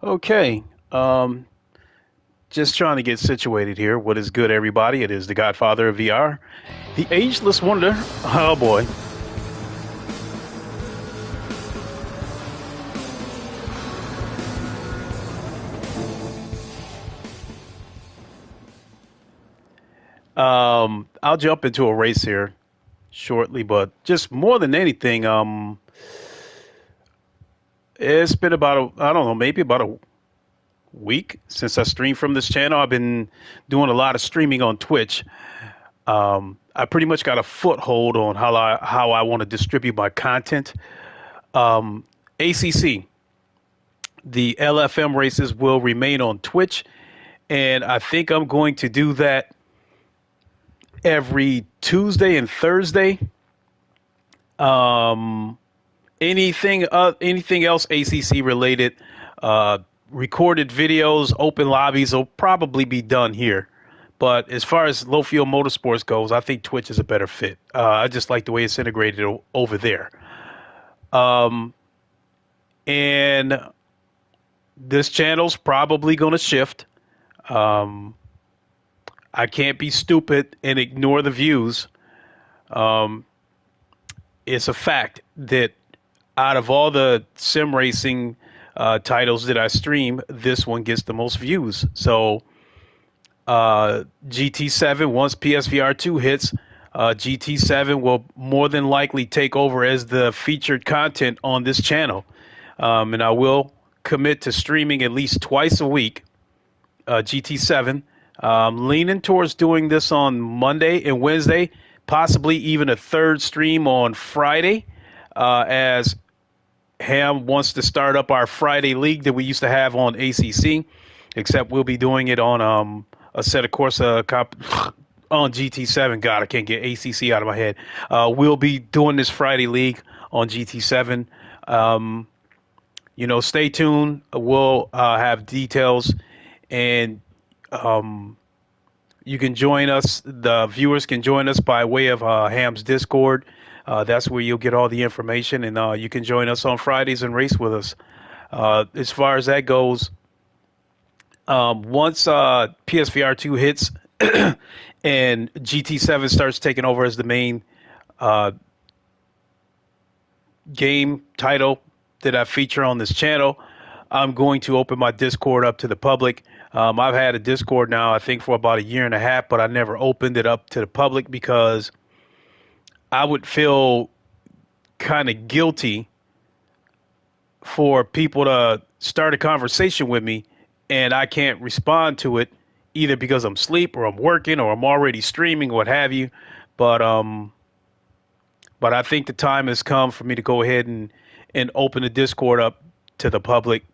Okay. Um, just trying to get situated here. What is good, everybody? It is the Godfather of VR, the Ageless Wonder. Oh boy. I'll jump into a race here shortly, but just more than anything, it's been about I don't know, maybe about a week since I streamed from this channel. I've been doing a lot of streaming on Twitch. I pretty much got a foothold on how I want to distribute my content. ACC. The LFM races will remain on Twitch, and I think I'm going to do that every Tuesday and Thursday. Um, anything else ACC related, uh, recorded videos, open lobbies will probably be done here. But as far as low field motorsports goes, I think Twitch is a better fit. I just like the way it's integrated over there. Um, and this channel's probably going to shift. Um, I can't be stupid and ignore the views. Um, it's a fact that out of all the sim racing titles that I stream, this one gets the most views. So GT7, once PSVR 2 hits, GT7 will more than likely take over as the featured content on this channel. And I will commit to streaming at least twice a week. GT7. Leaning towards doing this on Monday and Wednesday, possibly even a third stream on Friday, as Ham wants to start up our Friday league that we used to have on ACC, except we'll be doing it on a set of course on GT7. God, I can't get ACC out of my head. We'll be doing this Friday league on GT7. Stay tuned. We'll have details, and you can join us. The viewers can join us by way of Ham's Discord. That's where you'll get all the information, and you can join us on Fridays and race with us. As far as that goes, once PSVR 2 hits and GT7 starts taking over as the main game title that I feature on this channel, I'm going to open my Discord up to the public. I've had a Discord now, I think, for about a year and a half, but I never opened it up to the public because I would feel kind of guilty for people to start a conversation with me and I can't respond to it either because I'm asleep or I'm working or I'm already streaming, what have you. But I think the time has come for me to go ahead and open the Discord up to the public.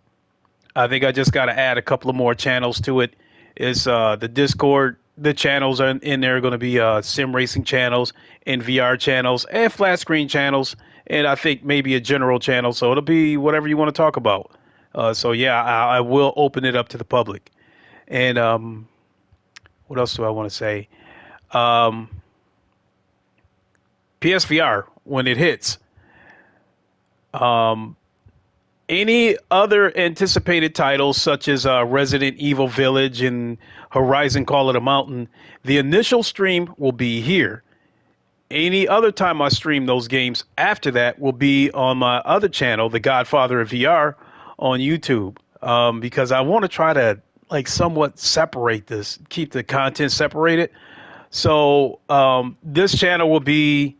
I think I just got to add a couple of more channels to it. Is the Discord, the channels are in there are going to be sim racing channels and VR channels and flat screen channels, and I think maybe a general channel. So it'll be whatever you want to talk about. So yeah, I will open it up to the public. And what else do I want to say? Um, PSVR when it hits. Um, Any other anticipated titles, such as Resident Evil Village and Horizon Call of the Mountain, the initial stream will be here. Any other time I stream those games after that will be on my other channel, The Godfather of VR, on YouTube, because I want to try to like somewhat separate this, keep the content separated. So this channel will be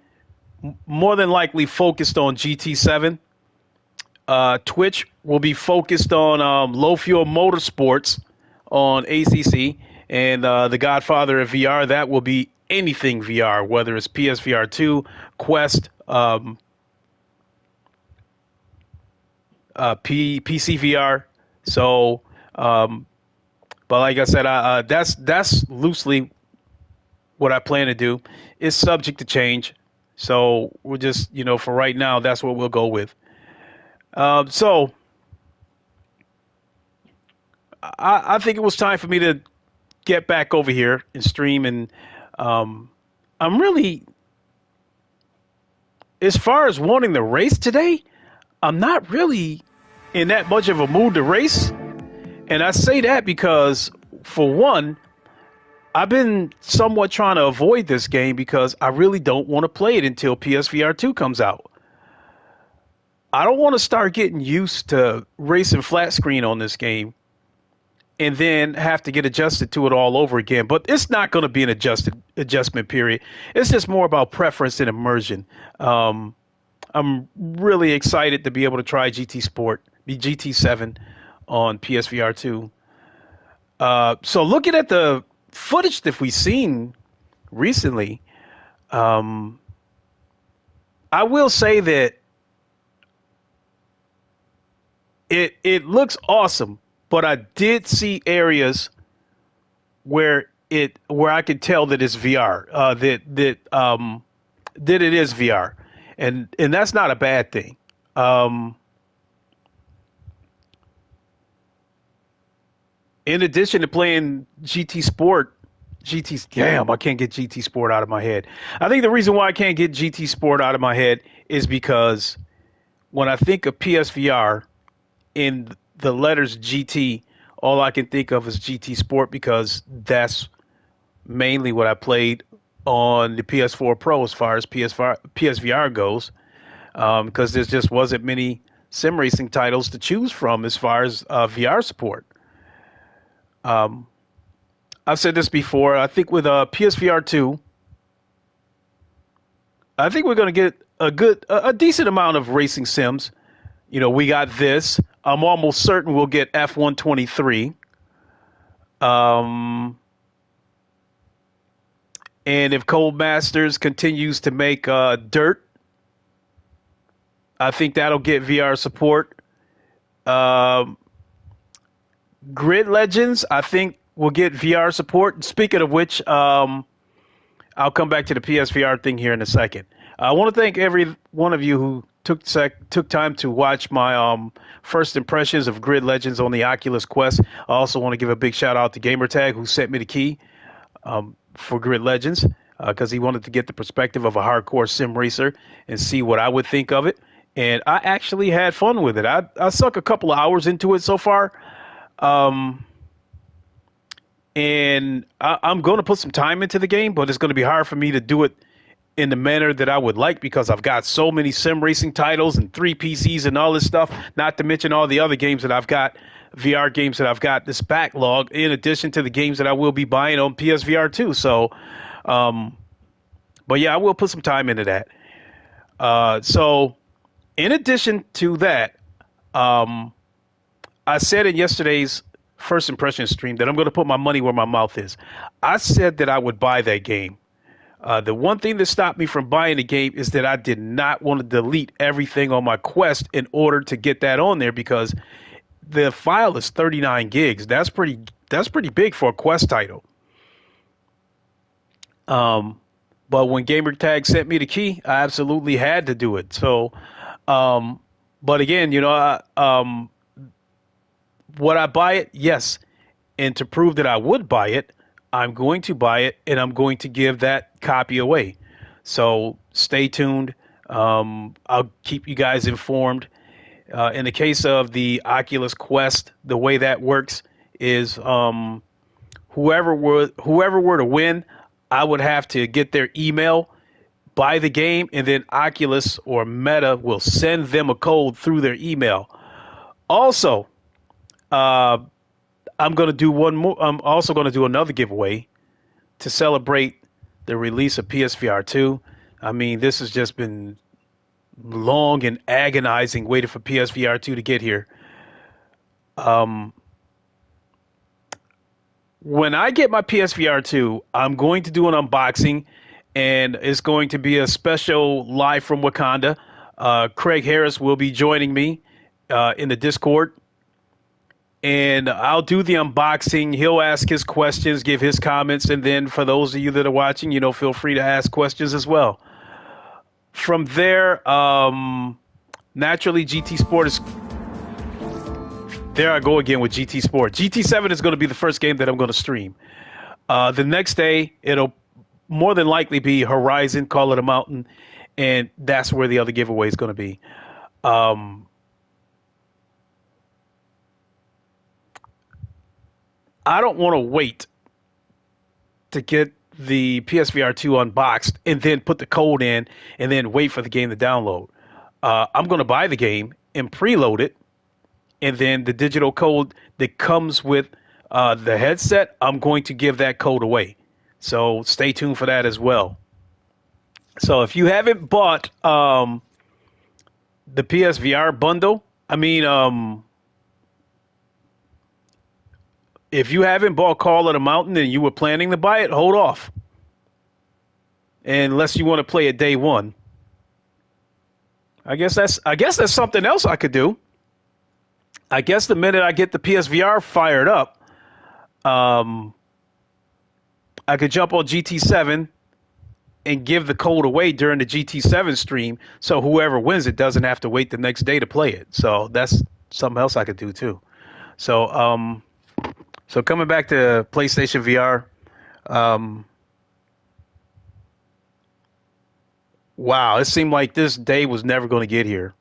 more than likely focused on GT7. Twitch will be focused on low fuel motorsports on ACC, and the Godfather of VR, that will be anything VR, whether it's PSVR 2, Quest, PC VR. So, but like I said, that's loosely what I plan to do. It's subject to change, so we'll just for right now, that's what we'll go with. So I think it was time for me to get back over here and stream. And I'm really, as far as wanting to race today, I'm not really in that much of a mood to race. And I say that because, for one, I've been somewhat trying to avoid this game because I really don't want to play it until PSVR 2 comes out. I don't want to start getting used to racing flat screen on this game and then have to get adjusted to it all over again. But it's not going to be an adjustment period. It's just more about preference and immersion. Um, I'm really excited to be able to try the GT7 on PSVR 2. So looking at the footage that we've seen recently, um, I will say that it looks awesome, but I did see areas where I could tell that it's VR, that it is VR, and that's not a bad thing. Um, in addition to playing damn, I can't get GT Sport out of my head. I think the reason why I can't get GT Sport out of my head is because when I think of PSVR in the letters GT, all I can think of is GT Sport because that's mainly what I played on the PS4 Pro as far as PSVR goes. Because there just wasn't many sim racing titles to choose from as far as VR support. Um, I've said this before. I think with PSVR 2, I think we're going to get a decent amount of racing sims. You know, we got this. I'm almost certain we'll get F123. Um, and if Cold Masters continues to make Dirt, I think that'll get VR support. Um, Grid Legends, I think, will get VR support. Speaking of which, I'll come back to the PSVR thing here in a second. I want to thank every one of you who took time to watch my first impressions of Grid Legends on the Oculus Quest. I also want to give a big shout out to Gamertag, who sent me the key for Grid Legends because he wanted to get the perspective of a hardcore sim racer and see what I would think of it. And I actually had fun with it. I sunk a couple of hours into it so far. Um, and I'm going to put some time into the game, but it's going to be hard for me to do it in the manner that I would like because I've got so many sim racing titles and 3 PCs and all this stuff, not to mention all the other games that I've got, VR games that I've got this backlog, in addition to the games that I will be buying on PSVR 2. So, um, but yeah, I will put some time into that. So, in addition to that, um, I said in yesterday's first impression stream that I'm going to put my money where my mouth is. I said that I would buy that game. The one thing that stopped me from buying the game is that I did not want to delete everything on my Quest in order to get that on there because the file is 39 gigs. That's pretty big for a Quest title. Um, but when Gamertag sent me the key, I absolutely had to do it. So, um, but again, would I buy it? Yes. And to prove that I would buy it, I'm going to buy it and I'm going to give that copy away. So stay tuned. I'll keep you guys informed. In the case of the Oculus Quest, the way that works is whoever were to win, I would have to get their email, buy the game, and then Oculus or Meta will send them a code through their email. Also, uh, I'm going to do one more. I'm also going to do another giveaway to celebrate the release of PSVR 2. I mean, this has just been long and agonizing waiting for PSVR 2 to get here. Um, when I get my PSVR 2, I'm going to do an unboxing, and it's going to be a special live from Wakanda. Craig Harris will be joining me in the Discord, and I'll do the unboxing. He'll ask his questions, give his comments, and then for those of you that are watching, feel free to ask questions as well. From there, naturally, GT Sport is. There I go again with GT Sport. GT7 is going to be the first game that I'm going to stream. The next day, it'll more than likely be Horizon, Call It a Mountain, and that's where the other giveaway is going to be. Um, I don't want to wait to get the PSVR 2 unboxed and then put the code in and then wait for the game to download. I'm going to buy the game and preload it, and then the digital code that comes with the headset, I'm going to give that code away. So stay tuned for that as well. So if you haven't bought the PSVR bundle, I mean, if you haven't bought Call of the Mountain and you were planning to buy it, hold off. Unless you want to play it day one. I guess that's something else I could do. I guess the minute I get the PSVR fired up, um, I could jump on GT7 and give the code away during the GT7 stream, so whoever wins it doesn't have to wait the next day to play it. So that's something else I could do too. So so coming back to PlayStation VR, um, wow, it seemed like this day was never going to get here.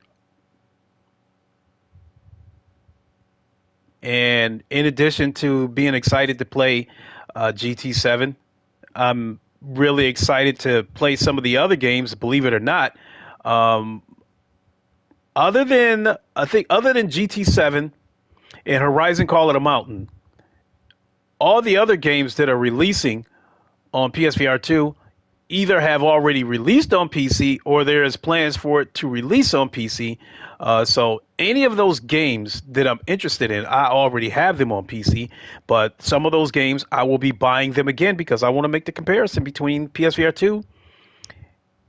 And in addition to being excited to play GT7, I'm really excited to play some of the other games. Believe it or not, um, other than GT7 and Horizon Call of the Mountain, all the other games that are releasing on PSVR 2 either have already released on PC or there's plans for it to release on PC. So any of those games that I'm interested in, I already have them on PC. But some of those games, I will be buying them again because I want to make the comparison between PSVR 2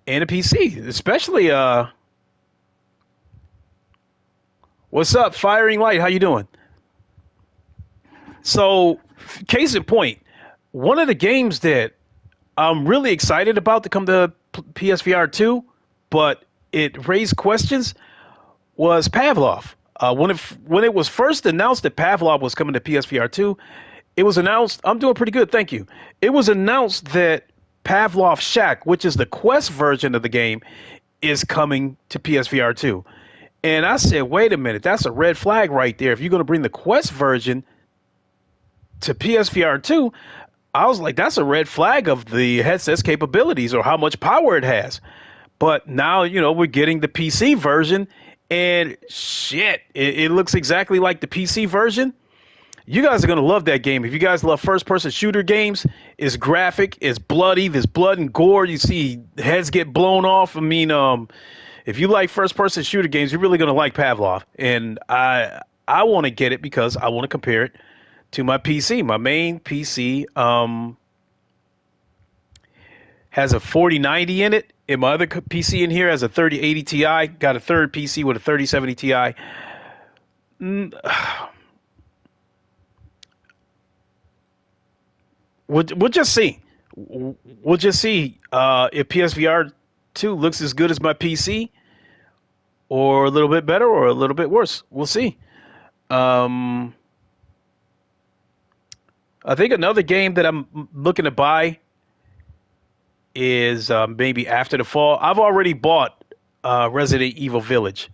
and a PC. Especially, what's up, Firing Light? How you doing? So, case in point, one of the games that I'm really excited about to come to PSVR 2, but it raised questions, was Pavlov. When it was first announced that Pavlov was coming to PSVR 2, it was announced. I'm doing pretty good, thank you. It was announced that Pavlov Shack, which is the Quest version of the game, is coming to PSVR 2. And I said, wait a minute, that's a red flag right there. If you're going to bring the Quest version to PSVR 2, I was like, that's a red flag of the headset's capabilities or how much power it has. But now, we're getting the PC version, and shit, it looks exactly like the PC version. You guys are going to love that game. If you guys love first-person shooter games, it's graphic, it's bloody, there's blood and gore. You see heads get blown off. I mean, if you like first-person shooter games, you're really going to like Pavlov. And I want to get it because I want to compare it to my PC. My main PC has a 4090 in it, and my other PC in here has a 3080 Ti. Got a third PC with a 3070 Ti. We'll just see. We'll just see if PSVR 2 looks as good as my PC, or a little bit better, or a little bit worse. We'll see. Um, I think another game that I'm looking to buy is maybe after the fall. I've already bought Resident Evil Village.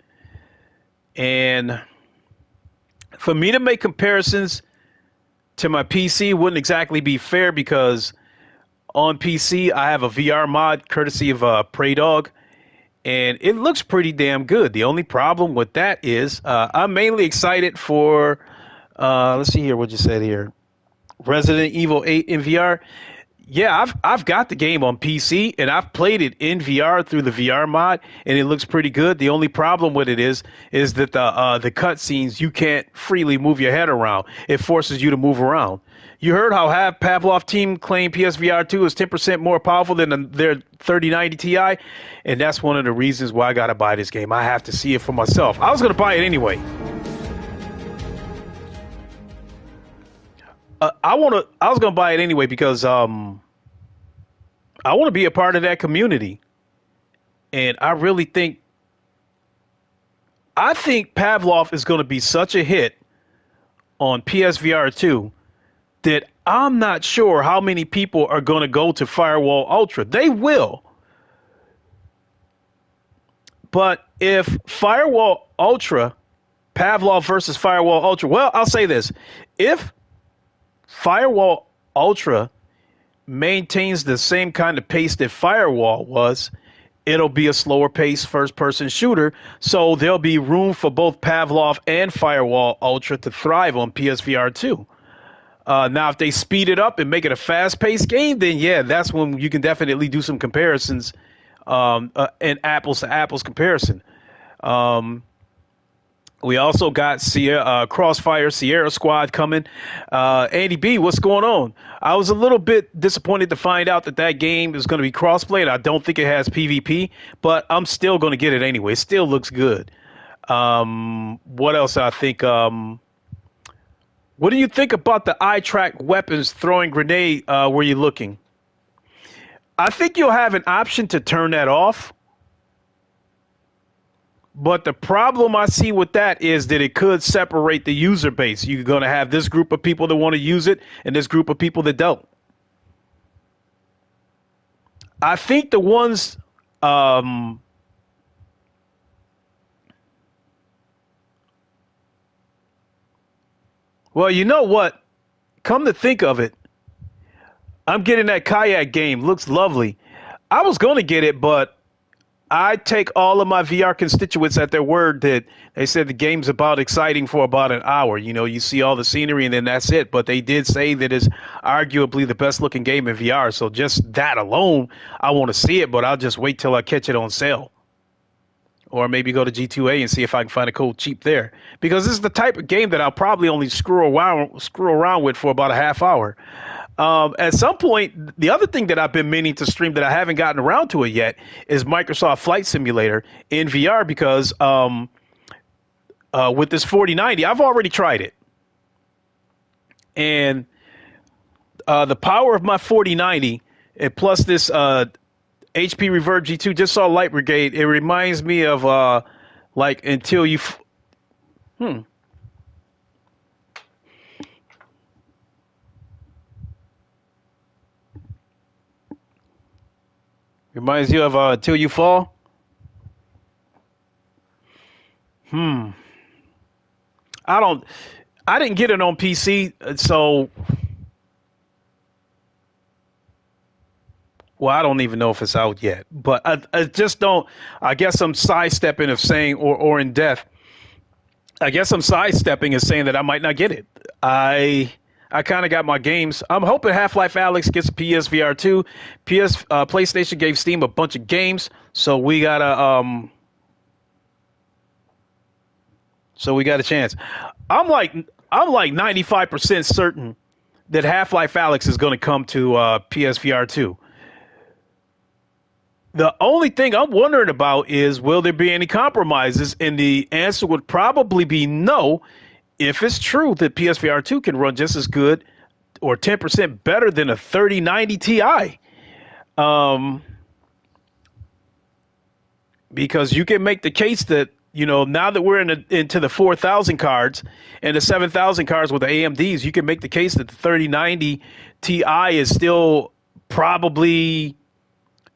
And for me to make comparisons to my PC wouldn't exactly be fair because on PC I have a VR mod courtesy of Prey Dog, and it looks pretty damn good. The only problem with that is I'm mainly excited for, let's see here, what you said here. Resident Evil 8 in VR. Yeah, I've got the game on PC and I've played it in VR through the VR mod, and it looks pretty good. The only problem with it is that the cutscenes, you can't freely move your head around. It forces you to move around. You heard how half Pavlov team claimed PSVR 2 is 10% more powerful than their 3090 Ti, and that's one of the reasons why I got to buy this game. I have to see it for myself. I was going to buy it anyway. I was gonna buy it anyway because I want to be a part of that community, and I think Pavlov is going to be such a hit on PSVR 2 that I'm not sure how many people are going to go to Firewall Ultra. They will, but if Firewall Ultra, Pavlov versus Firewall Ultra, well, I'll say this: if Firewall Ultra maintains the same kind of pace that Firewall was. It'll be a slower pace first person shooter. So there'll be room for both Pavlov and Firewall Ultra to thrive on PSVR 2. Now, if they speed it up and make it a fast paced game, then yeah, that's when you can definitely do some comparisons, an apples to apples comparison. Um, we also got Crossfire Sierra Squad coming. Andy B, what's going on? I was a little bit disappointed to find out that that game is going to be crossplay, and I don't think it has PvP, but I'm still going to get it anyway. It still looks good. What else I think? What do you think about the eye track weapons throwing grenade where you're looking? I think you'll have an option to turn that off. But the problem I see with that is that it could separate the user base. You're going to have this group of people that want to use it and this group of people that don't. I think the ones, well, you know what? Come to think of it, I'm getting that kayak game. Looks lovely. I was going to get it, but I take all of my VR constituents at their word that they said the game's about exciting for about an hour. You know, you see all the scenery and then that's it. But they did say that it's arguably the best looking game in VR. So just that alone, I want to see it, but I'll just wait till I catch it on sale. Or maybe go to G2A and see if I can find a code cheap there. Because this is the type of game that I'll probably only screw around with for about a half hour. At some point, the other thing that I've been meaning to stream that I haven't gotten around to it yet is Microsoft Flight Simulator in VR because with this 4090, I've already tried it. And the power of my 4090, and plus this HP Reverb G2, just saw Light Brigade, it reminds me of like until you... Reminds you of Till You Fall? I didn't get it on PC, so well, I don't even know if it's out yet. But I just don't. I guess I'm sidestepping of saying or in depth. I guess I'm sidestepping and saying that I might not get it. I kind of got my games. I'm hoping Half-Life Alyx gets a PSVR 2. PlayStation gave Steam a bunch of games, so we got a chance. I'm like 95% certain that Half-Life Alyx is going to come to PSVR 2. The only thing I'm wondering about is, will there be any compromises? And the answer would probably be no. If it's true that PSVR 2 can run just as good or 10% better than a 3090 Ti, because you can make the case that, you know, now that we're into the 4,000 cards and the 7,000 cards with the AMDs, you can make the case that the 3090 Ti is still probably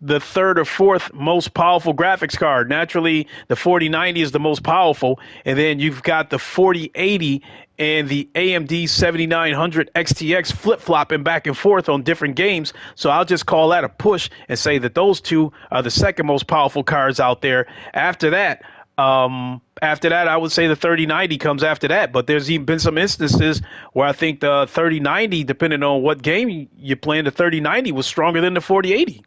the third or fourth most powerful graphics card. Naturally, the 4090 is the most powerful, and then you've got the 4080 and the AMD 7900 XTX flip-flopping back and forth on different games. So I'll just call that a push and say that those two are the second most powerful cards out there. After that, I would say the 3090 comes after that. But there's even been some instances where I think the 3090, depending on what game you're playing, the 3090 was stronger than the 4080.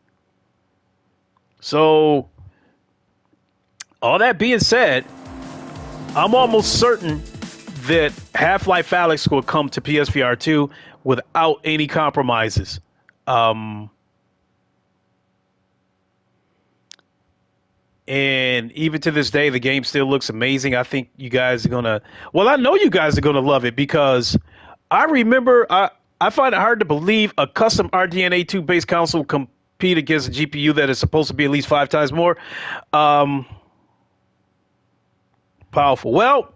So, all that being said, I'm almost certain that Half-Life Alyx will come to PSVR 2 without any compromises. And even to this day, the game still looks amazing. I think you guys are gonna. Well, I know you guys are gonna love it because I remember. I find it hard to believe a custom RDNA 2 based console compete against a GPU that is supposed to be at least 5 times more powerful. Well,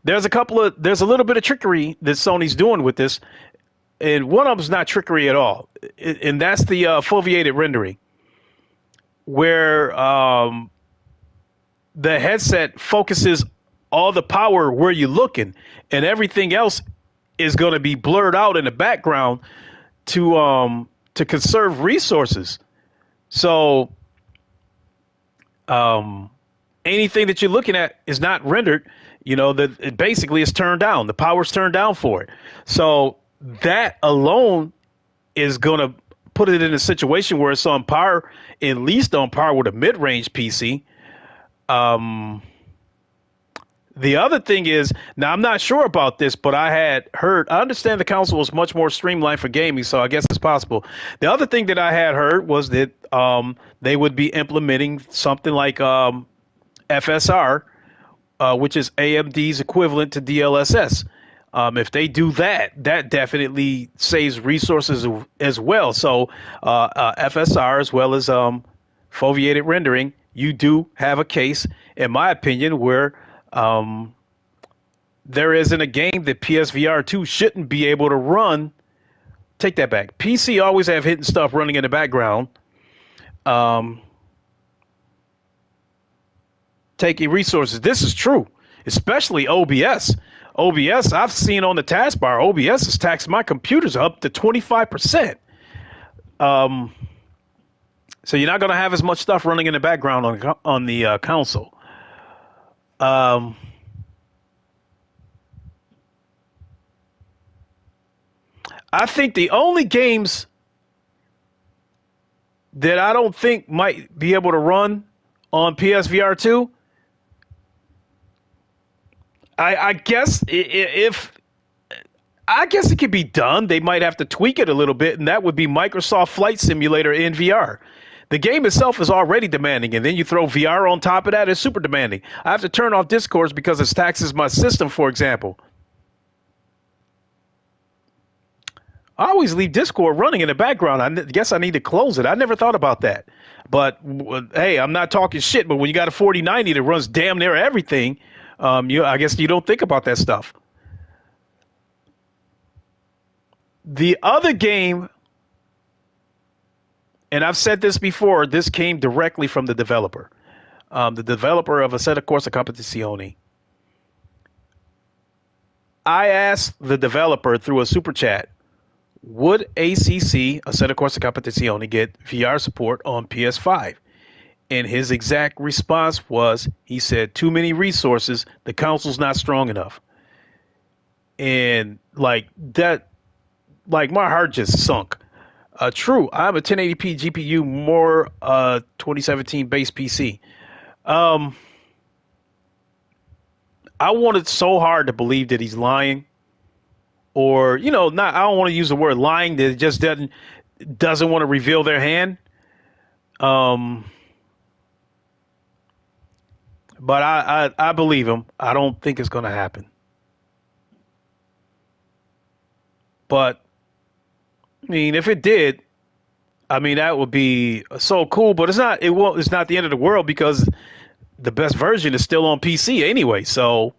there's a little bit of trickery that Sony's doing with this, and one of them's not trickery at all, and that's the foveated rendering, where the headset focuses all the power where you're looking, and everything else is going to be blurred out in the background to conserve resources. So anything that you're looking at is not rendered. You know that it basically is turned down. The power's turned down for it. So that alone is going to put it in a situation where it's on par, at least on par with a mid-range PC. The other thing is, now I'm not sure about this, but I understand the console was much more streamlined for gaming, so I guess it's possible. The other thing that I had heard was that they would be implementing something like FSR, which is AMD's equivalent to DLSS. If they do that, that definitely saves resources as well. So FSR as well as foveated rendering, you do have a case, in my opinion, where there isn't a game that PSVR 2 shouldn't be able to run. Take that back. PC always have hidden stuff running in the background. Taking resources. This is true, especially OBS. OBS, I've seen on the taskbar, OBS has taxed my computers up to 25%. So you're not going to have as much stuff running in the background on the console. I think the only games that I don't think might be able to run on PSVR 2, I guess I guess it could be done. They might have to tweak it a little bit, and that would be Microsoft Flight Simulator in VR. The game itself is already demanding, and then you throw VR on top of that, it's super demanding. I have to turn off Discords because it taxes my system, for example. I always leave Discord running in the background. I guess I need to close it. I never thought about that. But hey, I'm not talking shit. But when you got a 4090 that runs damn near everything, I guess you don't think about that stuff. The other game, and I've said this before, this came directly from the developer. The developer of Assetto Corsa Competizione. I asked the developer through a super chat, would ACC, Assetto Corsa Competizione, get VR support on PS5? And his exact response was, he said, too many resources, the console's not strong enough. And like that, like my heart just sunk. True, I'm a 1080p GPU, more 2017 base PC. I wanted so hard to believe that he's lying. Or, you know, not, I don't want to use the word lying, that just doesn't want to reveal their hand. But I believe him. I don't think it's going to happen. But I mean, if it did, I mean, that would be so cool. But it's not. It's not the end of the world because the best version is still on PC anyway. So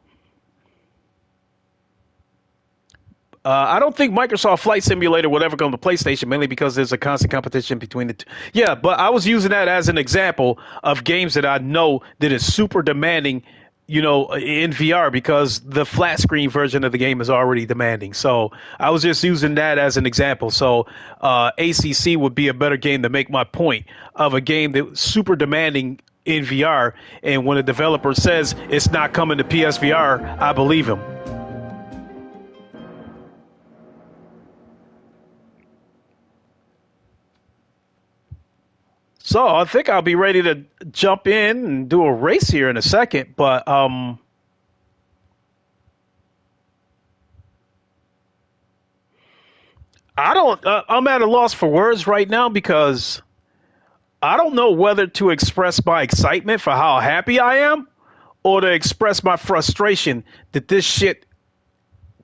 I don't think Microsoft Flight Simulator would ever come to PlayStation, mainly because there's a constant competition between the two. Yeah, but I was using that as an example of games that I know that is super demanding, you know, in VR, because the flat screen version of the game is already demanding. So I was just using that as an example. So ACC would be a better game to make my point of a game that's super demanding in VR. And when a developer says it's not coming to PSVR, I believe him. So I think I'll be ready to jump in and do a race here in a second, but I don't. I'm at a loss for words right now because I don't know whether to express my excitement for how happy I am, or to express my frustration that this shit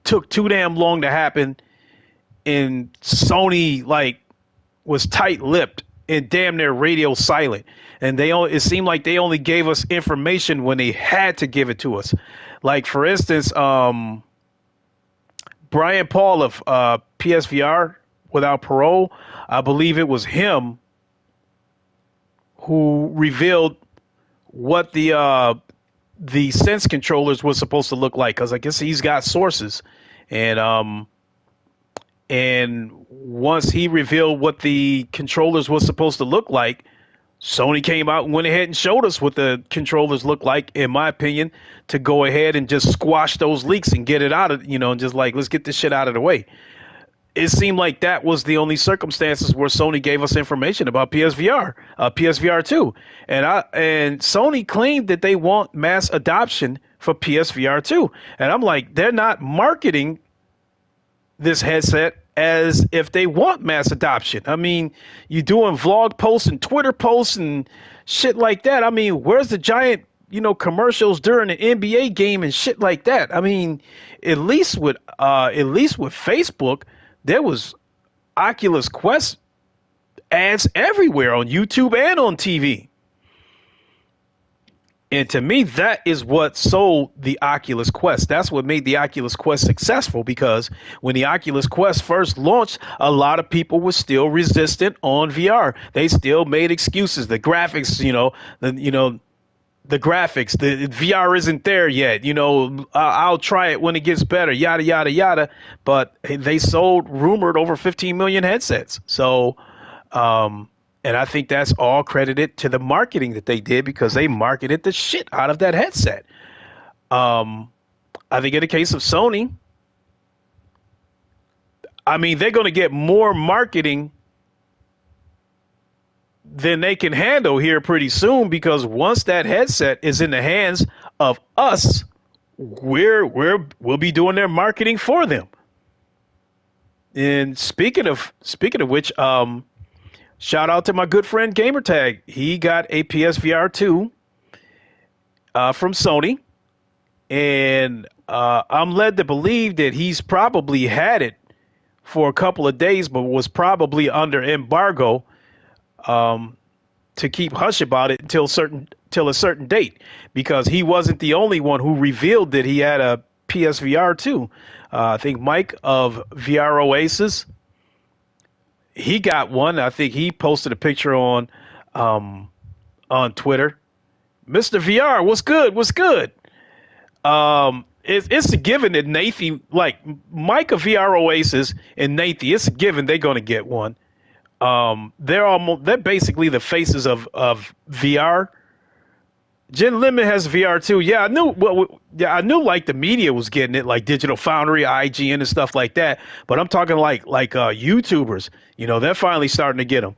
took too damn long to happen, and Sony like was tight-lipped and damn near radio silent, and it seemed like they only gave us information when they had to give it to us. Like, for instance, Brian Paul of PSVR Without Parole, I believe it was him who revealed what the Sense controllers was supposed to look like, because I guess he's got sources, And once he revealed what the controllers was supposed to look like, Sony came out and went ahead and showed us what the controllers look like, in my opinion, to go ahead and just squash those leaks and get it out of, and just like, let's get this shit out of the way. It seemed like that was the only circumstances where Sony gave us information about PSVR 2. And Sony claimed that they want mass adoption for PSVR 2. And I'm like, they're not marketing this headset as if they want mass adoption. I mean, you doing vlog posts and Twitter posts and shit like that. I mean, where's the giant, commercials during the NBA game and shit like that? I mean, at least with Facebook, there was Oculus Quest ads everywhere on YouTube and on TV. And to me, that is what sold the Oculus Quest. That's what made the Oculus Quest successful, because when the Oculus Quest first launched, a lot of people were still resistant on VR. They still made excuses. The graphics, the graphics, the VR isn't there yet. I'll try it when it gets better, yada, yada, yada. But they sold rumored over 15 million headsets. So, and I think that's all credited to the marketing that they did, because they marketed the shit out of that headset. I think in the case of Sony, I mean, they're going to get more marketing than they can handle here pretty soon, because once that headset is in the hands of us, we'll be doing their marketing for them. And speaking of which, shout out to my good friend Gamertag. He got a PSVR 2 from Sony, and I'm led to believe that he's probably had it for a couple of days, but was probably under embargo to keep hush about it until a certain date, because he wasn't the only one who revealed that he had a PSVR 2. I think Mike of VR Oasis, he got one. I think he posted a picture on Twitter. Mr. VR, what's good? What's good? It's a given that Nathan, like Mike of VR Oasis and Nathan, it's a given they're going to get one. They're basically the faces of VR. Jen Lemon has VR too. Yeah, I knew. Well, yeah, I knew. Like the media was getting it, like Digital Foundry, IGN, and stuff like that. But I'm talking like YouTubers. They're finally starting to get them.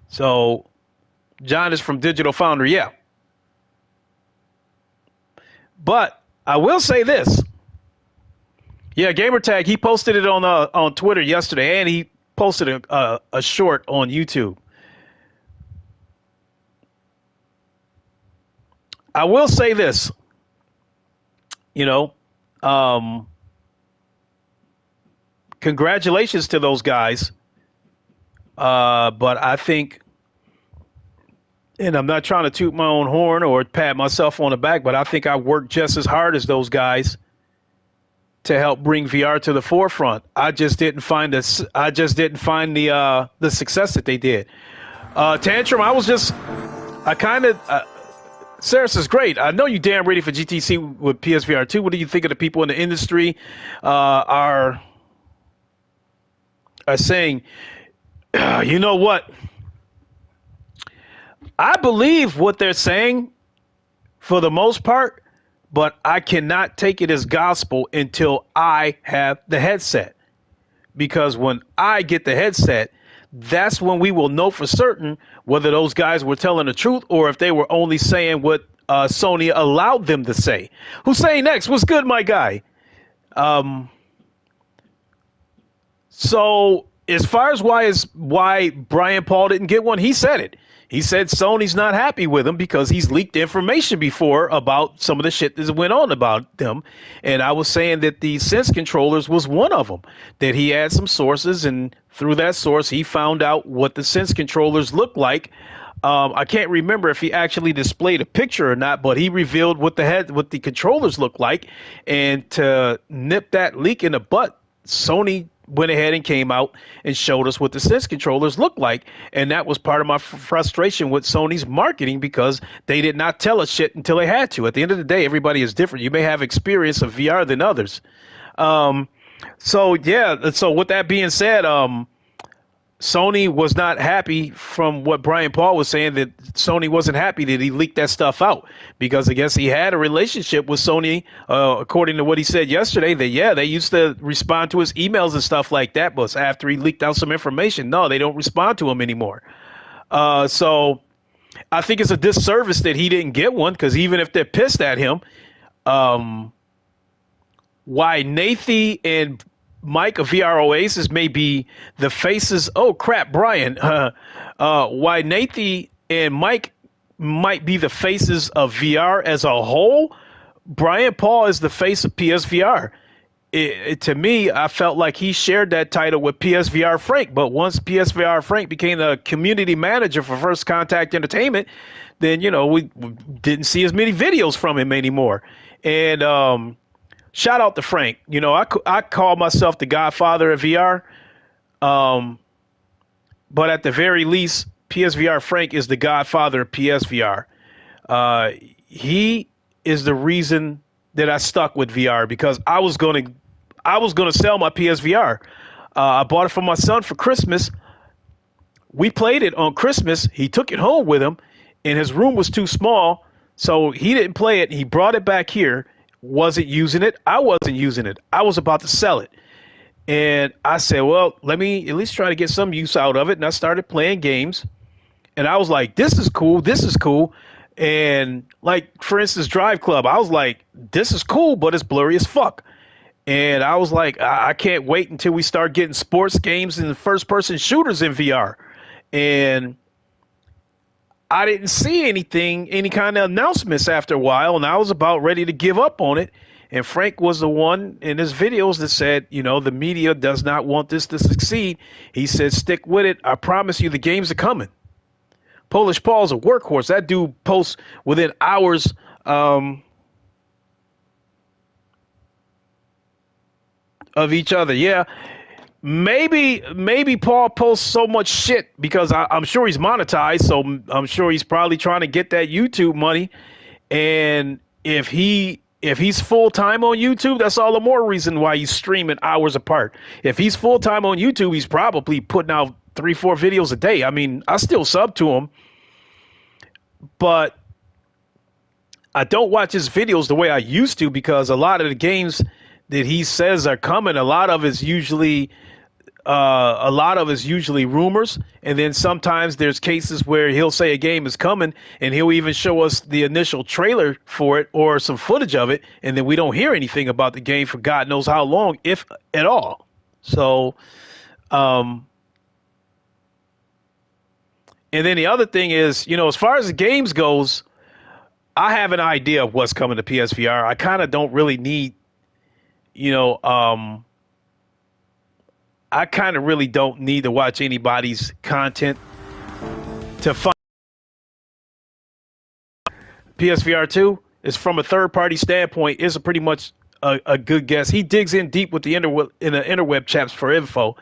So, John is from Digital Foundry, yeah. But I will say this. Yeah, Gamertag, he posted it on Twitter yesterday, and he posted a short on YouTube. I will say this, congratulations to those guys. But I think, and I'm not trying to toot my own horn or pat myself on the back, but I think I worked just as hard as those guys to help bring VR to the forefront. I just didn't find this. I just didn't find the success that they did. Tantrum, I kind of. Saris is great. I know you damn ready for GTC with PSVR 2. What do you think of the people in the industry are saying? You know what? I believe what they're saying for the most part, but I cannot take it as gospel until I have the headset. Because when I get the headset, that's when we will know for certain whether those guys were telling the truth or if they were only saying what Sony allowed them to say. Hussein next, what's good, my guy? So as far as why Brian Paul didn't get one, he said it. He said Sony's not happy with him because he's leaked information before about some of the shit that went on about them. And I was saying that the Sense controllers was one of them, that he had some sources, and through that source, he found out what the Sense controllers look like. I can't remember if he actually displayed a picture or not, but he revealed what the controllers look like. And to nip that leak in the butt, Sony went ahead and came out and showed us what the Sense controllers look like. And that was part of my frustration with Sony's marketing because they did not tell us shit until they had to. At the end of the day, everybody is different. You may have experience of VR than others. Um, so yeah, so with that being said, Sony was not happy from what Brian Paul was saying, that Sony wasn't happy that he leaked that stuff out because I guess he had a relationship with Sony, according to what he said yesterday, that, yeah, they used to respond to his emails and stuff like that. But after he leaked out some information, no, they don't respond to him anymore. So I think it's a disservice that he didn't get one because even if they're pissed at him, um, why Nathy and Mike of VR Oasis may be the faces. Oh crap, Brian. Why Nathy and Mike might be the faces of VR as a whole. Brian Paul is the face of PSVR. To me, I felt like he shared that title with PSVR Frank. But once PSVR Frank became the community manager for First Contact Entertainment, then we didn't see as many videos from him anymore. And shout out to Frank. I call myself the godfather of VR. But at the very least, PSVR Frank is the godfather of PSVR. He is the reason that I stuck with VR because I was gonna sell my PSVR. I bought it for my son for Christmas. We played it on Christmas. He took it home with him, and his room was too small, so he didn't play it. He brought it back here. Wasn't using it. I wasn't using it. I was about to sell it. And I said, well, let me at least try to get some use out of it. And I started playing games. And I was like, this is cool. This is cool. And like, for instance, Drive Club, I was like, this is cool, but it's blurry as fuck. And I was like, I can't wait until we start getting sports games and first person shooters in VR. And I didn't see any kind of announcements after a while, and I was about ready to give up on it. And Frank was the one in his videos that said, the media does not want this to succeed. He said, stick with it. I promise you the games are coming. Polish Paul's a workhorse. That dude posts within hours. Of each other. Yeah. Maybe Paul posts so much shit because I'm sure he's monetized, so I'm sure he's probably trying to get that YouTube money. And if he's full time on YouTube, that's all the more reason why he's streaming hours apart. If he's full time on YouTube, he's probably putting out 3-4 videos a day. I mean, I still sub to him, but I don't watch his videos the way I used to because a lot of the games that he says are coming, a lot of it's usually rumors, and then sometimes there's cases where he'll say a game is coming and he'll even show us the initial trailer for it or some footage of it, and then we don't hear anything about the game for God knows how long, if at all. So and then the other thing is, as far as the games goes, I have an idea of what's coming to PSVR. I kind of don't really need I kind of really don't need to watch anybody's content to find. PSVR 2 is, from a third-party standpoint, is a pretty much a good guess. He digs in deep with the interweb chaps for info.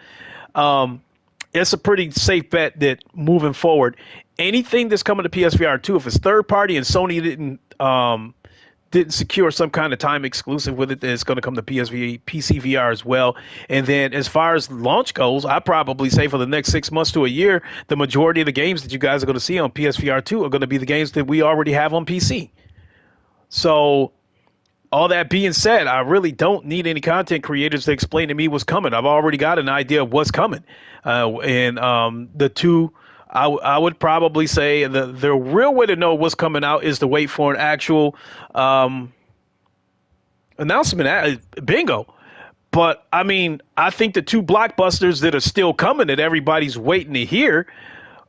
It's a pretty safe bet that moving forward, anything that's coming to PSVR 2, if it's third-party and Sony didn't secure some kind of time exclusive with it, that it's going to come to PC VR as well. And then as far as launch goes, I probably say for the next 6 months to a year, the majority of the games that you guys are going to see on PSVR 2 are going to be the games that we already have on PC. So all that being said, I really don't need any content creators to explain to me what's coming. I've already got an idea of what's coming. The two, I would probably say the real way to know what's coming out is to wait for an actual announcement. Bingo. But I mean, I think the two blockbusters that are still coming that everybody's waiting to hear,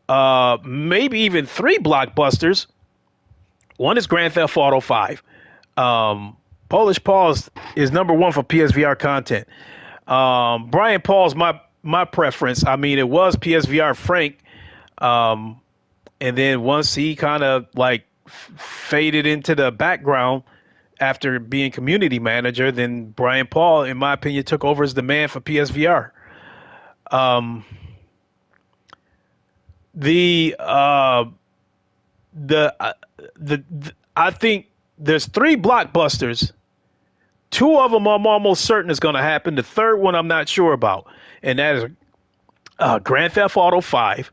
maybe even 3 blockbusters. One is Grand Theft Auto 5. Polish Paul is number 1 for PSVR content. Brian Paul's my preference. I mean, it was PSVR Frank. And then once he kind of like faded into the background after being community manager, then Brian Paul, in my opinion, took over as the man for PSVR. Um, the uh, the I think there's three blockbusters. Two of them I'm almost certain is going to happen. The third one I'm not sure about, and that is Grand Theft Auto 5.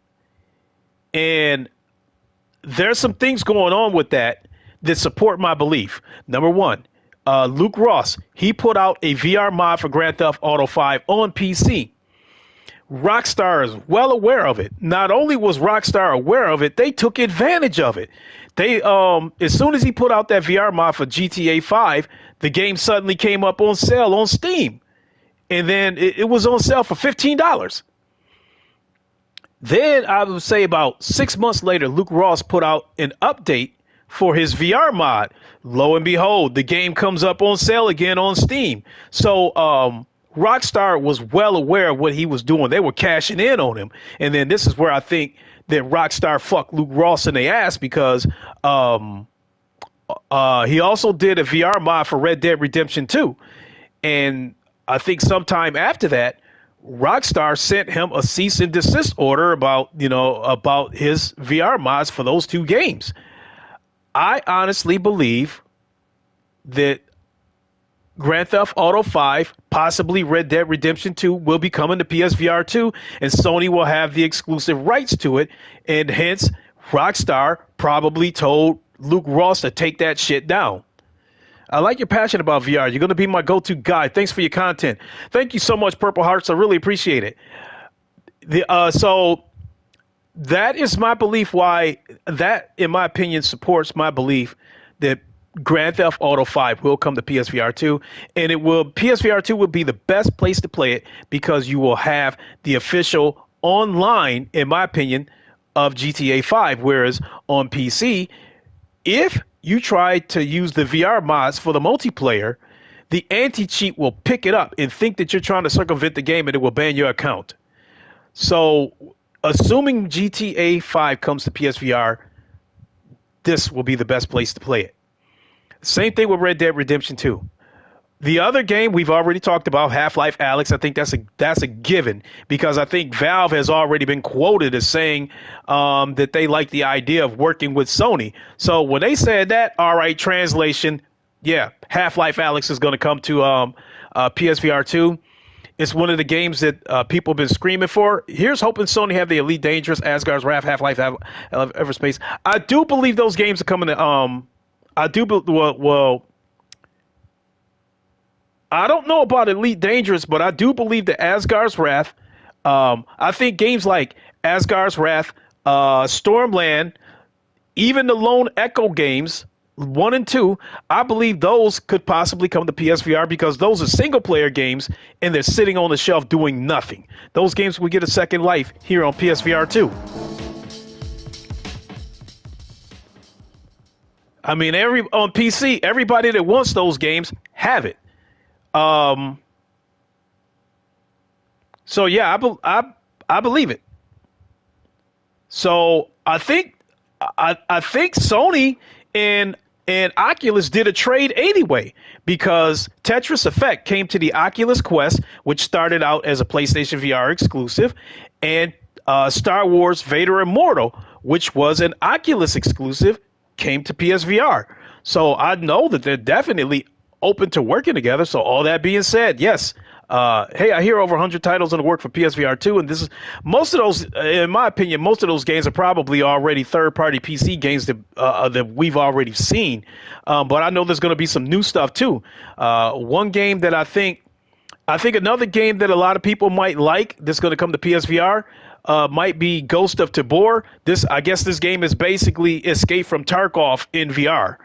And there's some things going on with that support my belief. Number one, Luke Ross, he put out a VR mod for Grand Theft Auto 5 on PC. Rockstar is well aware of it. Not only was Rockstar aware of it, they took advantage of it. They as soon as he put out that VR mod for GTA 5, the game suddenly came up on sale on Steam. And then it was on sale for $15. Then I would say about 6 months later, Luke Ross put out an update for his VR mod. Lo and behold, the game comes up on sale again on Steam. So Rockstar was well aware of what he was doing. They were cashing in on him. And then this is where I think that Rockstar fucked Luke Ross in the ass, because he also did a VR mod for Red Dead Redemption 2. And I think sometime after that, Rockstar sent him a cease and desist order about his VR mods for those two games. I honestly believe that Grand Theft Auto 5, possibly Red Dead Redemption 2, will be coming to PSVR 2, and Sony will have the exclusive rights to it, and hence Rockstar probably told Luke Ross to take that shit down. I like your passion about VR. You're going to be my go-to guy. Thanks for your content. Thank you so much, Purple Hearts. I really appreciate it. So that is my belief, why that, in my opinion, supports my belief that Grand Theft Auto 5 will come to PSVR 2, and PSVR 2 will be the best place to play it, because you will have the official online, in my opinion, of GTA 5, whereas on PC, if you try to use the VR mods for the multiplayer, the anti-cheat will pick it up and think that you're trying to circumvent the game, and it will ban your account. So, assuming GTA 5 comes to PSVR, this will be the best place to play it. Same thing with Red Dead Redemption 2. The other game we've already talked about, Half-Life Alyx. I think that's a given, because I think Valve has already been quoted as saying that they like the idea of working with Sony. So when they said that, all right, translation, yeah, Half-Life Alyx is going to come to PSVR 2. It's one of the games that people have been screaming for. Here's hoping Sony have the Elite Dangerous, Asgard's Wrath, Half-Life Everspace. I do believe those games are coming to. I don't know about Elite Dangerous, but I do believe that Asgard's Wrath. I think games like Asgard's Wrath, Stormland, even the Lone Echo games, 1 and 2, I believe those could possibly come to PSVR, because those are single player games and they're sitting on the shelf doing nothing. Those games will get a second life here on PSVR 2. I mean, on PC, everybody that wants those games have it. So yeah, I believe it. So I think Sony and Oculus did a trade anyway, because Tetris Effect came to the Oculus Quest, which started out as a PlayStation VR exclusive, and Star Wars Vader Immortal, which was an Oculus exclusive, came to PSVR. So I know that they're definitely open to working together. So all that being said, yes. Hey, I hear over 100 titles in the work for PSVR 2, and this is most of those, in my opinion, most of those games are probably already third-party PC games that we've already seen. But I know there's going to be some new stuff too. One game that I think another game that a lot of people might like that's going to come to PSVR might be Ghost of Tabor. I guess this game is basically Escape from Tarkov in VR.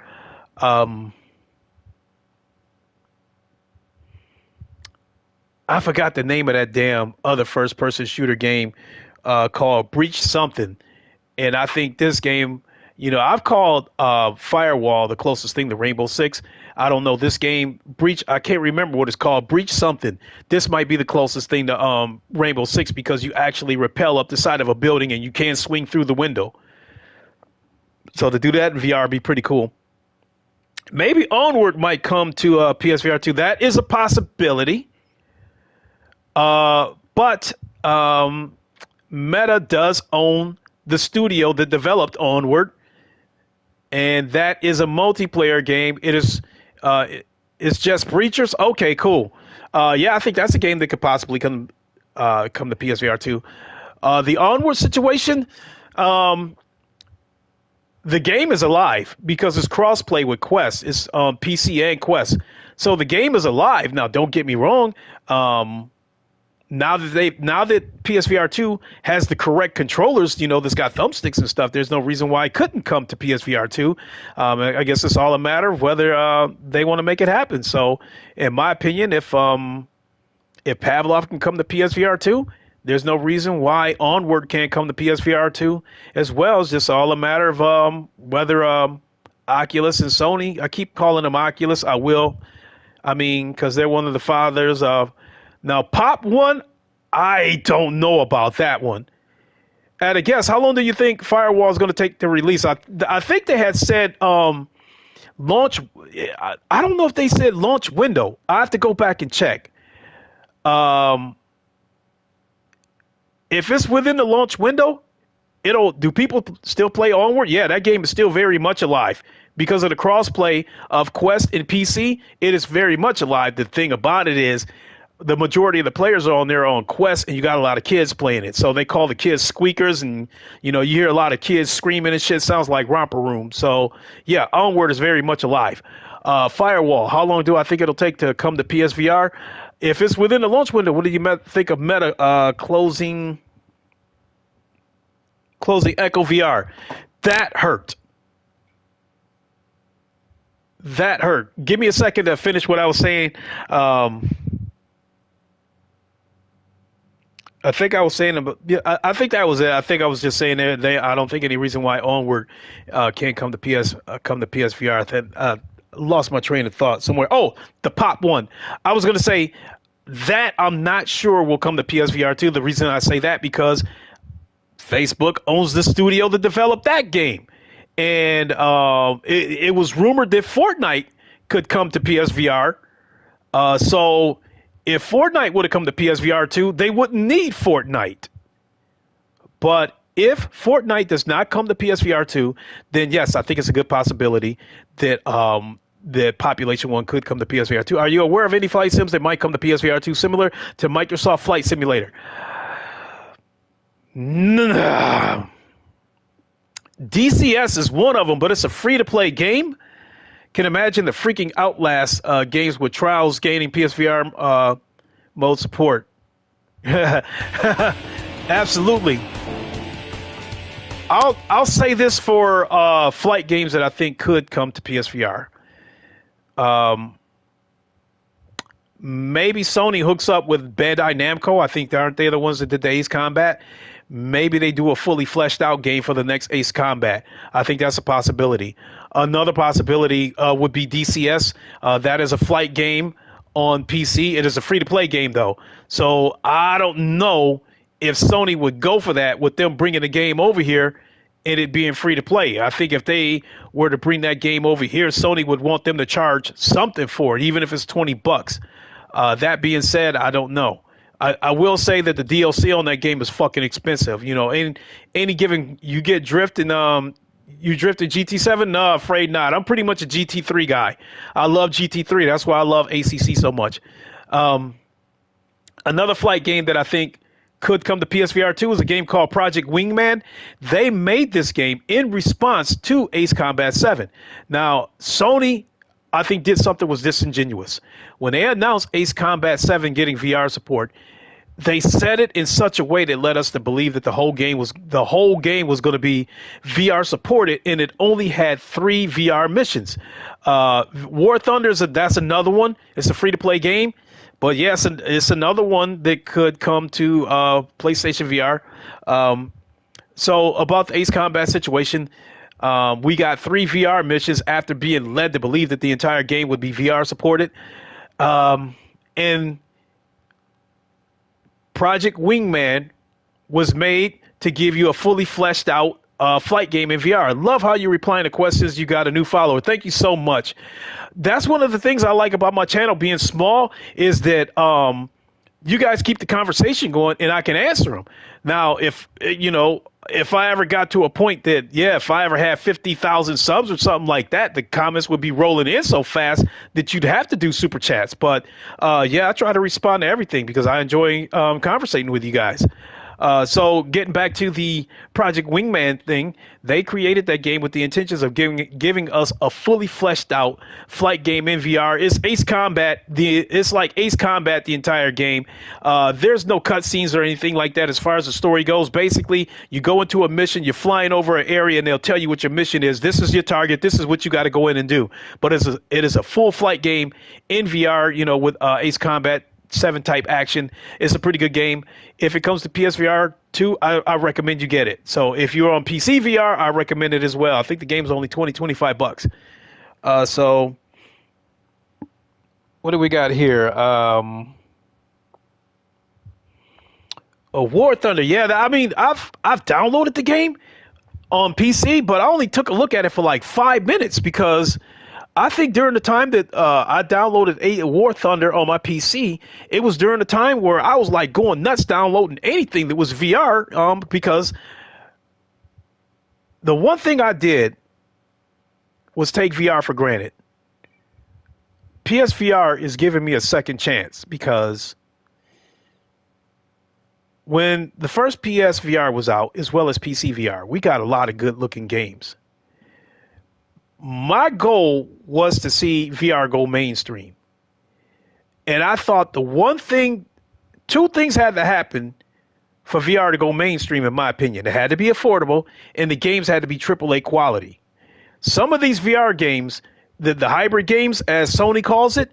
I forgot the name of that damn other first-person shooter game called Breach something. And I think this game, I've called Firewall the closest thing to Rainbow Six. I don't know. This game, Breach, I can't remember what it's called. Breach something. This might be the closest thing to Rainbow Six, because you actually rappel up the side of a building and you can swing through the window. So to do that in VR would be pretty cool. Maybe Onward might come to PSVR 2. That is a possibility. But Um, Meta does own the studio that developed Onward, and that is a multiplayer game. It's just Breachers. Okay, cool. Yeah, I think that's a game that could possibly come to PSVR 2. The Onward situation, um, the game is alive because it's crossplay with Quest. It's PC and Quest, so the game is alive. Now, don't get me wrong. Now that PSVR 2 has the correct controllers, that's got thumbsticks and stuff, there's no reason why it couldn't come to PSVR 2. I guess it's all a matter of whether they want to make it happen. So, in my opinion, if Pavlov can come to PSVR 2, there's no reason why Onward can't come to PSVR 2 as well. It's just all a matter of whether Oculus and Sony, I keep calling them Oculus, I will. I mean, because they're one of the fathers of. Now, Pop One, I don't know about that one. At a guess, how long do you think Firewall is going to take to release? I think they had said launch. I don't know if they said launch window. I have to go back and check. If it's within the launch window, do people still play Onward? Yeah, that game is still very much alive because of the crossplay of Quest and PC. It is very much alive. The thing about it is, the majority of the players are on their own Quest, and you got a lot of kids playing it. So they call the kids squeakers, and you hear a lot of kids screaming and shit. Sounds like Romper Room. So yeah, Onward is very much alive. Firewall, how long do I think it'll take to come to PSVR? If it's within the launch window, what do you think of Meta closing Echo VR? That hurt. That hurt. Give me a second to finish what I was saying. I think I was saying about. Yeah, I think that was it. I think I was just saying there. I don't think any reason why Onward can't come to PSVR. I think, lost my train of thought somewhere. Oh, the Pop One. I was going to say that I'm not sure will come to PSVR 2. The reason I say that because Facebook owns the studio that developed that game, and it was rumored that Fortnite could come to PSVR. So if Fortnite would have come to PSVR 2, they wouldn't need Fortnite. But if Fortnite does not come to PSVR 2, then yes, I think it's a good possibility that that Population 1 could come to PSVR 2. Are you aware of any flight sims that might come to PSVR 2 similar to Microsoft Flight Simulator? DCS is one of them, but it's a free-to-play game. Can imagine the freaking Outlast games with Trials gaining PSVR mode support. Absolutely. I'll say this for flight games that I think could come to PSVR. Maybe Sony hooks up with Bandai Namco. I think aren't they the ones that did the Ace Combat? Maybe they do a fully fleshed out game for the next Ace Combat. I think that's a possibility. Another possibility would be DCS. That is a flight game on PC. It is a free-to-play game, though. So I don't know if Sony would go for that with them bringing the game over here and it being free-to-play. I think if they were to bring that game over here, Sony would want them to charge something for it, even if it's $20. That being said, I don't know. I will say that the DLC on that game is fucking expensive. Any given you get drifting, you drifted GT7? No, afraid not. I'm pretty much a GT3 guy. I love GT3. That's why I love ACC so much. Another flight game that I think could come to PSVR 2 is a game called Project Wingman. They made this game in response to Ace Combat 7. Now, Sony, I think, did something was disingenuous. When they announced Ace Combat 7 getting VR support, they said it in such a way that led us to believe that the whole game was going to be VR supported, and it only had 3 VR missions. War Thunder that's another one. It's a free to play game, but yes, it's another one that could come to PlayStation VR. So about the Ace Combat situation, we got 3 VR missions after being led to believe that the entire game would be VR supported, and Project Wingman was made to give you a fully fleshed out flight game in VR. I love how you're replying to questions. You got a new follower. Thank you so much. That's one of the things I like about my channel being small is that you guys keep the conversation going and I can answer them. Now, if I ever got to a point that, yeah, if I ever had 50,000 subs or something like that, the comments would be rolling in so fast that you'd have to do super chats. But yeah, I try to respond to everything because I enjoy conversating with you guys. So getting back to the Project Wingman thing, they created that game with the intentions of giving us a fully fleshed out flight game in VR. It's Ace Combat. It's like Ace Combat the entire game. There's no cutscenes or anything like that as far as the story goes. Basically, you go into a mission, you're flying over an area, and they'll tell you what your mission is. This is your target. This is what you got to go in and do. But it is a full flight game in VR. With Ace Combat 7 type action. It's a pretty good game. If it comes to PSVR 2, I recommend you get it. So if you're on PC VR, I recommend it as well. I think the game's only $25. So what do we got here? A War Thunder. Yeah, I mean, I've downloaded the game on PC, but I only took a look at it for like 5 minutes because I think during the time that I downloaded a War Thunder on my PC, it was during the time where I was like going nuts downloading anything that was VR because the one thing I did was take VR for granted. PSVR is giving me a second chance because when the first PSVR was out, as well as PC VR, we got a lot of good looking games. My goal was to see VR go mainstream. And I thought two things had to happen for VR to go mainstream, in my opinion. It had to be affordable, and the games had to be AAA quality. Some of these VR games, the hybrid games, as Sony calls it,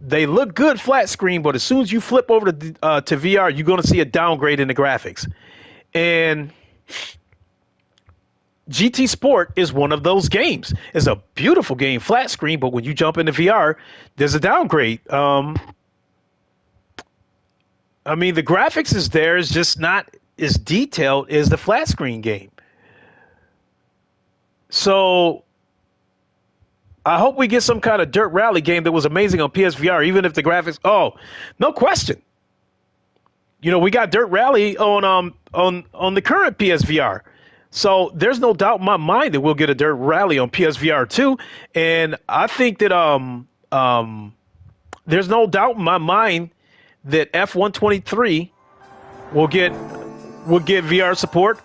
they look good flat screen, but as soon as you flip over to VR, you're going to see a downgrade in the graphics. And GT Sport is one of those games. It's a beautiful game, flat screen, but when you jump into VR, there's a downgrade. I mean, the graphics is there, it's just not as detailed as the flat screen game. So I hope we get some kind of Dirt Rally game that was amazing on PSVR, even if the graphics. Oh, no question. We got Dirt Rally on the current PSVR. So there's no doubt in my mind that we'll get a Dirt Rally on PSVR 2. And I think that there's no doubt in my mind that F123 will get VR support.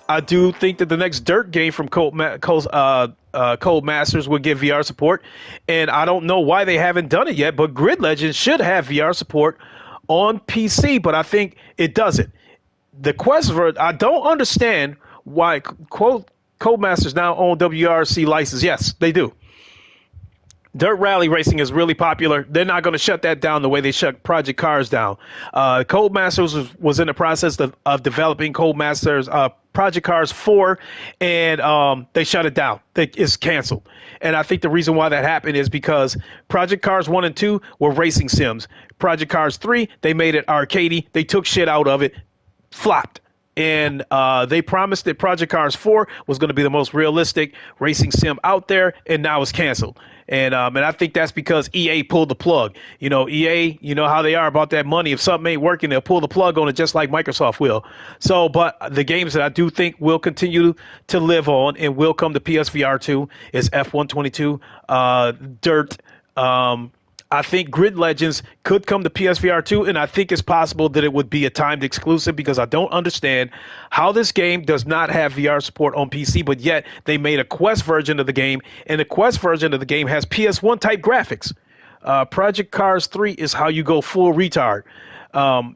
I do think that the next Dirt game from Codemasters will get VR support. And I don't know why they haven't done it yet, but Grid Legends should have VR support on PC, but I think it doesn't. The Quest version, I don't understand why Codemasters now own WRC license. Yes, they do. Dirt Rally racing is really popular. They're not going to shut that down the way they shut Project Cars down. Codemasters was in the process of developing Codemasters Project Cars 4, and they shut it down. It's canceled. And I think the reason why that happened is because Project Cars 1 and 2 were racing sims. Project Cars 3, they made it arcadey. They took shit out of it. Flopped. And they promised that Project Cars 4 was going to be the most realistic racing sim out there, and now it's canceled. And I think that's because EA pulled the plug. EA, you know how they are about that money. If something ain't working, they'll pull the plug on it just like Microsoft will. So, but the games that I do think will continue to live on and will come to PSVR 2 is F122, Dirt, I think Grid Legends could come to PSVR 2, and I think it's possible that it would be a timed exclusive because I don't understand how this game does not have VR support on PC, but yet they made a Quest version of the game, and the Quest version of the game has PS1 type graphics. Project Cars 3 is how you go full retard.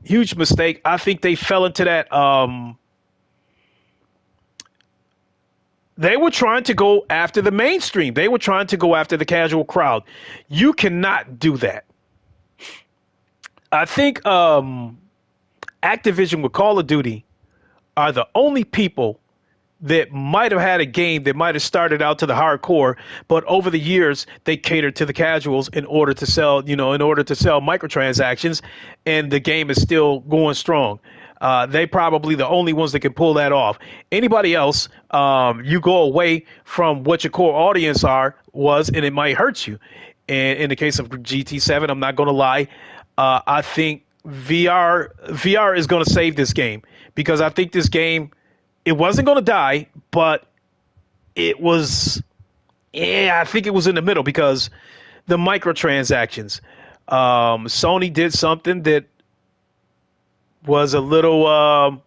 Huge mistake. I think they fell into that. They were trying to go after the mainstream. They were trying to go after the casual crowd. You cannot do that. I think Activision with Call of Duty are the only people that might have had a game that might have started out to the hardcore, but over the years they catered to the casuals in order to sell, in order to sell microtransactions, and the game is still going strong. They probably the only ones that can pull that off. Anybody else, you go away from what your core audience was, and it might hurt you. And in the case of GT7, I'm not going to lie. I think VR is going to save this game because I think this game it wasn't going to die, but it was I think it was in the middle because the microtransactions. Sony did something that was a little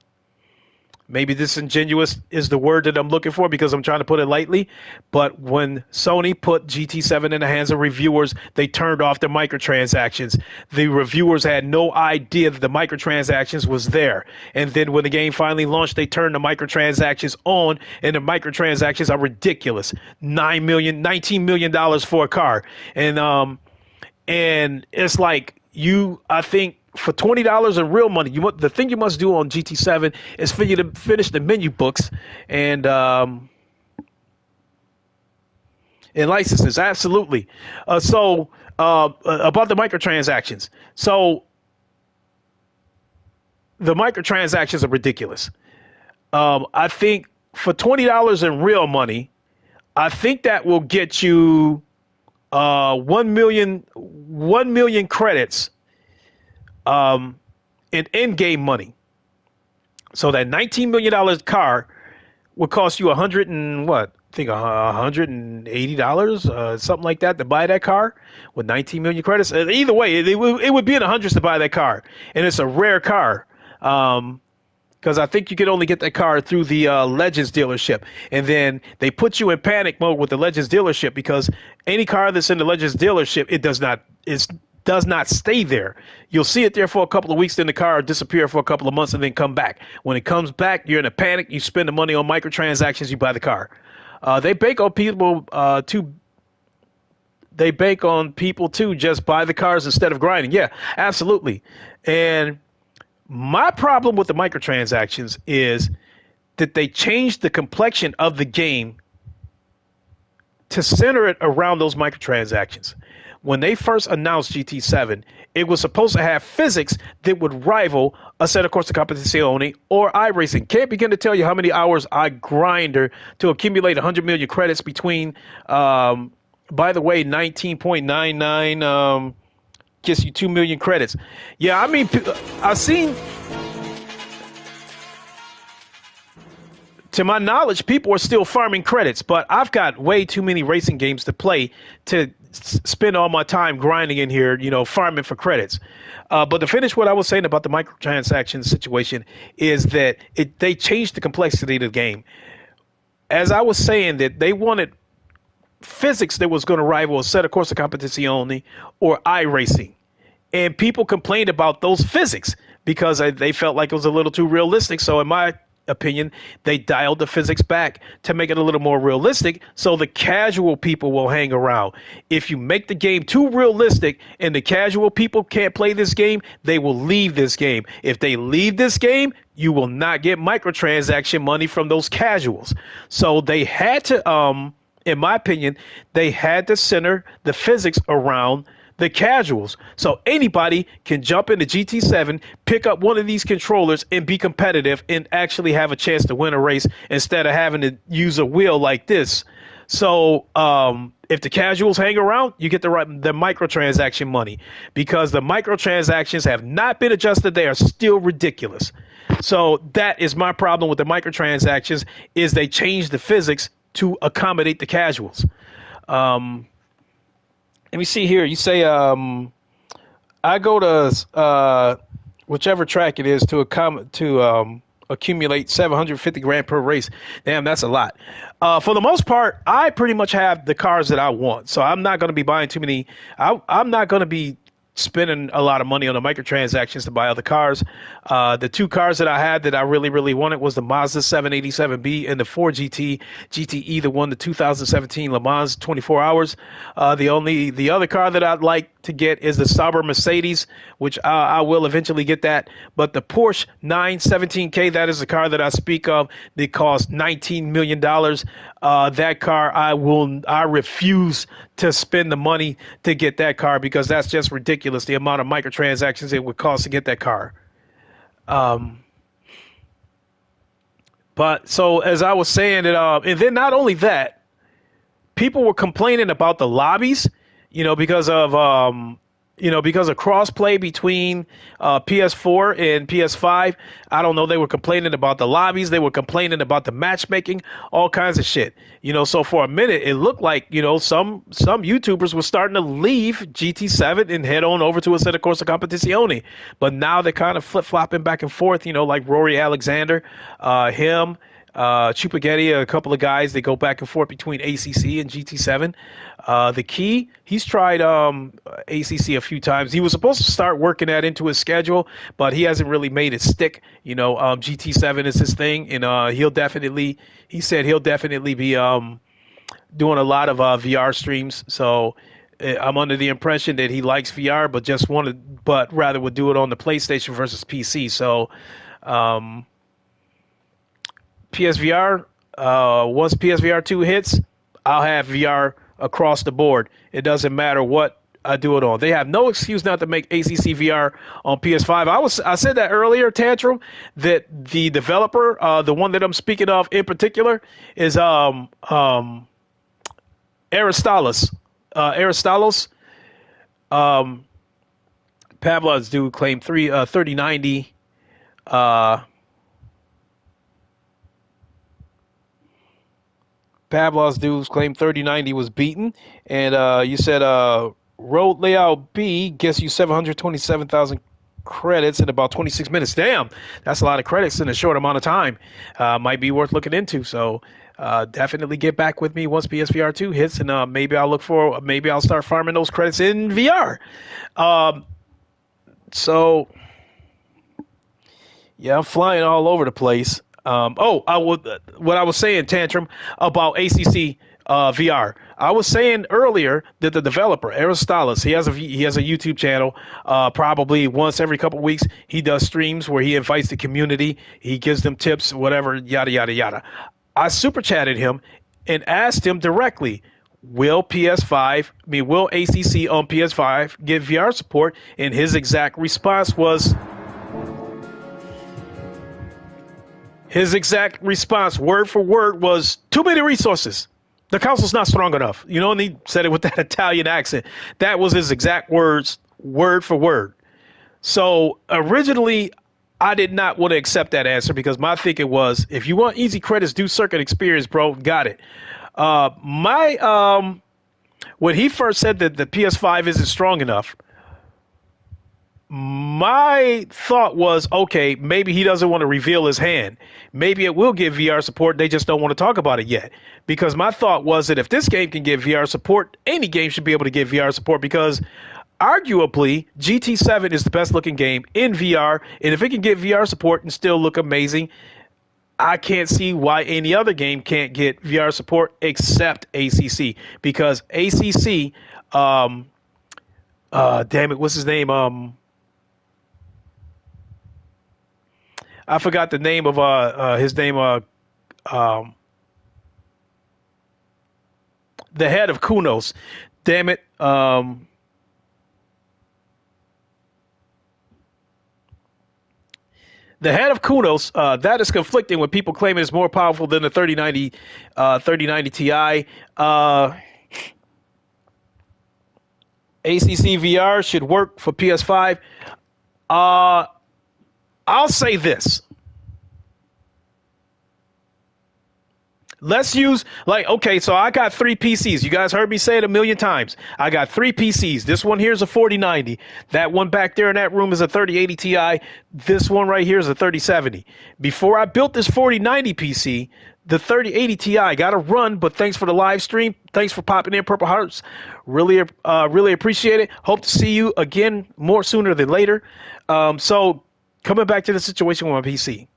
maybe disingenuous is the word that I'm looking for because I'm trying to put it lightly. But when Sony put GT7 in the hands of reviewers, they turned off the microtransactions. The reviewers had no idea that the microtransactions was there. And then when the game finally launched, they turned the microtransactions on, and the microtransactions are ridiculous. $19 million for a car. And it's like I think for $20 in real money, the thing you must do on GT7 is for you to finish the menu books and licenses. Absolutely. So about the microtransactions. So the microtransactions are ridiculous. I think for $20 in real money, I think that will get you 1 million credits in in-game money. So that $19 million car would cost you $180, something like that, to buy that car with 19 million credits. Either way, it would be in the hundreds to buy that car, and it's a rare car. Because I think you could only get that car through the Legends dealership. And then they put you in panic mode with the Legends dealership because any car that's in the Legends dealership, it does not stay there. You'll see it there for a couple of weeks, then the car will disappear for a couple of months and then come back. When it comes back, you're in a panic. You spend the money on microtransactions, you buy the car. They bank on people to just buy the cars instead of grinding. Yeah, absolutely. And my problem with the microtransactions is that they changed the complexion of the game to center it around those microtransactions. When they first announced GT7, it was supposed to have physics that would rival a set of Corsa Competizione or iRacing. Can't begin to tell you how many hours I grinder to accumulate 100 million credits between, by the way, 19.99 gets you 2 million credits. Yeah, I mean, I've seen, to my knowledge, people are still farming credits, but I've got way too many racing games to play to spend all my time grinding in here, farming for credits. But to finish what I was saying about the microtransaction situation is that they changed the complexity of the game. As I was saying, that they wanted physics that was going to rival a set of Corsa Competizione or iRacing. And people complained about those physics because they felt like it was a little too realistic. So in my opinion, they dialed the physics back to make it a little more realistic so the casual people will hang around. If you make the game too realistic and the casual people can't play this game, they will leave this game. If they leave this game, you will not get microtransaction money from those casuals. So they had to, in my opinion, they had to center the physics around the casuals. So anybody can jump into GT7, pick up one of these controllers and be competitive and actually have a chance to win a race instead of having to use a wheel like this. So if the casuals hang around, you get the microtransaction money because the microtransactions have not been adjusted. They are still ridiculous. So that is my problem with the microtransactions is they changed the physics to accommodate the casuals. Let me see here. You say I go to whichever track it is to accumulate 750 grand per race. Damn, that's a lot. For the most part, I pretty much have the cars that I want. So I'm not going to be buying too many. I'm not going to be spending a lot of money on the microtransactions to buy other cars. The two cars that I had that I really, really wanted was the Mazda 787B and the Ford GTE, the one, the 2017 Le Mans 24 hours. The other car that I'd like to get is the Sauber Mercedes, which I will eventually get that. But the Porsche 917K, that is the car that I speak of that costs $19 million. That car, I refuse to spend the money to get that car because that's just ridiculous, the amount of microtransactions it would cost to get that car. But so as I was saying, and then not only that, people were complaining about the lobbies, because of because of crossplay between PS4 and PS5. I don't know. They were complaining about the lobbies. They were complaining about the matchmaking, all kinds of shit. So for a minute, it looked like, some YouTubers were starting to leave GT7 and head on over to a set of Corsa Competizione. But now they're kind of flip flopping back and forth, like Rory Alexander, him. Chupagetti, a couple of guys, they go back and forth between ACC and GT7. The key, he's tried ACC a few times. He was supposed to start working that into his schedule, but he hasn't really made it stick. GT7 is his thing, and he said he'll definitely be doing a lot of VR streams. So I'm under the impression that he likes VR, but rather would do it on the PlayStation versus PC. So PSVR, once PSVR 2 hits, I'll have VR across the board. It doesn't matter what I do it on. They have no excuse not to make ACC VR on PS5. I said that earlier, Tantrum, that the developer, the one that I'm speaking of in particular, is Aristolos. Aristolos. Pavlov's dude claimed 3090. Pavlov's dudes claimed 3090 was beaten, and you said Road Layout B gets you 727,000 credits in about 26 minutes. Damn, that's a lot of credits in a short amount of time. Might be worth looking into. So definitely get back with me once PSVR 2 hits, and maybe I'll start farming those credits in VR. So yeah, I'm flying all over the place. What I was saying, Tantrum, about ACC VR. I was saying earlier that the developer, Aristolos, he has a YouTube channel. Probably once every couple of weeks, he does streams where he invites the community. He gives them tips, whatever, yada, yada, yada. I super chatted him and asked him directly, will ACC on PS5 get VR support? And his exact response, word for word, was too many resources. The console's not strong enough. And he said it with that Italian accent. That was his exact words, word for word. So originally, I did not want to accept that answer because my thinking was, if you want easy credits, do circuit experience, bro. Got it. When he first said that the PS5 isn't strong enough, my thought was, okay, maybe he doesn't want to reveal his hand. Maybe it will get VR support. They just don't want to talk about it yet. Because my thought was that if this game can get VR support, any game should be able to get VR support, because arguably GT7 is the best looking game in VR. And if it can get VR support and still look amazing, I can't see why any other game can't get VR support except ACC. Because ACC, damn it, what's his name? I forgot the name of his name. The head of Kunos. Damn it. The head of Kunos, that is conflicting when people claim it's more powerful than the 3090 Ti. ACC VR should work for PS5. I'll say this. Let's use, okay, so I got 3 PCs. You guys heard me say it a million times. I got 3 PCs. This one here is a 4090. That one back there in that room is a 3080 Ti. This one right here is a 3070. Before I built this 4090 PC, the 3080 Ti got to run, but thanks for the live stream. Thanks for popping in, Purple Hearts. Really appreciate it. Hope to see you again more sooner than later. So coming back to the situation with my PC.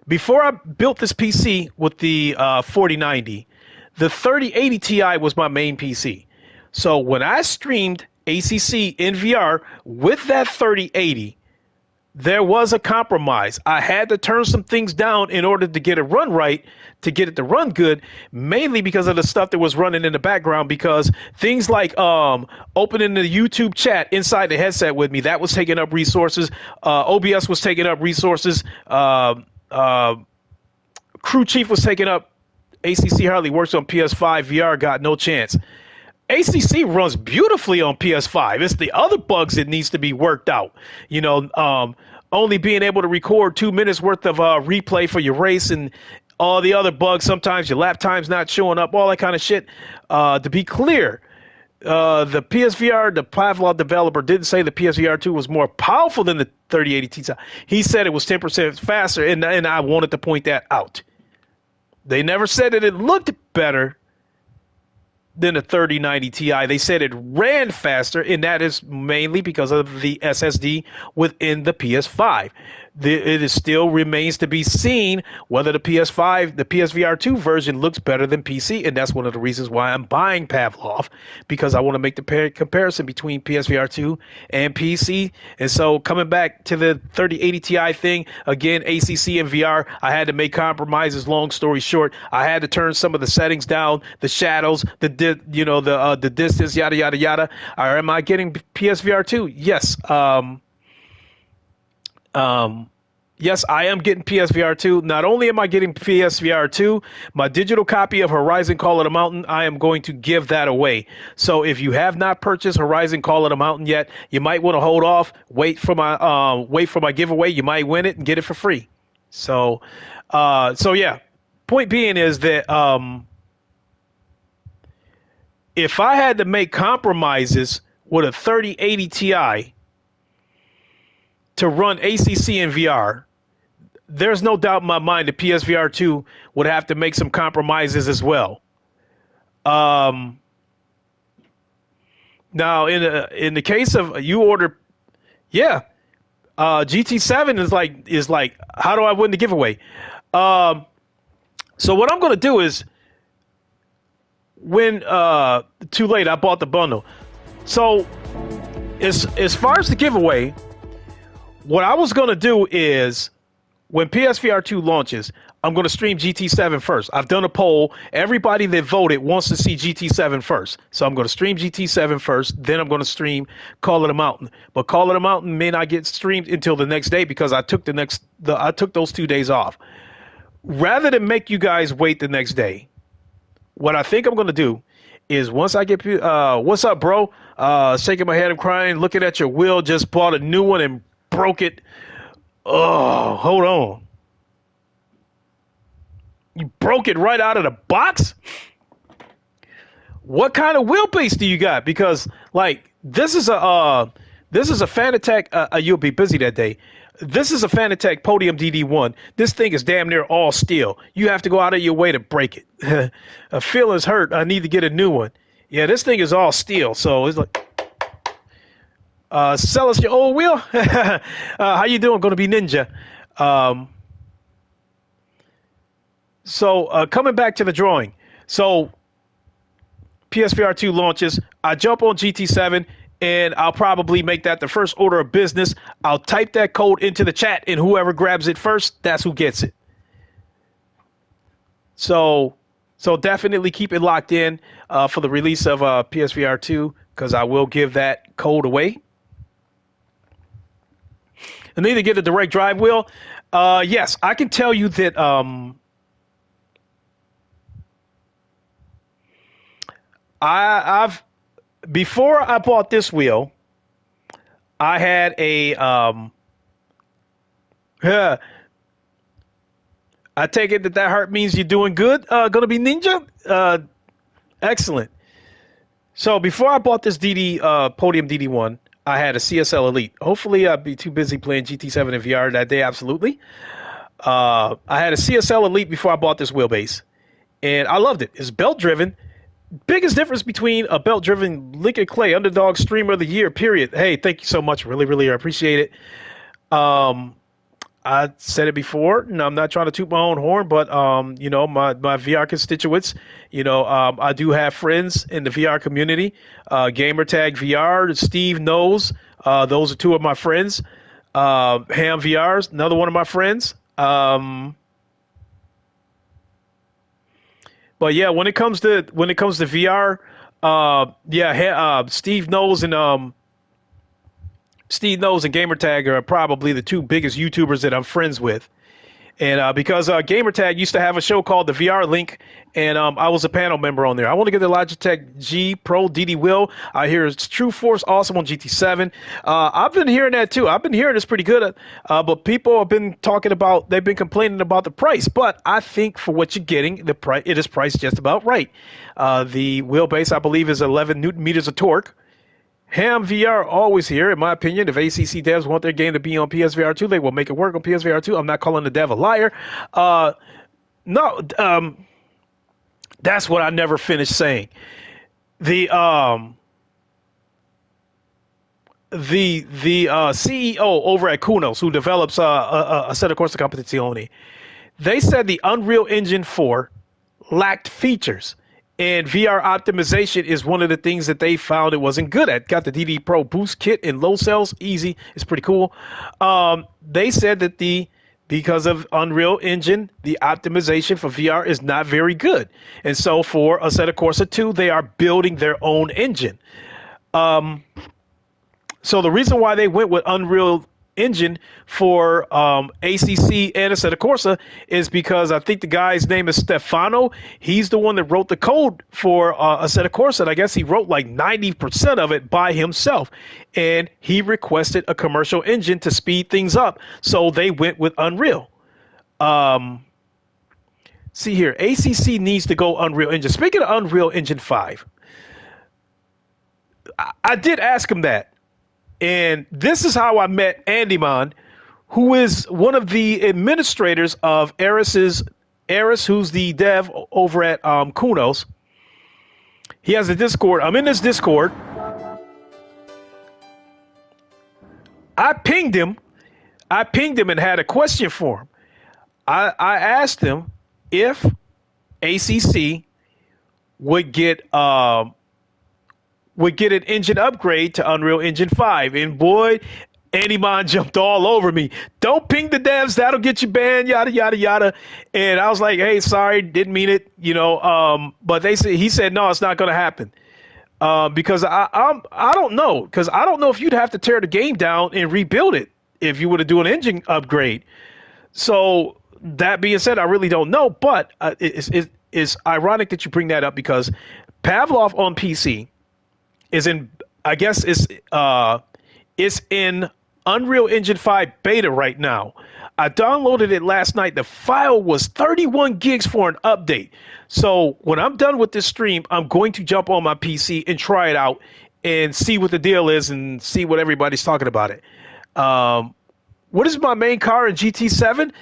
Before I built this PC with the 4090, the 3080 Ti was my main PC. So when I streamed ACC in VR with that 3080, there was a compromise. I had to turn some things down in order to get it run right, to get it to run good, mainly because of the stuff that was running in the background, because things like opening the YouTube chat inside the headset with me, that was taking up resources. OBS was taking up resources. Crew Chief was taking up. ACC hardly works on PS5. VR got no chance. ACC runs beautifully on PS5. It's the other bugs that needs to be worked out. You know, only being able to record 2 minutes worth of replay for your race and all the other bugs. Sometimes your lap time's not showing up, all that kind of shit. To be clear, the PSVR, the Pavlov developer, didn't say the PSVR 2 was more powerful than the 3080 Ti. He said it was 10% faster, and I wanted to point that out. They never said that it looked better than a 3090 Ti. They said it ran faster, and that is mainly because of the SSD within the PS5. It is still remains to be seen whether the PS5, the PSVR 2 version looks better than PC, and that's one of the reasons why I'm buying Pavlov, because I want to make the comparison between PSVR 2 and PC. And so coming back to the 3080 Ti thing, again, ACC and VR, I had to make compromises. Long story short, I had to turn some of the settings down, the shadows, the distance, yada, yada, yada. Or am I getting PSVR 2? Yes. Yes, I am getting PSVR 2. Not only am I getting PSVR 2, my digital copy of Horizon Call of the Mountain, I am going to give that away. So if you have not purchased Horizon Call of the Mountain yet, you might want to hold off, wait for my giveaway. You might win it and get it for free. So yeah. Point being is that if I had to make compromises with a 3080 Ti to run ACC and VR, there's no doubt in my mind that PSVR 2 would have to make some compromises as well. Now, in the case of you order, yeah, GT7 is like how do I win the giveaway? So what I'm going to do is when too late, I bought the bundle. So as far as the giveaway, what I was going to do is when PSVR 2 launches, I'm going to stream GT7 first. I've done a poll. Everybody that voted wants to see GT7 first. So I'm going to stream GT7 first. Then I'm going to stream Call of the Mountain. But Call of the Mountain may not get streamed until the next day because I took those 2 days off. Rather than make you guys wait the next day, what I think I'm going to do is once I get, what's up, bro? Shaking my head, I'm crying, looking at your wheel, just bought a new one and broke it. Oh, hold on. You broke it right out of the box? What kind of wheelbase do you got? Because like this is a Fanatec. You'll be busy that day. This is a Fanatec Podium DD1. This thing is damn near all steel. You have to go out of your way to break it. A feeling's hurt. I need to get a new one. Yeah, this thing is all steel. So it's like, sell us your old wheel. How you doing? Going to be Ninja. So coming back to the drawing. So PSVR 2 launches. I jump on GT7. And I'll probably make that the first order of business. I'll type that code into the chat, and whoever grabs it first, that's who gets it. So definitely keep it locked in for the release of PSVR 2, because I will give that code away. I need to get a direct drive wheel. Yes, I can tell you that I've before I bought this wheel, I had a I take it that heart means you're doing good. Gonna be Ninja. Excellent. So before I bought this Podium DD1, I had a CSL Elite. Hopefully I'd be too busy playing GT7 and VR that day. Absolutely. I had a CSL Elite before I bought this wheelbase, and I loved it. It's belt driven. Biggest difference between a belt-driven Lincoln Clay Underdog Streamer of the Year, period. Hey, thank you so much. Really, really appreciate it. I said it before, and I'm not trying to toot my own horn, but, my VR constituents, I do have friends in the VR community. Gamertag VR, Steve knows. Those are two of my friends. Ham VR's another one of my friends. But yeah, when it comes to VR, Steve knows and Gamertag are probably the two biggest YouTubers that I'm friends with, And because Gamertag used to have a show called the VR Link, and I was a panel member on there. I want to get the Logitech G Pro DD Wheel. I hear it's True Force awesome on GT7. I've been hearing that too. I've been hearing it's pretty good, but people have been talking about, they've been complaining about the price. But I think for what you're getting, the price, it is priced just about right. The wheelbase, I believe, is 11 Newton meters of torque. Ham VR always here, in my opinion. If ACC devs want their game to be on PSVR 2, they will make it work on PSVR 2. I'm not calling the dev a liar. No, that's what I never finished saying. The CEO over at Kunos, who develops a set of Corsa Competizione, they said the Unreal Engine 4 lacked features. And VR optimization is one of the things that they found it wasn't good at. Got the DD Pro Boost Kit in low cells, easy. It's pretty cool. They said that because of Unreal Engine, the optimization for VR is not very good. And so for Assetto Corsa 2, they are building their own engine. So the reason why they went with Unreal Engine for ACC and Assetto Corsa is because I think the guy's name is Stefano. He's the one that wrote the code for Assetto Corsa, and I guess he wrote like 90% of it by himself. And he requested a commercial engine to speed things up, so they went with Unreal. See here, ACC needs to go Unreal Engine. Speaking of Unreal Engine 5, I did ask him that. And this is how I met Andyman, who is one of the administrators of Eris, who's the dev over at Kunos. He has a Discord. I'm in this Discord. I pinged him and had a question for him. I asked him if ACC would get an engine upgrade to Unreal Engine 5. And boy, Andyman jumped all over me. Don't ping the devs, that'll get you banned, yada, yada, yada. And I was like, hey, sorry, didn't mean it, but he said, no, it's not going to happen. Because I don't know, because I don't know if you'd have to tear the game down and rebuild it if you were to do an engine upgrade. So that being said, I really don't know, but it's ironic that you bring that up because Pavlov on PC is in, I guess it's in Unreal Engine 5 beta right now. I downloaded it last night. The file was 31 gigs for an update. So when I'm done with this stream, I'm going to jump on my PC and try it out and see what the deal is and see what everybody's talking about it. What is my main car in GT7?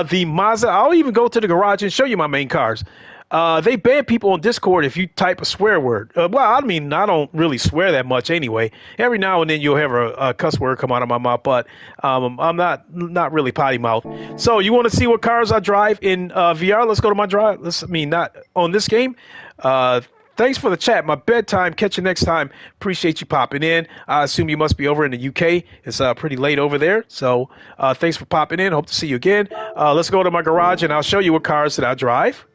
The Mazda. I'll even go to the garage and show you my main cars. They ban people on Discord if you type a swear word. Well, I mean, I don't really swear that much anyway. Every now and then you'll have a cuss word come out of my mouth, but I'm not really potty mouth. So you want to see what cars I drive in VR? Let's go to my drive. Not on this game. Thanks for the chat. My bedtime. Catch you next time. Appreciate you popping in. I assume you must be over in the UK. It's pretty late over there. So thanks for popping in. Hope to see you again. Let's go to my garage and I'll show you what cars that I drive.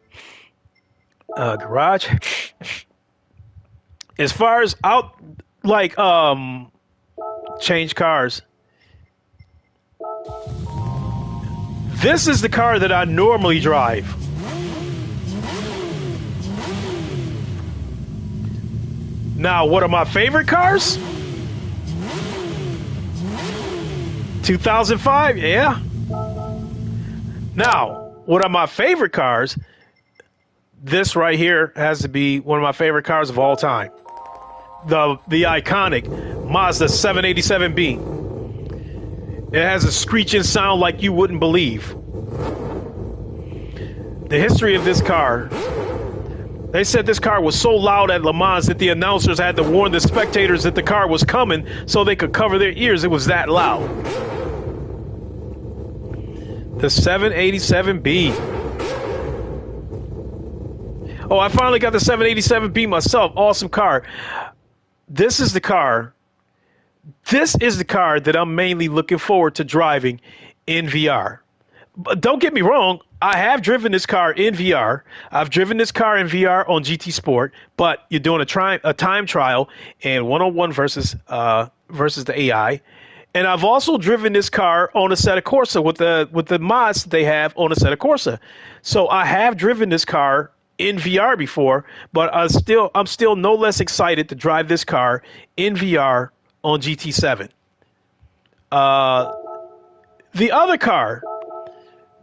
Garage. As far as change cars, this is the car that I normally drive. Now, what are my favorite cars? 2005, yeah. Now, what are my favorite cars? This right here has to be one of my favorite cars of all time. The iconic Mazda 787B. It has a screeching sound like you wouldn't believe. The history of this car. They said this car was so loud at Le Mans that the announcers had to warn the spectators that the car was coming so they could cover their ears. It was that loud. The 787B. Oh, I finally got the 787B myself. Awesome car. This is the car. This is the car that I'm mainly looking forward to driving in VR. But don't get me wrong. I have driven this car in VR. I've driven this car in VR on GT Sport, but you're doing a time trial and one-on-one versus the AI. And I've also driven this car on a Assetto Corsa with the mods that they have on a Assetto Corsa. So I have driven this car in VR before, but I'm still no less excited to drive this car in VR on GT7. Uh, the other car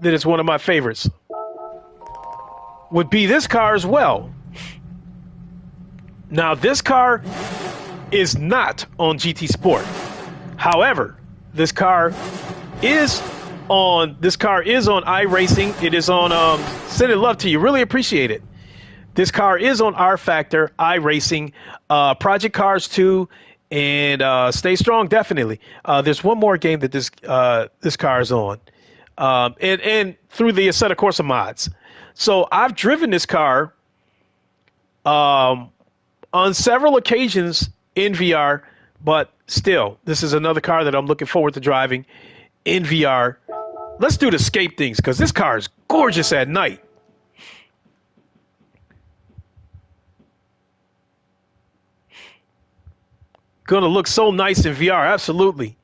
that is one of my favorites would be this car as well. Now, this car is not on GT Sport. However, this car is on iRacing. It is on sending love to you. Really appreciate it. This car is on R Factor, iRacing, Project Cars 2, and Stay Strong. Definitely. There's one more game that this car is on, and through the Assetto Corsa mods. So I've driven this car on several occasions in VR, but still, this is another car that I'm looking forward to driving in VR. Let's do the escape things because this car is gorgeous at night. Gonna look so nice in VR, absolutely.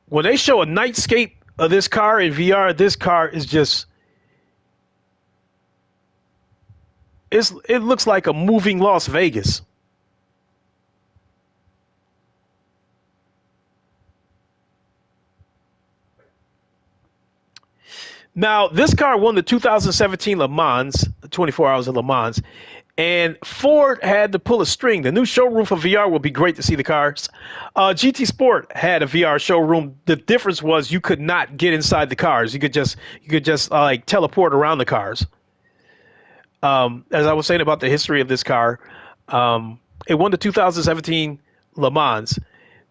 When they show a nightscape of this car in VR, this car is just it looks like a moving Las Vegas. Now, this car won the 2017 Le Mans, 24 Hours of Le Mans, and Ford had to pull a string. The new showroom for VR will be great to see the cars. GT Sport had a VR showroom. The difference was you could not get inside the cars. You could just like teleport around the cars. As I was saying about the history of this car, it won the 2017 Le Mans.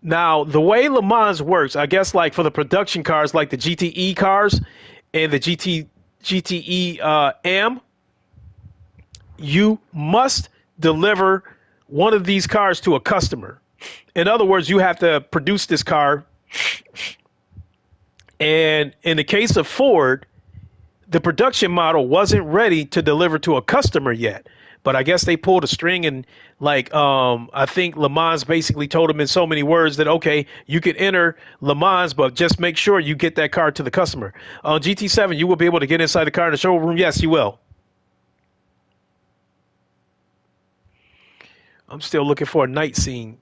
Now, the way Le Mans works, I guess, like for the production cars, like the GTE cars and the GTE AM, you must deliver one of these cars to a customer. In other words, you have to produce this car. And in the case of Ford, the production model wasn't ready to deliver to a customer yet. But I guess they pulled a string and I think Le Mans basically told them in so many words that, okay, you can enter Le Mans, but just make sure you get that car to the customer. On GT7, you will be able to get inside the car in the showroom. Yes, you will. I'm still looking for a night scene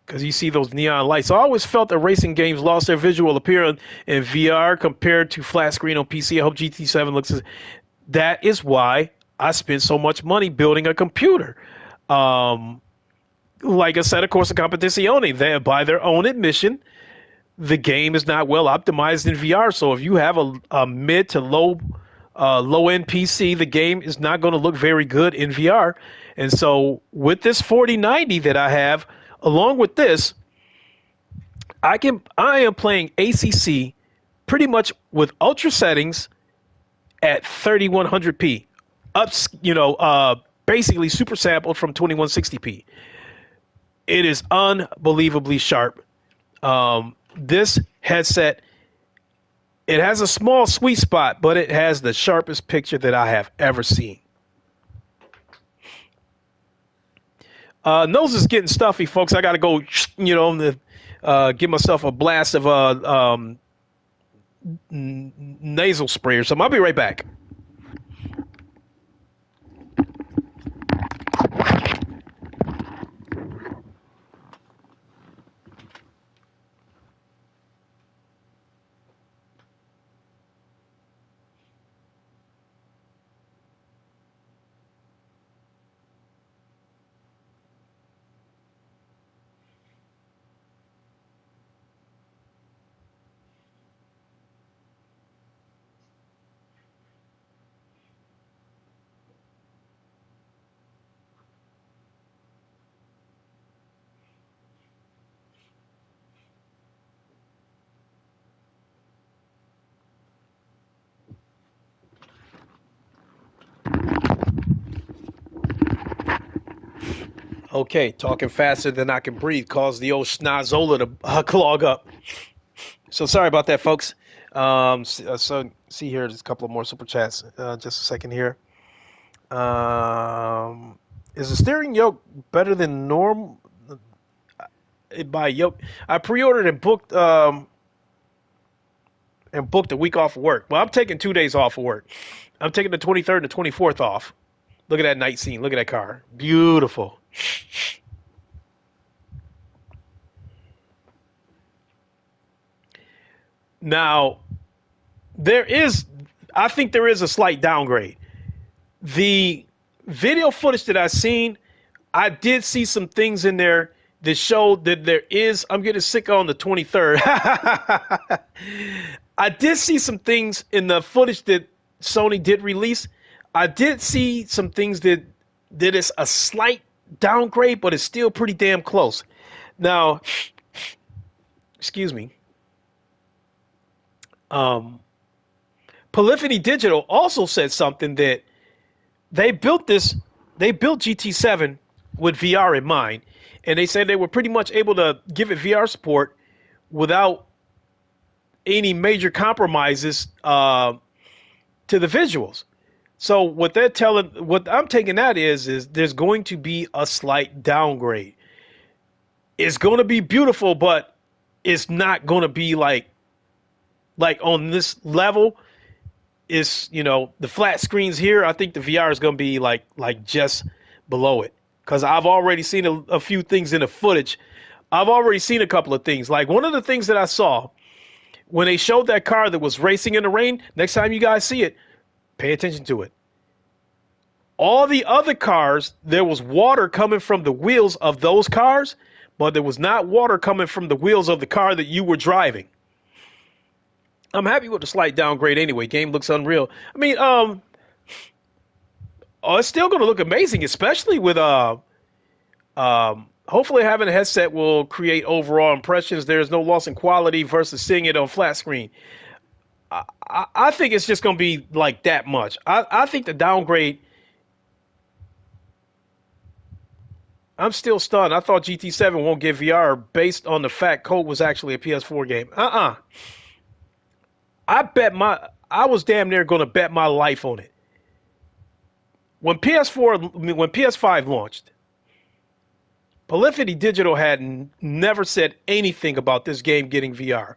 because you see those neon lights. I always felt that racing games lost their visual appearance in VR compared to flat screen on PC. I hope GT7 looks. That is why I spent so much money building a computer. Like I said, of course, a competizione. They, by their own admission, the game is not well optimized in VR. So if you have a mid to low end PC, the game is not going to look very good in VR. And so with this 4090 that I have, along with this, I am playing ACC pretty much with ultra settings at 3100p, basically super sampled from 2160p. It is unbelievably sharp. This headset, it has a small sweet spot, but it has the sharpest picture that I have ever seen. Nose is getting stuffy, folks. I got to go, give myself a blast of nasal spray or something. I'll be right back. Okay, talking faster than I can breathe caused the old schnozola to clog up. So sorry about that, folks. So see here, there's a couple of more super chats. Just a second here. Is the steering yoke better than normal? by yoke. I pre-ordered and booked a week off of work. Well, I'm taking 2 days off of work. I'm taking the 23rd and the 24th off. Look at that night scene. Look at that car. Beautiful. Now, there is, I think there is a slight downgrade. The video footage that I've seen, I did see some things in there that showed that there is, I'm getting sick on the 23rd. I did see some things in the footage that Sony did release. I did see some things that is a slight downgrade, but it's still pretty damn close. Now, excuse me. Um, Polyphony Digital also said something that they built this, they built GT7 with VR in mind, and they said they were pretty much able to give it VR support without any major compromises to the visuals. So what they're telling, what I'm taking that is there's going to be a slight downgrade. It's going to be beautiful, but it's not going to be like on this level. Is, you know, the flat screens here. I think the VR is going to be like just below it, because I've already seen a few things in the footage. I've already seen a couple of things. Like one of the things that I saw when they showed that car that was racing in the rain. Next time you guys see it, pay attention to it. All the other cars, there was water coming from the wheels of those cars, but there was not water coming from the wheels of the car that you were driving. I'm happy with the slight downgrade anyway. Game looks unreal. I mean, oh, it's still going to look amazing, especially with hopefully having a headset will create overall impressions. There's no loss in quality versus seeing it on flat screen. I think it's just going to be like that much. I think the downgrade. I'm still stunned. I thought GT7 won't get VR based on the fact Code was actually a PS4 game. I was damn near going to bet my life on it. When PS5 launched, Polyphony Digital had never said anything about this game getting VR.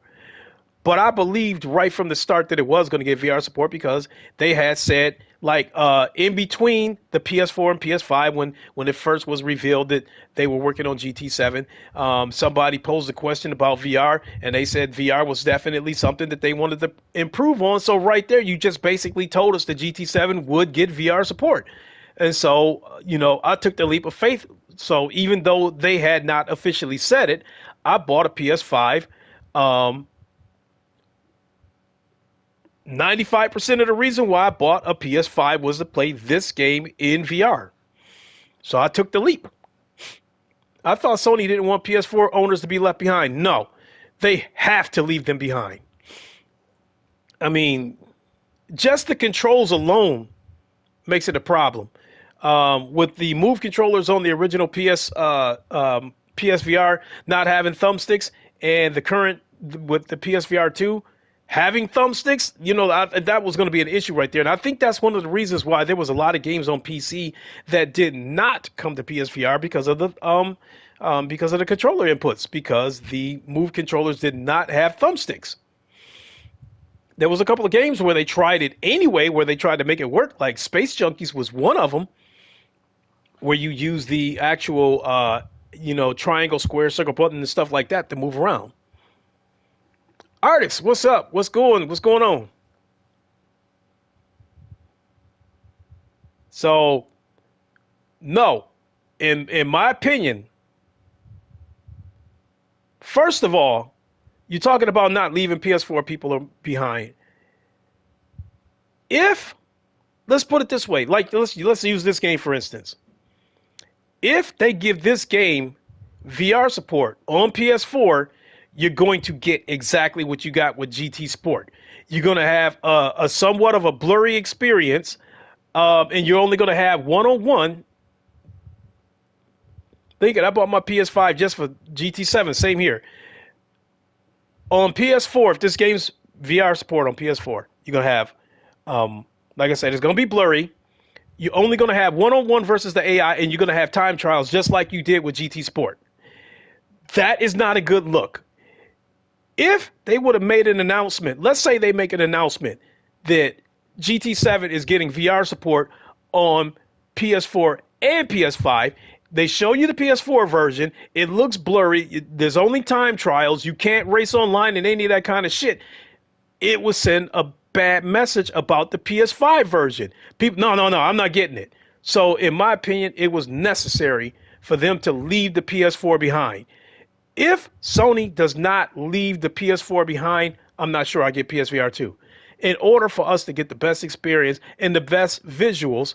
But I believed right from the start that it was going to get VR support, because they had said, like, in between the PS4 and PS5, when it first was revealed that they were working on GT7, somebody posed a question about VR, and they said VR was definitely something that they wanted to improve on. So right there, you just basically told us that GT7 would get VR support. And so, you know, I took the leap of faith. So even though they had not officially said it, I bought a PS5. 95% of the reason why I bought a PS5 was to play this game in VR. So I took the leap. I thought Sony didn't want PS4 owners to be left behind. No, they have to leave them behind. I mean, just the controls alone makes it a problem. With the Move controllers on the original PSVR not having thumbsticks, and the current with the PSVR 2 having thumbsticks, you know, that was going to be an issue right there. And I think that's one of the reasons why there was a lot of games on PC that did not come to PSVR, because of the controller inputs, because the Move controllers did not have thumbsticks. There was a couple of games where they tried it anyway, where they tried to make it work. Like Space Junkies was one of them, where you use the actual, triangle, square, circle button and stuff like that to move around. Artists, what's up? What's going on? So, no, in my opinion, first of all, you're talking about not leaving PS4 people behind. If, let's put it this way, like let's use this game for instance. If they give this game VR support on PS4, you're going to get exactly what you got with GT Sport. You're going to have a somewhat of a blurry experience, and you're only going to have one-on-one. Thinking, I bought my PS5 just for GT7. Same here. On PS4, if this game's VR support on PS4, you're going to have, like I said, it's going to be blurry. You're only going to have one-on-one versus the AI, and you're going to have time trials just like you did with GT Sport. That is not a good look. If they would have made an announcement, let's say they make an announcement that GT7 is getting VR support on PS4 and PS5. They show you the PS4 version. It looks blurry. There's only time trials. You can't race online and any of that kind of shit. It would send a bad message about the PS5 version. People, no, I'm not getting it. So, in my opinion, it was necessary for them to leave the PS4 behind. If Sony does not leave the PS4 behind, I'm not sure I get PSVR 2. In order for us to get the best experience and the best visuals,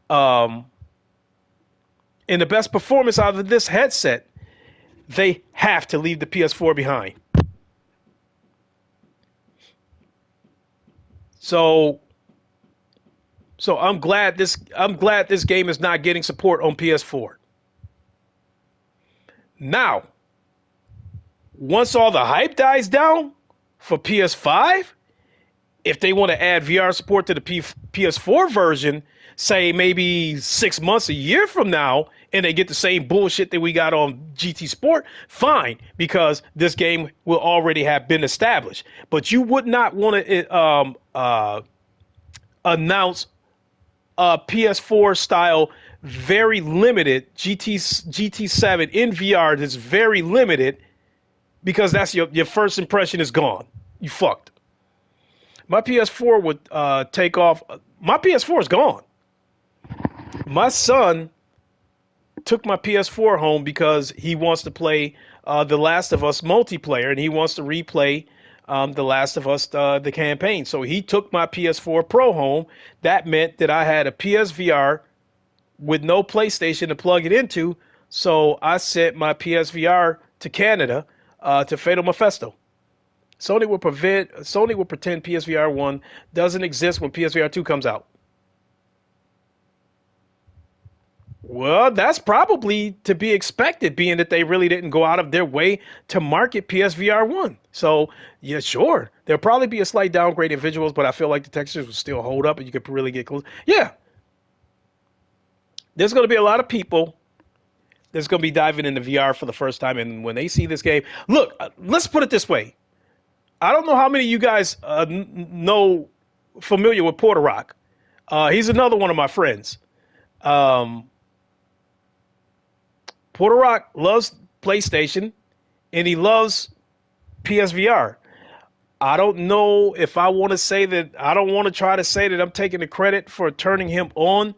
and the best performance out of this headset, they have to leave the PS4 behind. So I'm glad this game is not getting support on PS4. Now, once all the hype dies down for PS5, if they want to add VR support to the PS4 version, say maybe 6 months, a year from now, and they get the same bullshit that we got on GT Sport, fine, because this game will already have been established. But you would not want to announce a PS4 style, very limited GT7 in VR that's very limited, because that's your first impression is gone. You fucked. My PS4 would take off. My PS4 is gone. My son took my PS4 home because he wants to play The Last of Us multiplayer, and he wants to replay The Last of Us, the campaign. So he took my PS4 Pro home. That meant that I had a PSVR with no PlayStation to plug it into. So I sent my PSVR to Canada to Fatal Mephisto. Sony will pretend PSVR 1 doesn't exist when PSVR 2 comes out. Well, that's probably to be expected, being that they really didn't go out of their way to market PSVR 1. So, yeah, sure. There'll probably be a slight downgrade in visuals, but I feel like the textures will still hold up and you could really get close. Yeah. There's going to be a lot of people that's going to be diving into VR for the first time. And when they see this game, look, let's put it this way. I don't know how many of you guys know, familiar with Porter Rock. He's another one of my friends. Porter Rock loves PlayStation, and he loves PSVR. I don't know if I want to say that. I don't want to try to say that I'm taking the credit for turning him on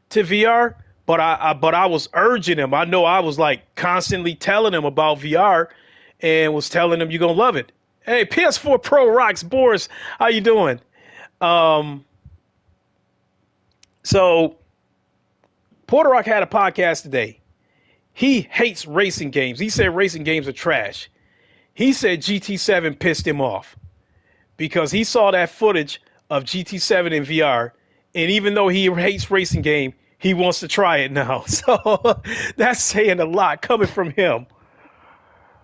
to VR, but I was urging him. I know I was like constantly telling him about VR, and was telling him you're gonna love it. Hey, PS4 Pro rocks, Boris. How you doing? So Porter Rock had a podcast today. He hates racing games. He said racing games are trash. He said GT7 pissed him off because he saw that footage of GT7 in VR, and even though he hates racing game, he wants to try it now. So that's saying a lot coming from him.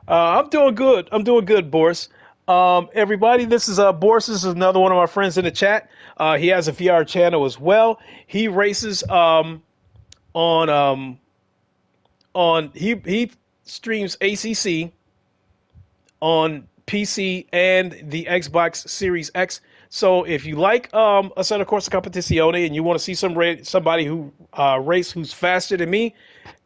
I'm doing good. Boris. Everybody, this is Boris. This is another one of our friends in the chat. He has a VR channel as well. He races he streams ACC on PC and the Xbox Series X. So if you like Assetto Corsa Competizione and you want to see somebody who race who's faster than me,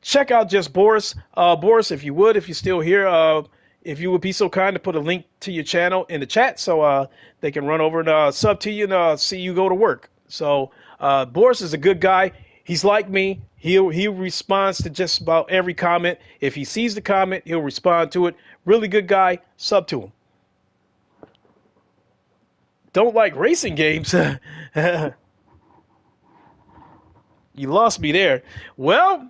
check out just Boris. Boris, if you're still here, if you would be so kind to put a link to your channel in the chat so they can run over and sub to you and see you go to work. So Boris is a good guy. He's like me. He responds to just about every comment. If he sees the comment, he'll respond to it. Really good guy. Sub to him. Don't like racing games. You lost me there. Well,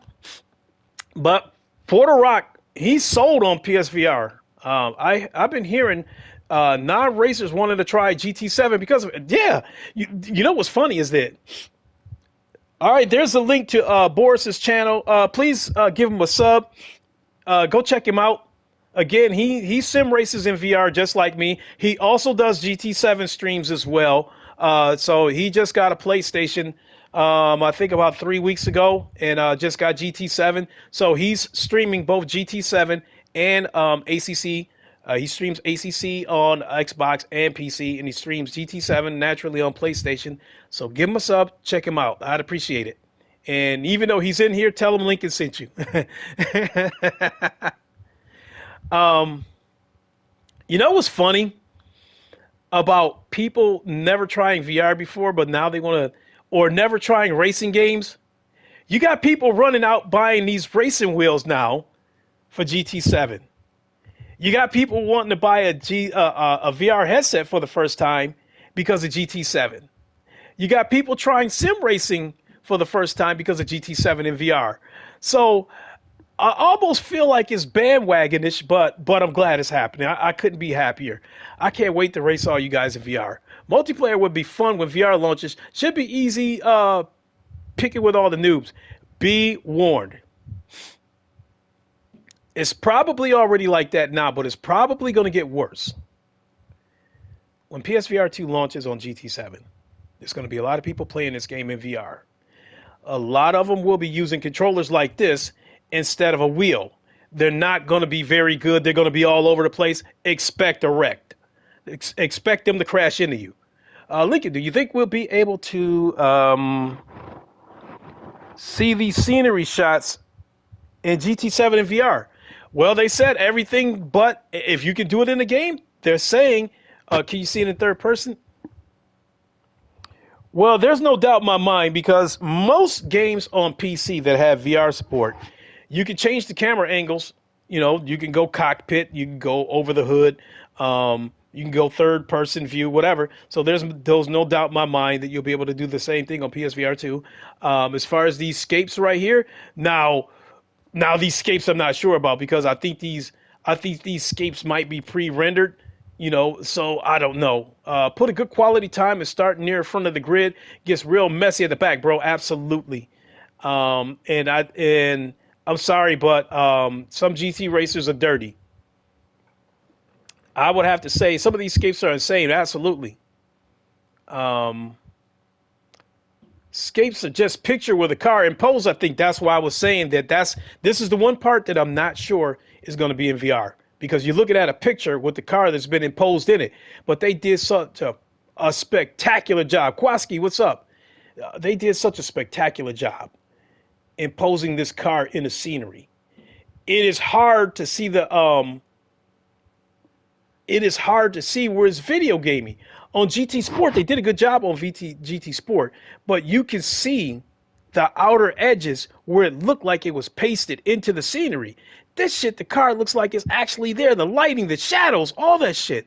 but Porter Rock, he's sold on PSVR. I've been hearing non-racers wanting to try GT7 because of it. Yeah. You know what's funny is that, all right, there's a link to Boris's channel. Please give him a sub. Go check him out. Again, he sim races in VR just like me. He also does GT7 streams as well. So he just got a PlayStation, I think about 3 weeks ago, and just got GT7. So he's streaming both GT7 and ACC. He streams ACC on Xbox and PC, and he streams GT7 naturally on PlayStation. So give him a sub, check him out. I'd appreciate it. And even though he's in here, tell him Lincoln sent you. um, you know what's funny about people never trying VR before, but now they want to, or never trying racing games? You got people running out buying these racing wheels now for GT7. You got people wanting to buy a VR headset for the first time because of GT7. You got people trying sim racing for the first time because of GT7 in VR. So I almost feel like it's bandwagonish, but I'm glad it's happening. I couldn't be happier. I can't wait to race all you guys in VR. Multiplayer would be fun when VR launches. Should be easy picking with all the noobs. Be warned. It's probably already like that now, but it's probably going to get worse. When PSVR 2 launches on GT7, there's going to be a lot of people playing this game in VR. A lot of them will be using controllers like this instead of a wheel. They're not going to be very good. They're going to be all over the place. Expect a wreck. Expect them to crash into you. Lincoln, do you think we'll be able to see these scenery shots in GT7 in VR? Well, they said everything, but if you can do it in the game, they're saying, can you see it in third person? Well, there's no doubt in my mind because most games on PC that have VR support, you can change the camera angles. You know, you can go cockpit, you can go over the hood, you can go third person view, whatever. So there's no doubt in my mind that you'll be able to do the same thing on PSVR 2. As far as these scapes right here, now these scapes I'm not sure about because I think these scapes might be pre-rendered, you know, so I don't know. Put a good quality time and start near front of the grid. Gets real messy at the back, bro. Absolutely. And I'm sorry, but some GT racers are dirty. I would have to say some of these scapes are insane. Absolutely. Scapes are just picture with a car imposed. I think that's why I was saying that this is the one part that I'm not sure is going to be in VR because you're looking at a picture with the car that's been imposed in it. But they did such a spectacular job. Kwaski, what's up? They did such a spectacular job imposing this car in the scenery. It is hard to see it is hard to see where it's video gaming. On GT Sport, they did a good job on GT Sport, but you can see the outer edges where it looked like it was pasted into the scenery. This shit, the car looks like it's actually there. The lighting, the shadows, all that shit.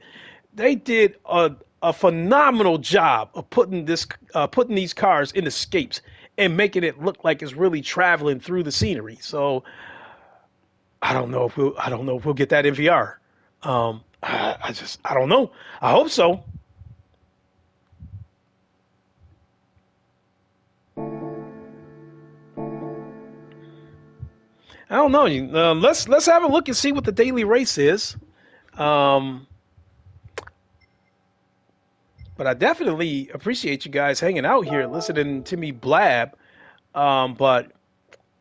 They did a phenomenal job of putting these cars in escapes and making it look like it's really traveling through the scenery. So I don't know if we'll get that in VR. I don't know. I hope so. I don't know. Let's have a look and see what the daily race is. But I definitely appreciate you guys hanging out here, listening to me blab. But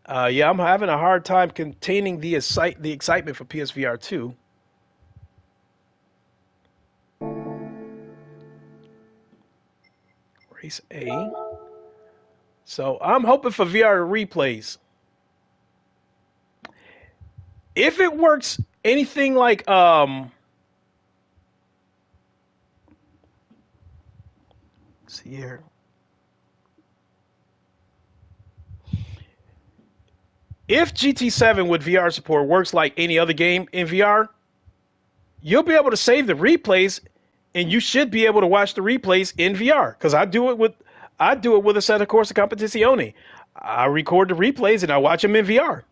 yeah, I'm having a hard time containing the excitement for PSVR 2. Race A. So I'm hoping for VR replays. If it works anything like let's see here. If GT7 with VR support works like any other game in VR, you'll be able to save the replays and you should be able to watch the replays in VR. Because I do it with a set of Corsa Competizione. I record the replays and I watch them in VR.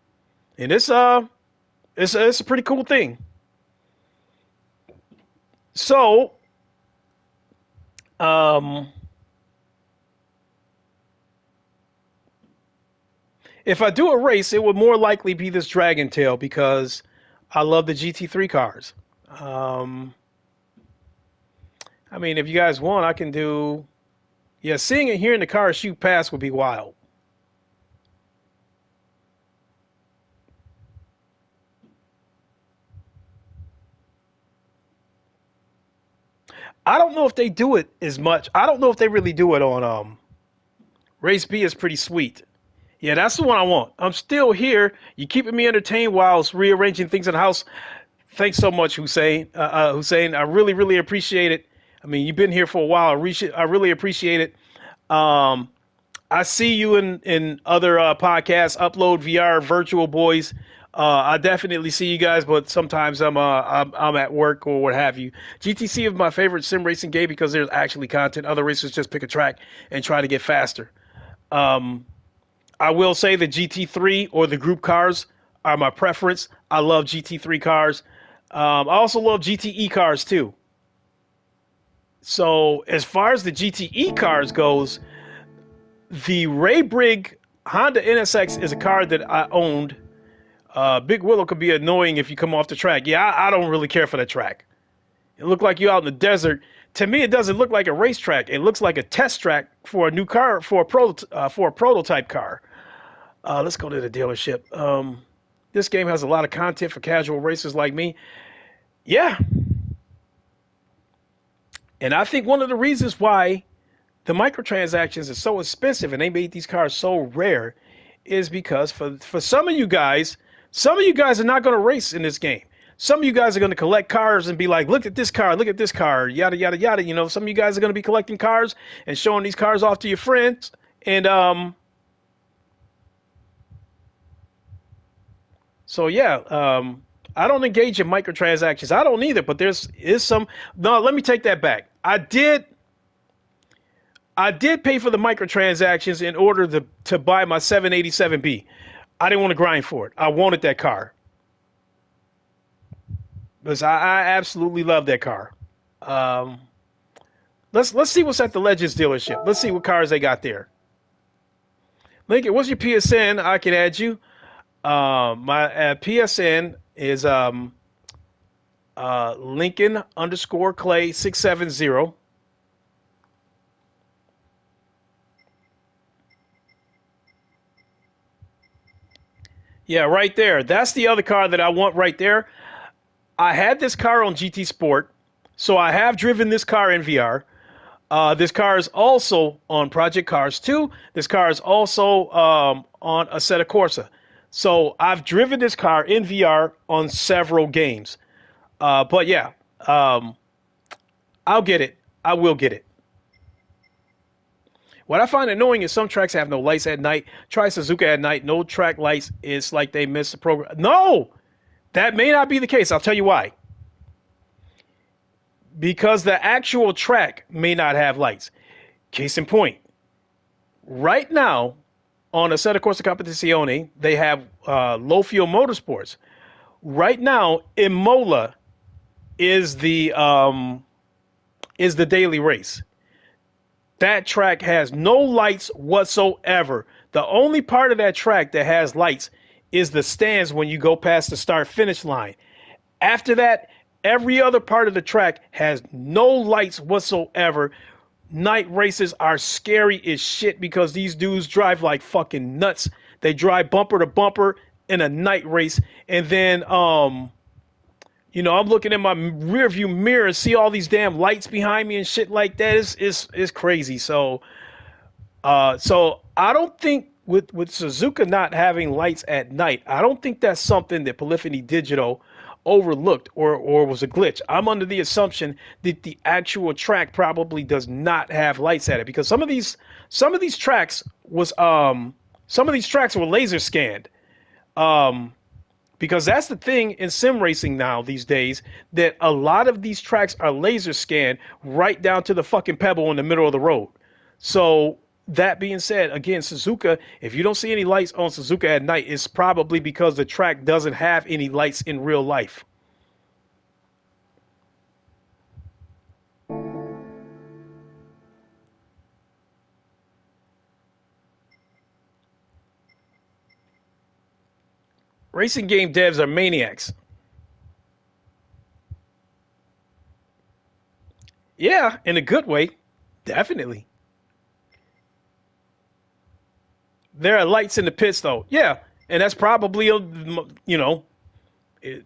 And it's a pretty cool thing. So, if I do a race, it would more likely be this Dragon Tail because I love the GT3 cars. I mean, if you guys want, I can do. Yeah, seeing and hearing the car shoot past would be wild. I don't know if they do it as much. I don't know if they really do it on Race B is pretty sweet. Yeah, that's the one I want. I'm still here. You're keeping me entertained while rearranging things in the house. Thanks so much, Hussein. Hussein, I really, really appreciate it. I mean, you've been here for a while. I really appreciate it. Um, I see you in other podcasts, Upload VR, Virtual Boys. I definitely see you guys, but sometimes I'm at work or what have you. GTC is my favorite sim racing game because there's actually content. Other racers just pick a track and try to get faster. Um, I will say the GT3 or the group cars are my preference. I love GT3 cars. I also love GTE cars too. So as far as the GTE cars goes, the Ray Brig Honda NSX is a car that I owned. Big Willow could be annoying if you come off the track. Yeah, I don't really care for that track. It looked like you out in the desert. To me, it doesn't look like a racetrack. It looks like a test track for a new car, for a prototype car. Let's go to the dealership. This game has a lot of content for casual racers like me. Yeah, and I think one of the reasons why the microtransactions are so expensive and they made these cars so rare is because for some of you guys are not going to race in this game. Some of you guys are going to collect cars and be like, look at this car, yada, yada, yada. You know, some of you guys are going to be collecting cars and showing these cars off to your friends. And so, yeah, I don't engage in microtransactions. I don't either, but is some. No, let me take that back. I did pay for the microtransactions in order to buy my 787B. I didn't want to grind for it. I wanted that car. Because I absolutely love that car. Um, let's see what's at the Legends dealership. Let's see what cars they got there. Lincoln, what's your PSN? I can add you. My PSN is Lincoln underscore Clay 670. Yeah, right there. That's the other car that I want right there. I had this car on GT Sport, so I have driven this car in VR. This car is also on Project Cars 2. This car is also on Assetto Corsa. So I've driven this car in VR on several games. But yeah, um, I'll get it. I will get it. What I find annoying is some tracks have no lights at night. Try Suzuka at night, no track lights. It's like they missed the program. No, that may not be the case. I'll tell you why. Because the actual track may not have lights. Case in point, right now on Assetto Corsa Competizione, they have low fuel motorsports. Right now, Imola is the daily race. That track has no lights whatsoever. The only part of that track that has lights is the stands when you go past the start finish line. After that, every other part of the track has no lights whatsoever. Night races are scary as shit because these dudes drive like fucking nuts. They drive bumper to bumper in a night race, and then I'm looking in my rear view mirror and see all these damn lights behind me and shit like that. It's crazy. So I don't think with Suzuka not having lights at night, I don't think that's something that Polyphony Digital overlooked or was a glitch. I'm under the assumption that the actual track probably does not have lights at it because some of these tracks were laser scanned. Um, because that's the thing in sim racing now these days, that a lot of these tracks are laser scanned right down to the fucking pebble in the middle of the road. So that being said, again, Suzuka, if you don't see any lights on Suzuka at night, it's probably because the track doesn't have any lights in real life. Racing game devs are maniacs. Yeah, in a good way, definitely. There are lights in the pits, though. Yeah, and that's probably you know, it,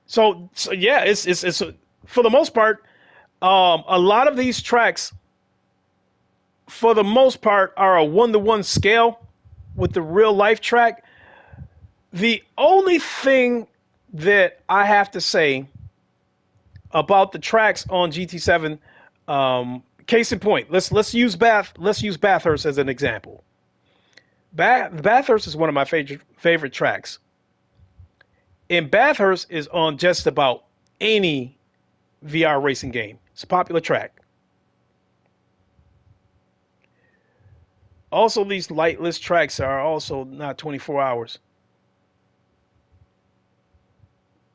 so yeah, it's for the most part. A lot of these tracks, for the most part, are a 1-to-1 scale with the real life track. The only thing that I have to say about the tracks on GT7, case in point, let's use Bathurst as an example. Bathurst is one of my favorite tracks, and Bathurst is on just about any VR racing game. It's a popular track. Also, these lightless tracks are also not 24 hours.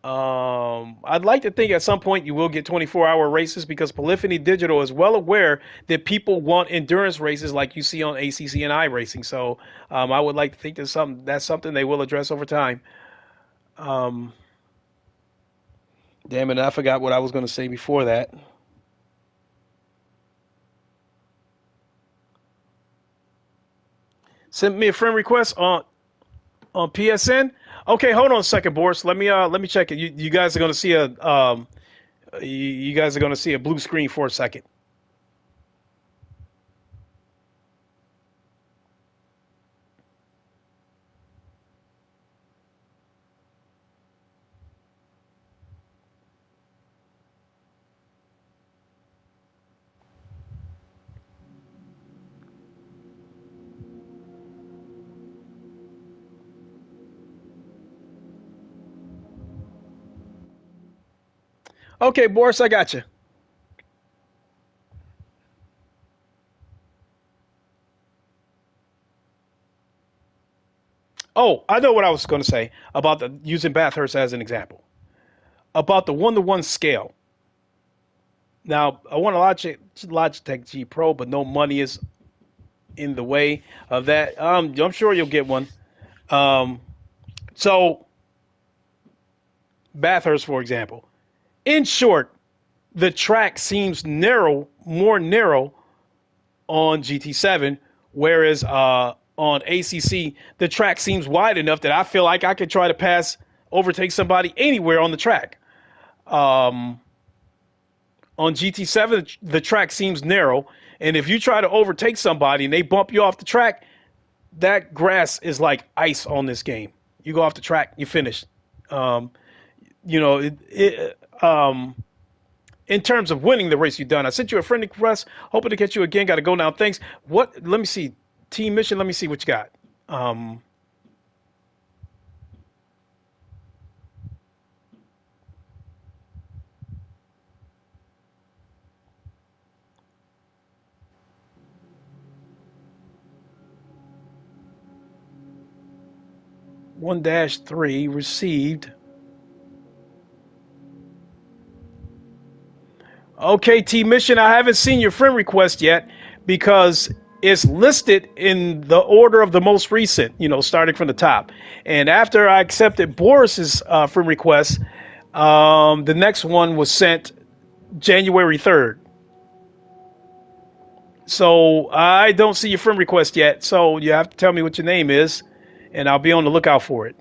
I'd like to think at some point you will get 24-hour races because Polyphony Digital is well aware that people want endurance races like you see on ACC and iRacing. So I would like to think that's something they will address over time. Um, Damn it, I forgot what I was going to say before that. Send me a friend request on PSN. Okay, hold on a second, Boris. Let me check it. You guys are going to see you guys are going to see a blue screen for a second. Okay, Boris, I got you. Oh, I know what I was going to say about using Bathurst as an example. About the 1-to-1 scale. Now, I want a Logitech G Pro, but no money is in the way of that. I'm sure you'll get one. Um, so, Bathurst, for example. In short, the track seems more narrow on GT7, whereas on ACC, the track seems wide enough that I feel like I could try to overtake somebody anywhere on the track. Um, on GT7, the track seems narrow, and if you try to overtake somebody and they bump you off the track, that grass is like ice on this game. You go off the track, you finish. Um, you know, in terms of winning the race you've done. I sent you a friend request, hoping to catch you again. Got to go now. Thanks. What? Let me see. Team mission. Let me see what you got. Um, 1-3 received. Okay, T mission. I haven't seen your friend request yet because it's listed in the order of the most recent, starting from the top. And after I accepted Boris's friend request, the next one was sent January 3rd. So I don't see your friend request yet. So you have to tell me what your name is, and I'll be on the lookout for it.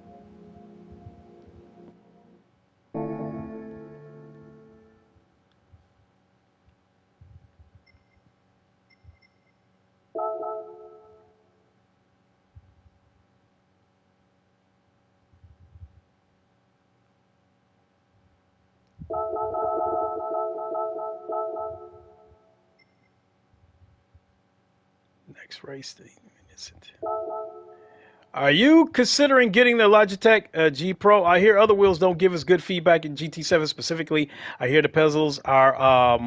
Next race. Are you considering getting the Logitech G Pro? I hear other wheels don't give us good feedback in GT7 specifically. I hear the pedals are.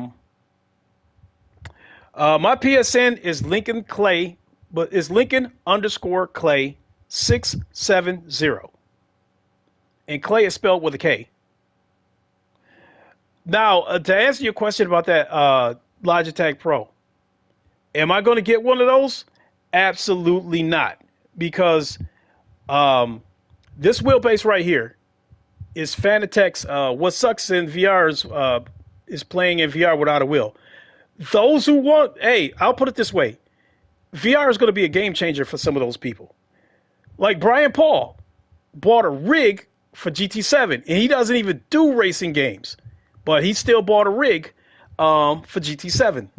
My PSN is Lincoln Clay, but is Lincoln underscore Clay 670, and Clay is spelled with a K. Now, to answer your question about that Logitech Pro, am I going to get one of those? Absolutely not, because um, this wheelbase right here is Fanatec's. What sucks in VR is playing in VR without a wheel. Those who want, hey, I'll put it this way: VR is going to be a game changer for some of those people. Like Brian Paul bought a rig for GT7, and he doesn't even do racing games, but he still bought a rig for GT7.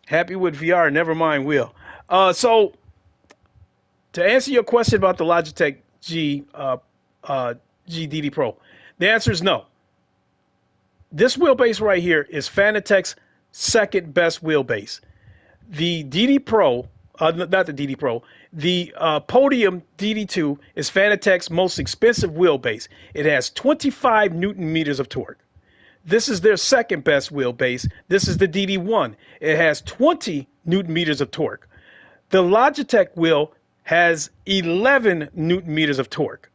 Happy with VR, never mind wheel. So to answer your question about the Logitech uh, GDD Pro, the answer is no. This wheelbase right here is Fanatec's second best wheelbase. The DD Pro, not the DD Pro, the Podium DD2 is Fanatec's most expensive wheelbase. It has 25 Newton meters of torque. This is their second best wheelbase. This is the DD1. It has 20 Newton meters of torque. The Logitech wheel has 11 Newton meters of torque.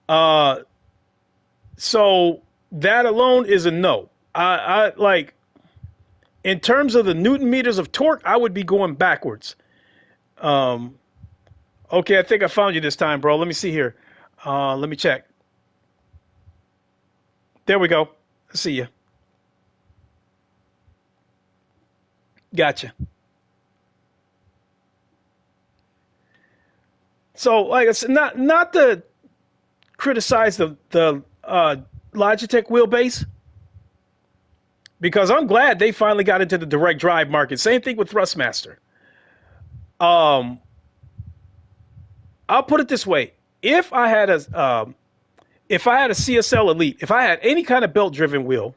Uh, so that alone is a no. I like in terms of the Newton meters of torque, I would be going backwards. Um, okay, I think I found you this time, bro. Let me see here. Let me check. There we go. I see you. Gotcha. So, like I said, not to criticize the Logitech wheelbase because I'm glad they finally got into the direct drive market. Same thing with Thrustmaster. Um, I'll put it this way: if I had a CSL Elite, if I had any kind of belt driven wheel,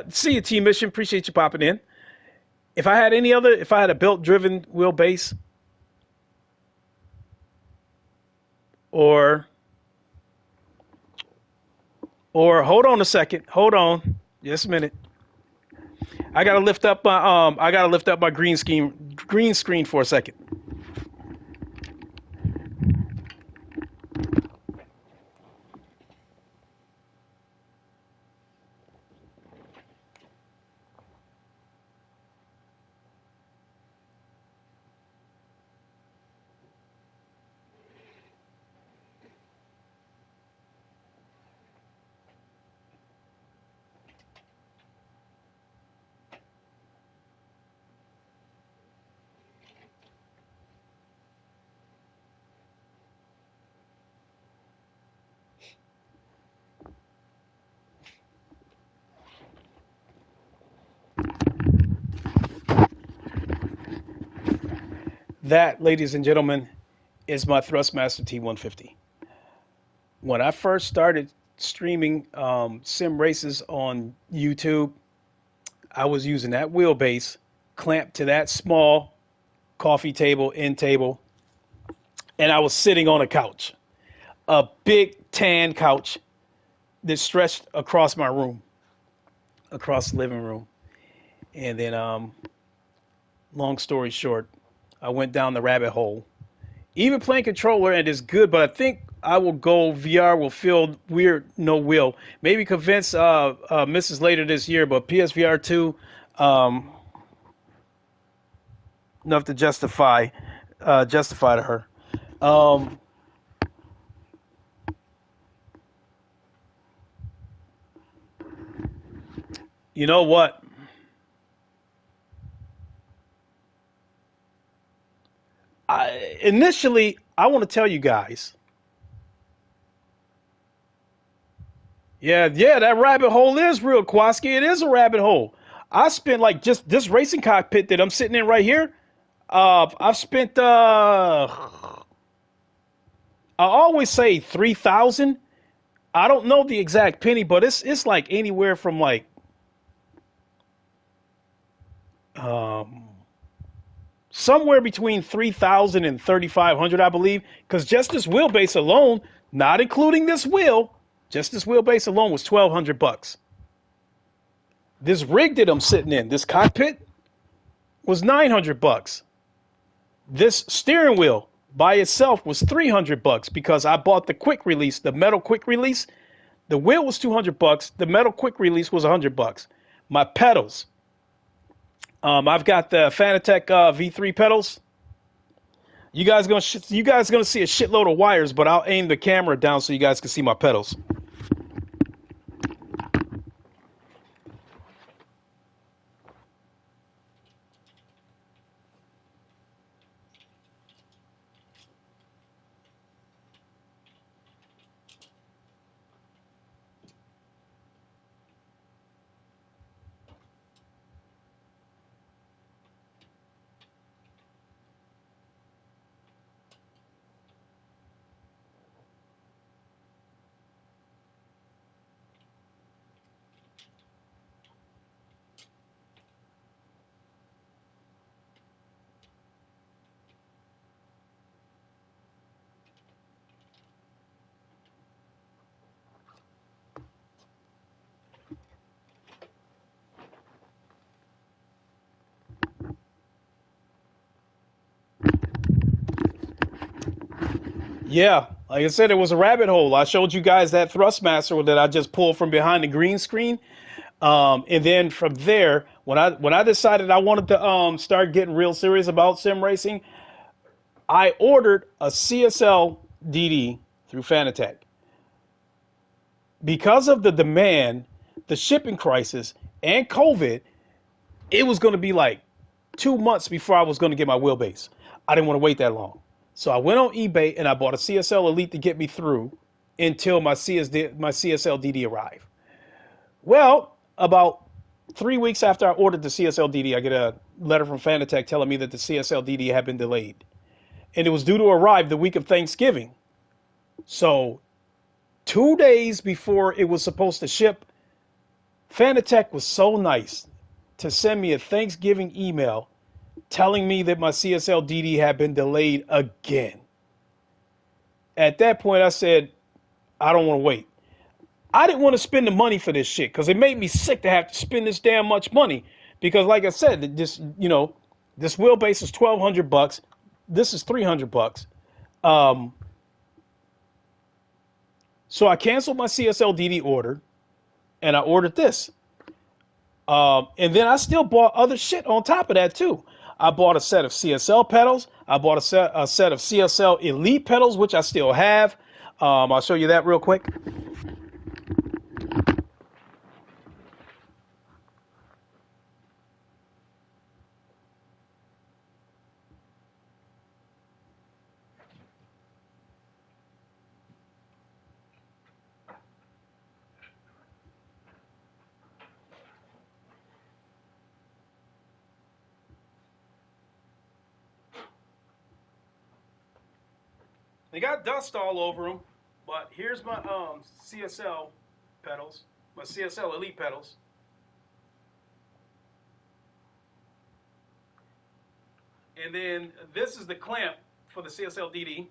see you T Mission, appreciate you popping in. If I had a belt driven wheelbase, or hold on a second, hold on, just a minute. I gotta lift up my green screen for a second. That, ladies and gentlemen, is my Thrustmaster T150. When I first started streaming sim races on YouTube, I was using that wheelbase clamped to that small coffee table, end table, and I was sitting on a couch, a big tan couch that stretched across my room, across the living room. And then, long story short, I went down the rabbit hole. Even playing controller and is good, but I think I will go VR will feel weird, no will. Maybe convince Mrs. later this year, but PSVR 2, um, enough to justify to her. Um, you know what? Initially, I want to tell you guys. Yeah, that rabbit hole is real, Kwaski. It is a rabbit hole. I spent like just this racing cockpit that I'm sitting in right here. I've spent I always say 3,000. I don't know the exact penny, but it's like anywhere from like um somewhere between 3,000 and 3,500, I believe, because just this wheelbase alone, not including this wheel, just this wheelbase alone was 1,200 bucks. This rig that I'm sitting in, this cockpit, was 900 bucks. This steering wheel by itself was 300 bucks because I bought the quick release, the metal quick release. The wheel was 200 bucks. The metal quick release was 100 bucks. My pedals, I've got the Fanatec V3 pedals. You guys gonna see a shitload of wires, but I'll aim the camera down so you guys can see my pedals. Yeah, like I said, it was a rabbit hole. I showed you guys that Thrustmaster that I just pulled from behind the green screen. And then from there, when I decided I wanted to start getting real serious about sim racing, I ordered a CSL DD through Fanatec. Because of the demand, the shipping crisis, and COVID, it was going to be like 2 months before I was going to get my wheelbase. I didn't want to wait that long. So I went on eBay and I bought a CSL Elite to get me through until my CSL DD arrived. Well, about 3 weeks after I ordered the CSL DD, I get a letter from Fanatec telling me that the CSL DD had been delayed. And it was due to arrive the week of Thanksgiving. So 2 days before it was supposed to ship, Fanatec was so nice to send me a Thanksgiving email telling me that my CSL DD had been delayed again. At that point, I said, I don't want to wait. I didn't want to spend the money for this shit because it made me sick to have to spend this damn much money. Because, like I said, this wheelbase is $1,200. This is $300. Um, so I canceled my CSL DD order and I ordered this. And then I still bought other shit on top of that too. I bought a set of CSL pedals. I bought a set of CSL Elite pedals, which I still have. I'll show you that real quick. They got dust all over them, but here's my CSL pedals, my CSL Elite pedals. And then this is the clamp for the CSL DD.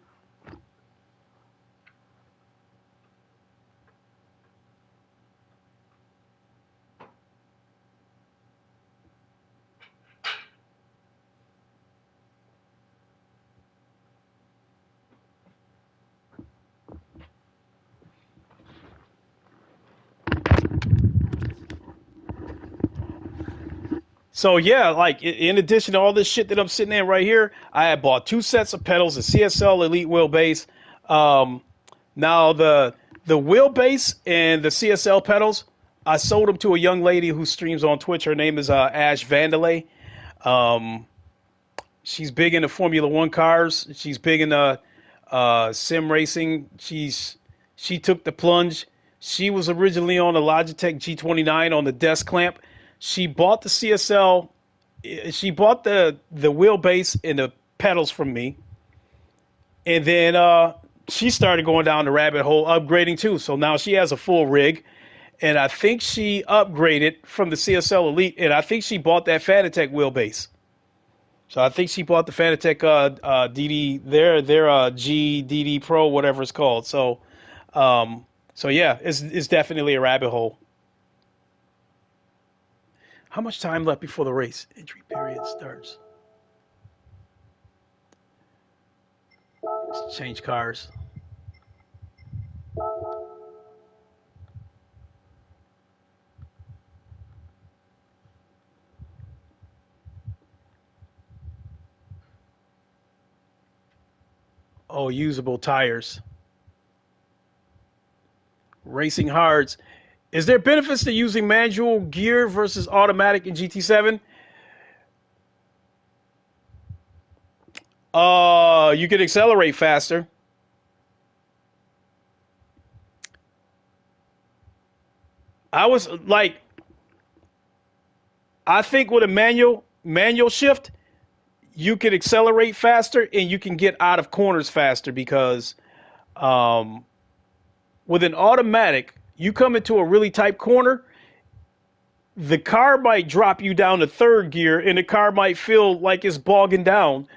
So yeah, like in addition to all this shit that I'm sitting in right here, I had bought two sets of pedals, a CSL Elite wheelbase. Um, Now the wheelbase and the CSL pedals, I sold them to a young lady who streams on Twitch. Her name is Ash Vandalay. Um, she's big into Formula One cars. She's big into sim racing. She took the plunge. She was originally on a Logitech G29 on the desk clamp. She bought the CSL. She bought the wheelbase and the pedals from me, and then she started going down the rabbit hole, upgrading too. So now she has a full rig, and I think she upgraded from the CSL Elite, and I think she bought that Fanatec wheelbase. So I think she bought the Fanatec DD, their GDD Pro, whatever it's called. So yeah, it's definitely a rabbit hole. How much time left before the race? Entry period starts. Let's change cars. Oh, usable tires. Racing hards. Is there benefits to using manual gear versus automatic in GT7? You can accelerate faster. I was like, I think with a manual shift, you can accelerate faster and you can get out of corners faster because um, with an automatic, you come into a really tight corner, the car might drop you down to third gear and the car might feel like it's bogging down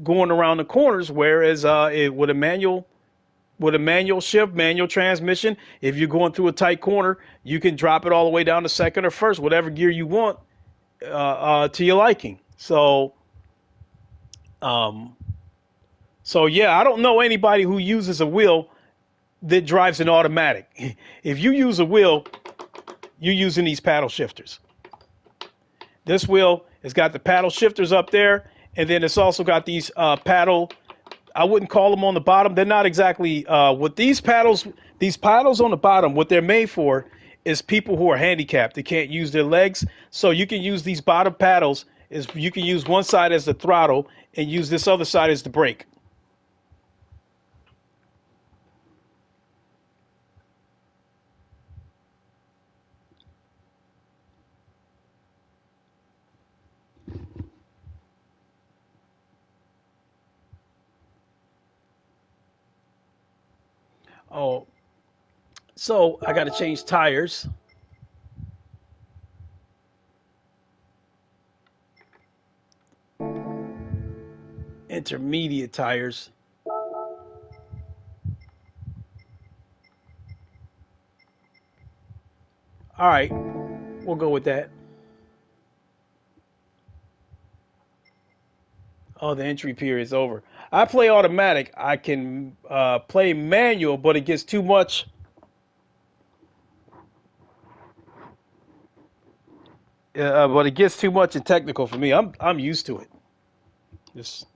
going around the corners. Whereas with a manual shift, manual transmission, if you're going through a tight corner, you can drop it all the way down to second or first, whatever gear you want to your liking. So, um, So yeah, I don't know anybody who uses a wheel that drives an automatic. If you use a wheel, you're using these paddle shifters. This wheel has got the paddle shifters up there, and then it's also got these paddle. I wouldn't call them on the bottom. They're not exactly what these paddles. These paddles on the bottom, what they're made for is people who are handicapped. They can't use their legs, so you can use these bottom paddles. Is you can use one side as the throttle and use this other side as the brake. Oh, so I got to change tires. Intermediate tires. All right, we'll go with that. Oh, the entry period is over. I play automatic. I can play manual, but it gets too much. But it gets too much and technical for me. I'm used to it. Just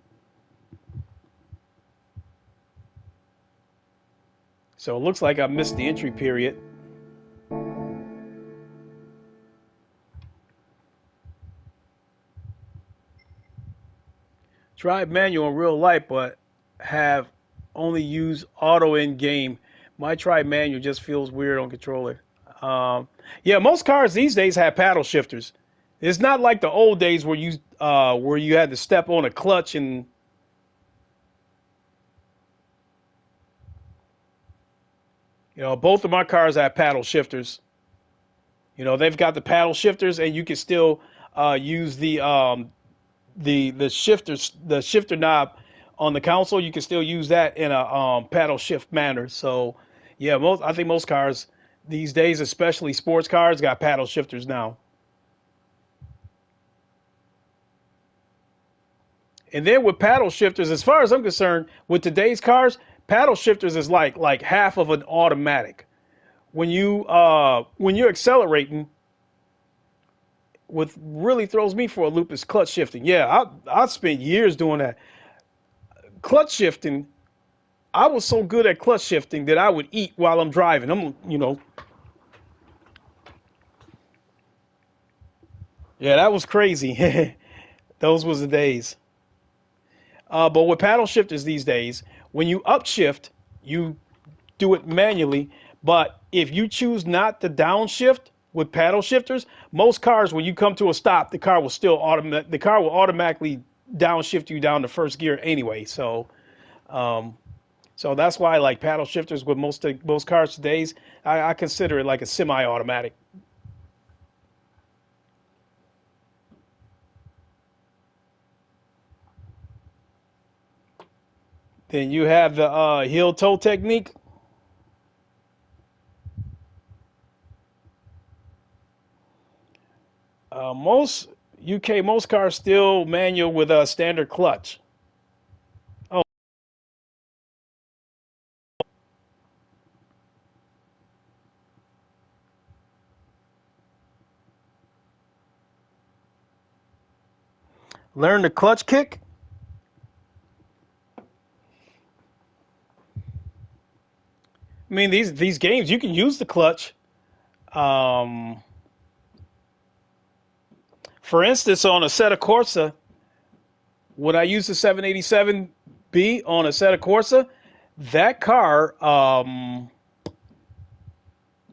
so it looks like I missed the entry period. Tried manual in real life, but have only used auto in game. My try manual just feels weird on controller. Yeah, most cars these days have paddle shifters. It's not like the old days where you had to step on a clutch and both of my cars have paddle shifters. They've got the paddle shifters, and you can still use the shifter knob on the console. You can still use that in a paddle shift manner. So yeah, I think most cars these days, especially sports cars, got paddle shifters now. And then with paddle shifters, as far as I'm concerned, with today's cars, paddle shifters is like half of an automatic. When you're accelerating, what really throws me for a loop is clutch shifting. Yeah, I spent years doing that. Clutch shifting, I was so good at clutch shifting that I would eat while I'm driving. Yeah, that was crazy. Those was the days. But with paddle shifters these days, when you upshift, you do it manually. But if you choose not to downshift with paddle shifters, most cars, when you come to a stop, the car will automatically downshift you down to first gear anyway. Um, so that's why I like paddle shifters with most cars today's. I consider it like a semi-automatic. Then you have the heel toe technique. Most most cars still manual with a standard clutch. Oh, learn the clutch kick. I mean, these games you can use the clutch. Um, for instance, on a Seta Corsa, when I use the 787B on a Seta Corsa, that car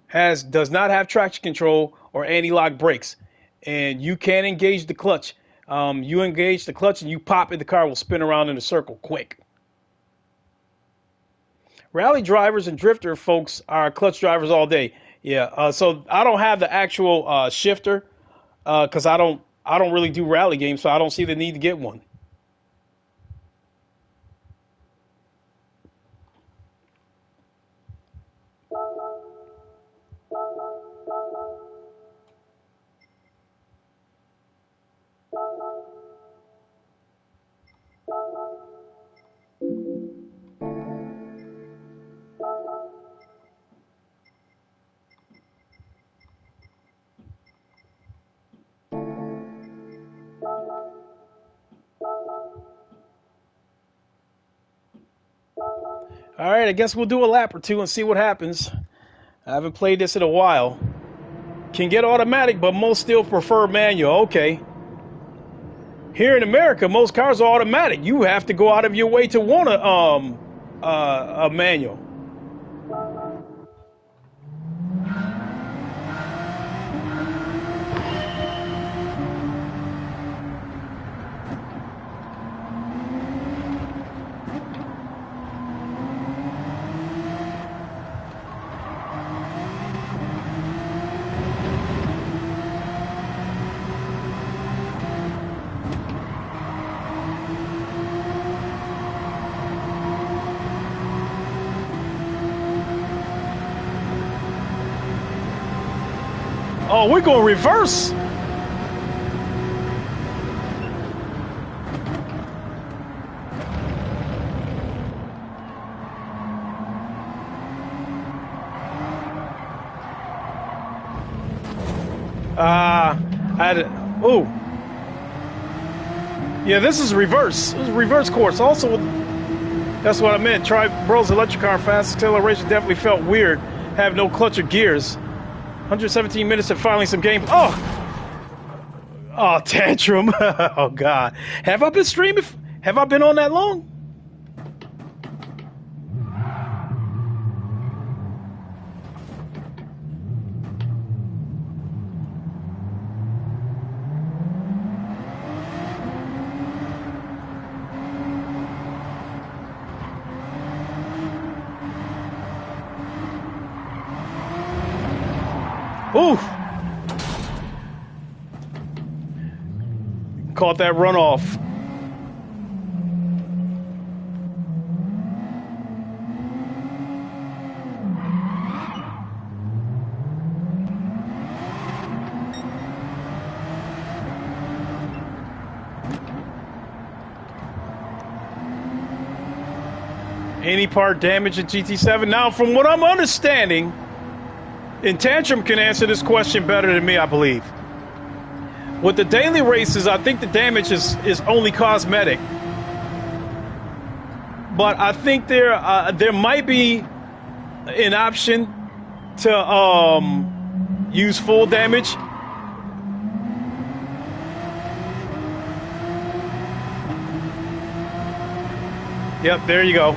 has does not have traction control or anti-lock brakes, and you can't engage the clutch. You engage the clutch and you pop it, the car will spin around in a circle quick. Rally drivers and drifter folks are clutch drivers all day. Yeah, so I don't have the actual shifter because I don't really do rally games, so I don't see the need to get one. All right, I guess we'll do a lap or two and see what happens. I haven't played this in a while. Can get automatic, but most still prefer manual. Okay. Here in America, most cars are automatic. You have to go out of your way to want a manual. Oh, we're going reverse. I had it. Oh. Yeah, this is reverse. This is reverse course. Also, that's what I meant. Try Bro's electric car. Fast acceleration definitely felt weird. Have no clutch or gears. 117 minutes of finally some game. Oh, tantrum. Oh God. Have I been streaming? Have I been on that long? Ooh. Caught that runoff. Any part damage in GT7? Now, from what I'm understanding, and Tantrum can answer this question better than me, I believe. With the daily races, I think the damage is only cosmetic. But I think there might be an option to use full damage. Yep, there you go.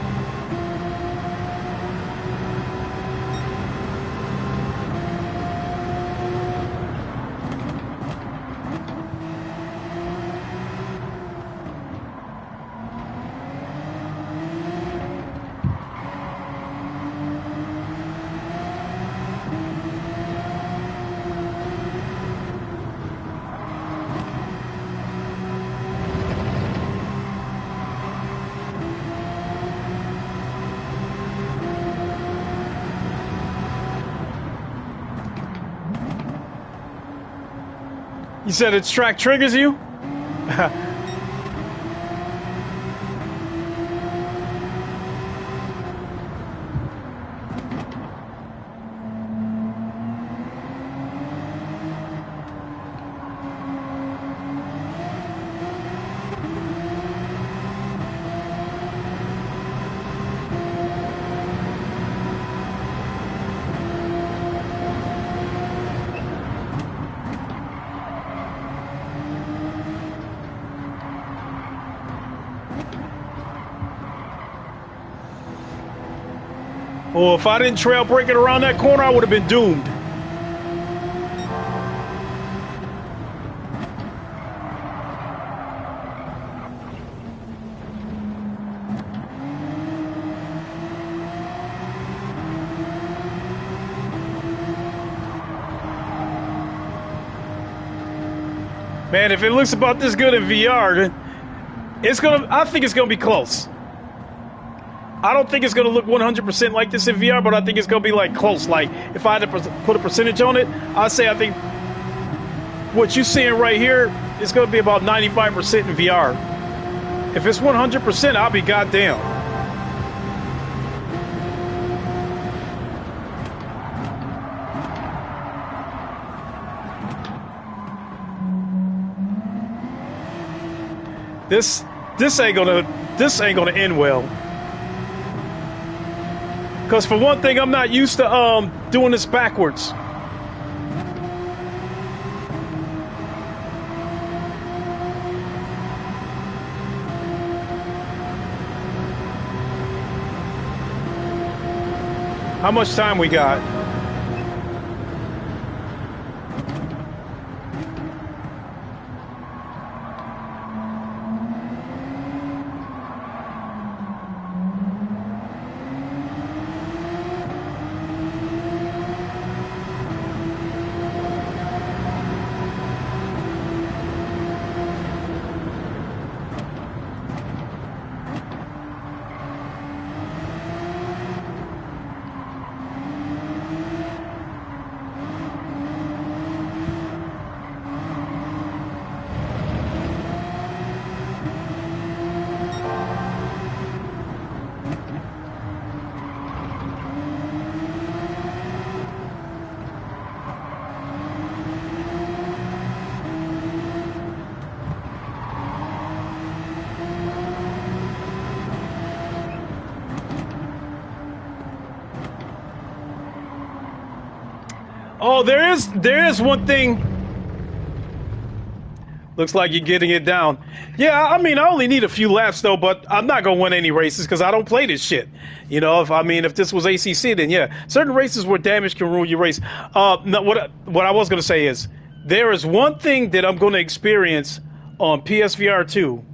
You said its track triggers you? Well, if I didn't trail break it around that corner, I would have been doomed. Man, if it looks about this good in VR, I think it's gonna be close. I don't think it's going to look 100% like this in VR, but I think it's going to be like close. Like if I had to put a percentage on it, I'd say I think what you're seeing right here is going to be about 95% in VR. If it's 100%, I'll be goddamn. This ain't gonna end well. Because for one thing, I'm not used to doing this backwards. How much time we got? Oh, there is one thing. Looks like you're getting it down. Yeah, I mean, I only need a few laps though, but I'm not gonna win any races because I don't play this shit. You know, if this was ACC, then yeah, certain races where damage can ruin your race. No, what I was gonna say is there is one thing that I'm gonna experience on PSVR 2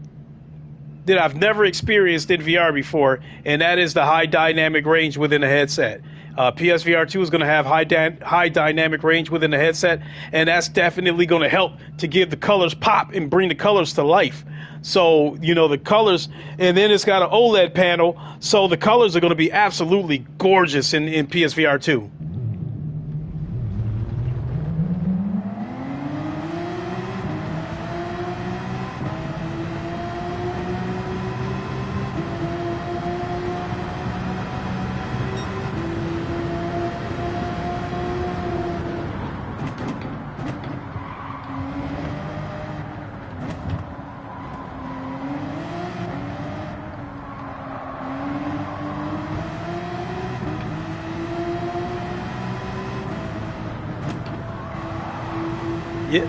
that I've never experienced in VR before, and that is the high dynamic range within the headset. PSVR 2 is going to have high dynamic range within the headset, and that's definitely going to help to give the colors pop and bring the colors to life. So, you know, the colors, and then it's got an OLED panel, so the colors are going to be absolutely gorgeous in PSVR 2. Yeah.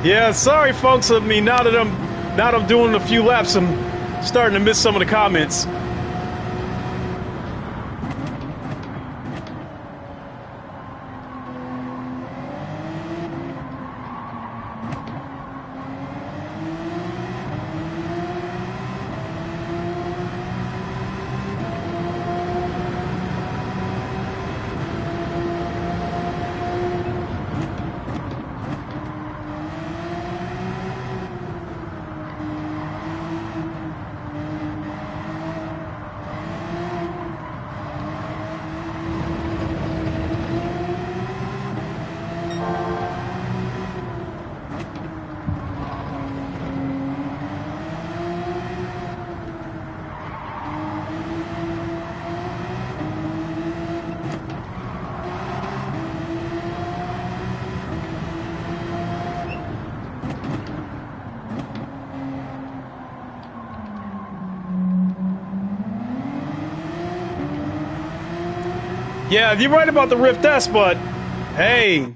Yeah, sorry folks. I mean, now that I'm doing a few laps, I'm starting to miss some of the comments. Yeah, you're right about the Rift S, but hey,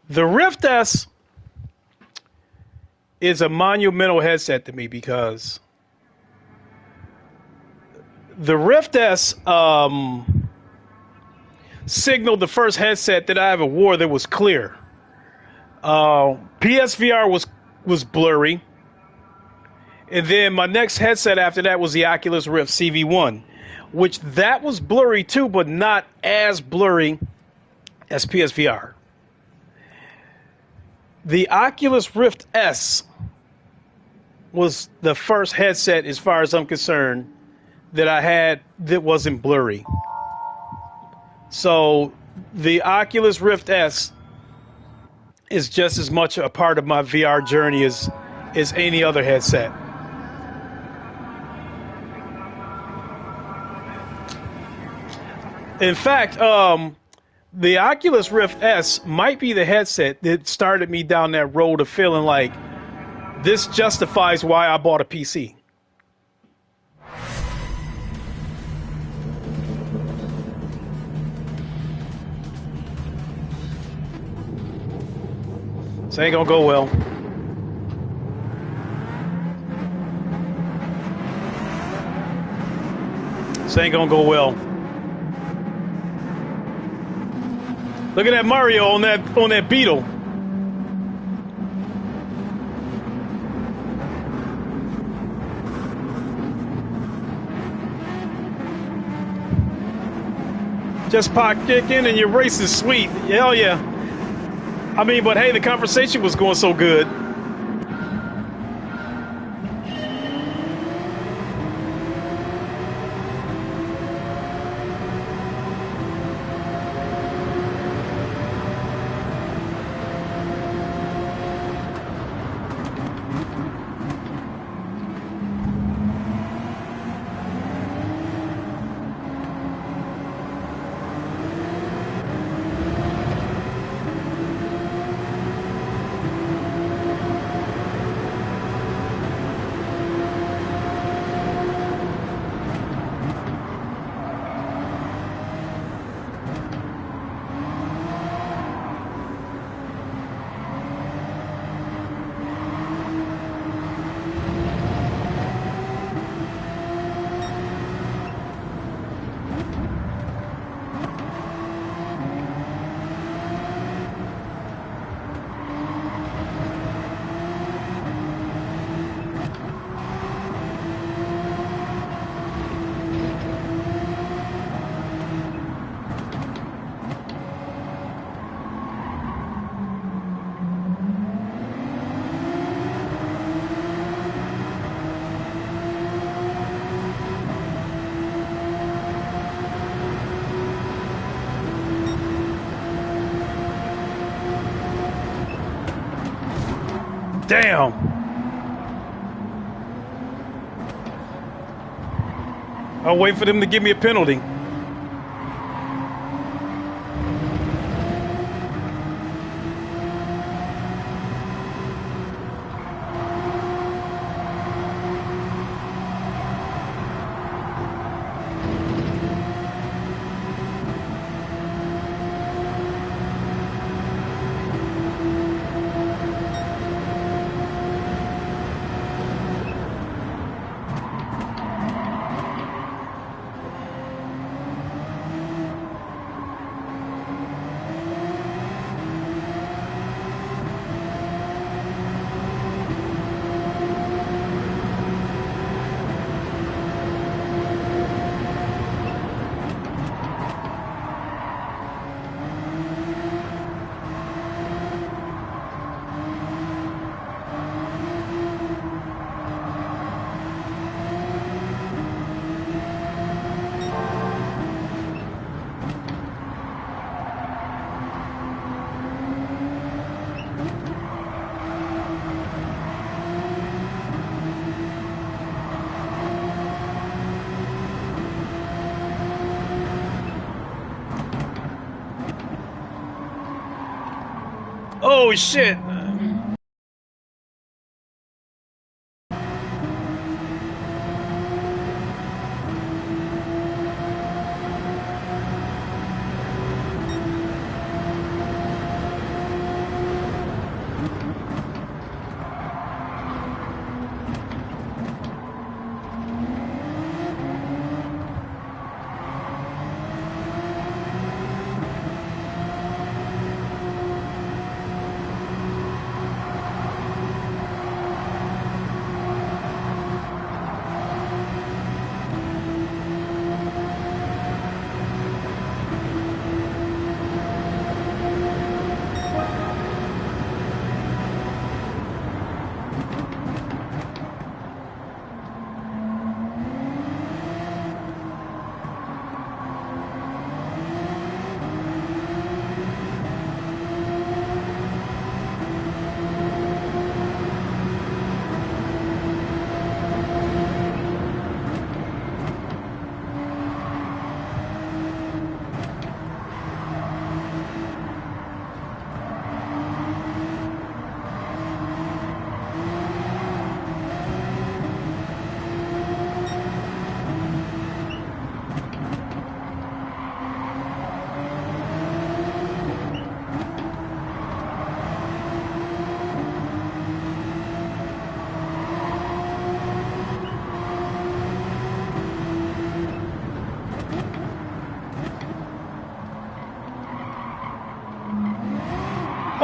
the Rift S is a monumental headset to me because the Rift S signaled the first headset that I ever wore that was clear. PSVR was blurry, and then my next headset after that was the Oculus Rift CV1, which that was blurry too, but not as blurry as PSVR. The Oculus Rift S was the first headset, as far as I'm concerned, that I had that wasn't blurry. So the Oculus Rift S is just as much a part of my VR journey as any other headset. In fact, the Oculus Rift S might be the headset that started me down that road of feeling like This justifies why I bought a PC. This ain't gonna go well. This ain't gonna go well. Look at that Mario on that beetle. Just pop kick in and your race is sweet. Hell yeah. I mean, but hey, the conversation was going so good. Damn. I'll wait for them to give me a penalty. Oh shit.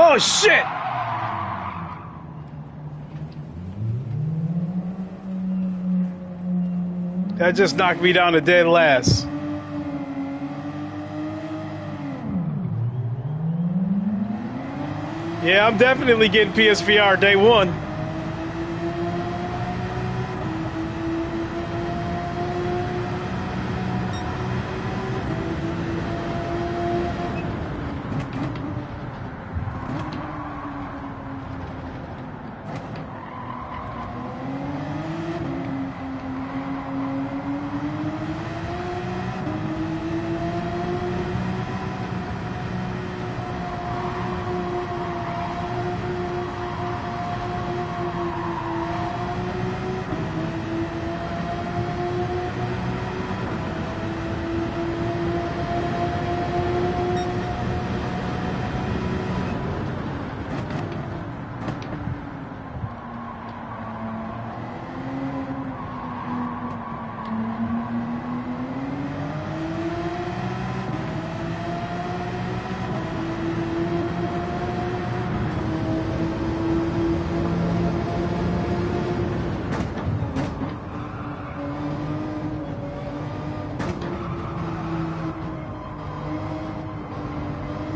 Oh, shit! That just knocked me down to dead last. Yeah, I'm definitely getting PSVR day one.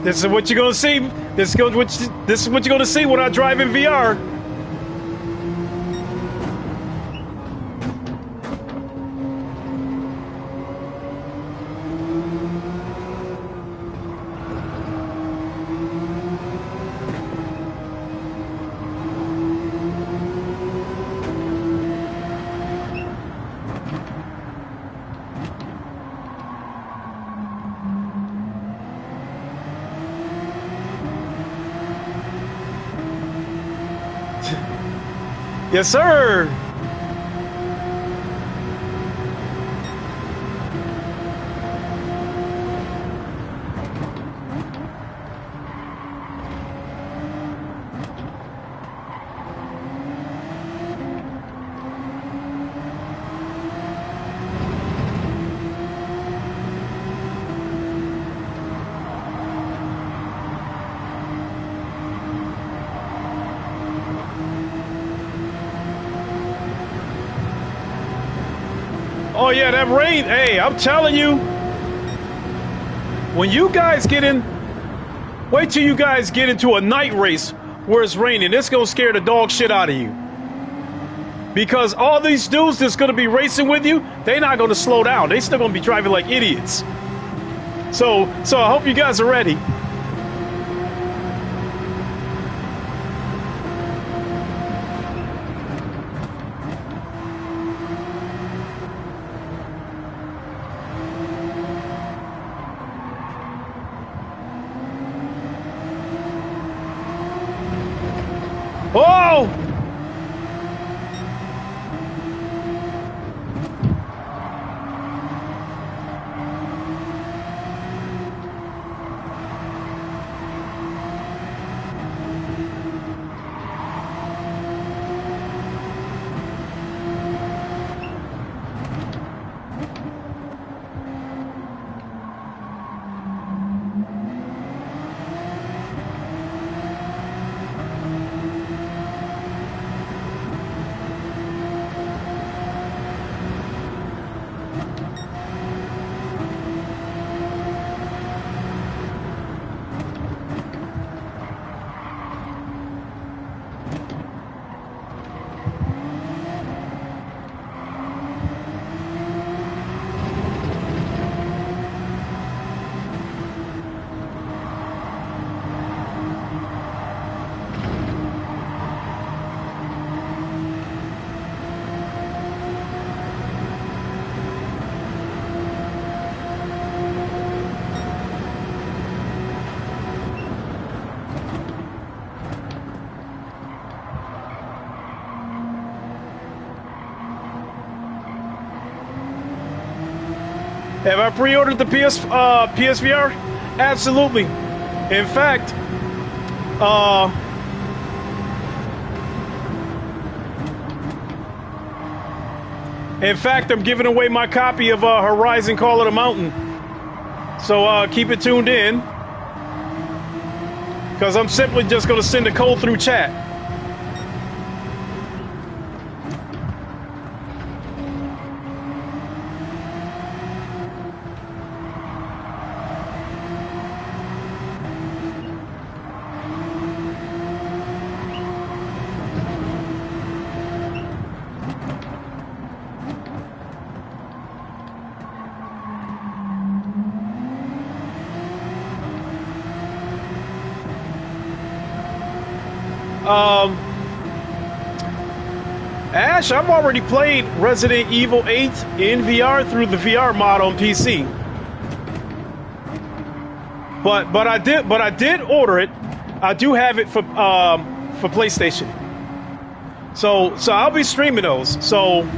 This is what you're gonna see. This is what you're gonna see when I drive in VR. Yes, sir. Oh yeah, that rain. Hey, I'm telling you, when you guys get in, wait till you guys get into a night race where it's raining. It's gonna scare the dog shit out of you. Because all these dudes that's gonna be racing with you, they're not gonna slow down. They still gonna be driving like idiots. So I hope you guys are ready. Oh! Have I pre-ordered the PSVR? Absolutely. In fact, I'm giving away my copy of Horizon Call of the Mountain. So keep it tuned in, because I'm simply just going to send a code through chat. Ash, I've already played Resident Evil 8 in VR through the VR mod on PC. But I did order it. I do have it for PlayStation. So I'll be streaming those. So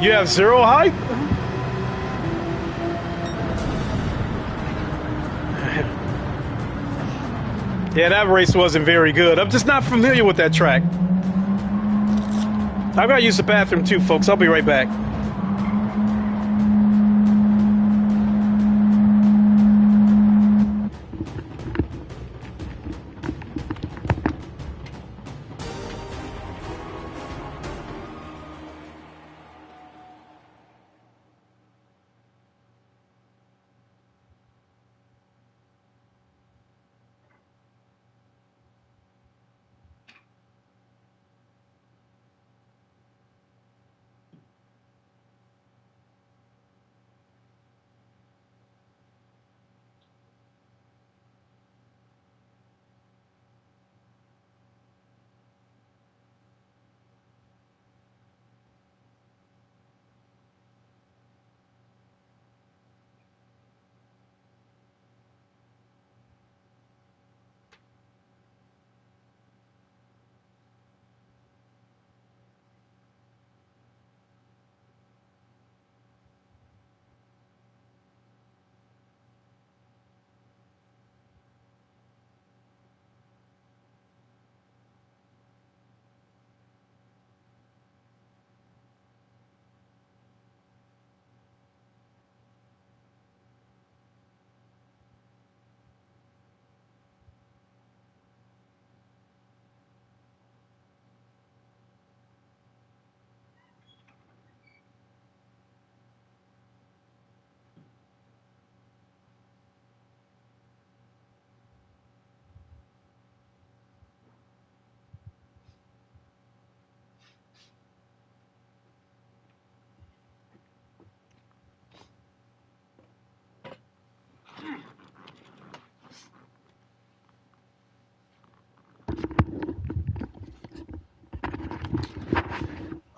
you have zero hype? Yeah, that race wasn't very good. I'm just not familiar with that track. I gotta use the bathroom too, folks. I'll be right back.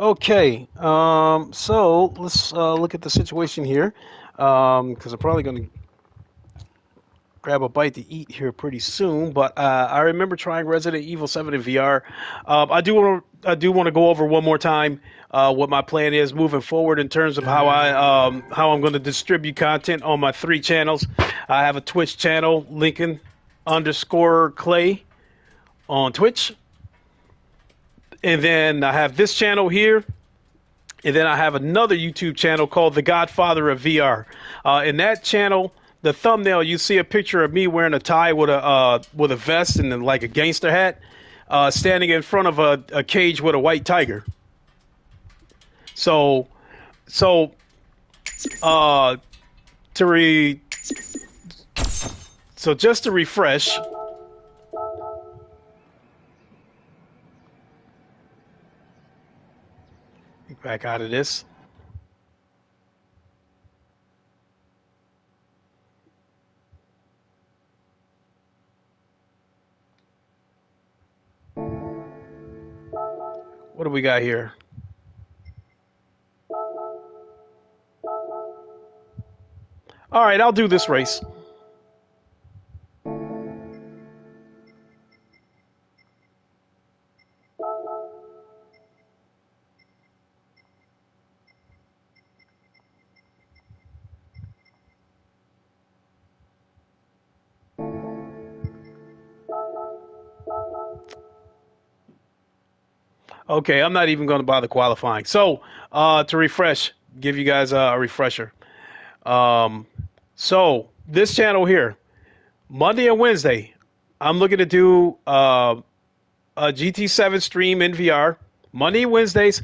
Okay, so let's look at the situation here, because I'm probably going to grab a bite to eat here pretty soon. But I remember trying Resident Evil 7 in VR. I do want to go over one more time what my plan is moving forward in terms of how I'm going to distribute content on my 3 channels. I have a Twitch channel, Lincoln_Clay on Twitch, and then I have this channel here. And then I have another YouTube channel called The Godfather of VR. In that channel, the thumbnail, you see a picture of me wearing a tie with a vest and then like a gangster hat, standing in front of a cage with a white tiger. So uh, just to refresh. Back out of this. What do we got here? All right, I'll do this race. Okay, I'm not even going to bother qualifying. So, to refresh, give you guys a refresher. Um, so this channel here, Monday and Wednesday, I'm looking to do a GT7 stream in VR. Monday and Wednesdays,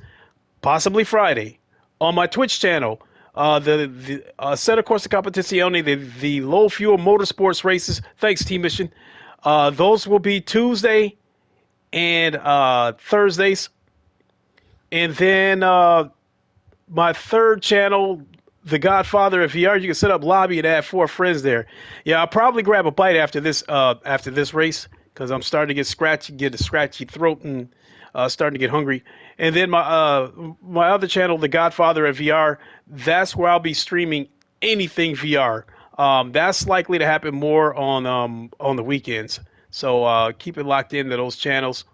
possibly Friday, on my Twitch channel. The Set of Corsa Competizione, the low fuel motorsports races. Thanks, Team Mission. Those will be Tuesday and Thursdays. And then my third channel, The Godfather of VR. You can set up lobby and add 4 friends there. Yeah, I'll probably grab a bite after this race because I'm starting to get a scratchy throat and starting to get hungry. And then my other channel, The Godfather of VR. That's where I'll be streaming anything VR. That's likely to happen more on the weekends. So keep it locked into those channels.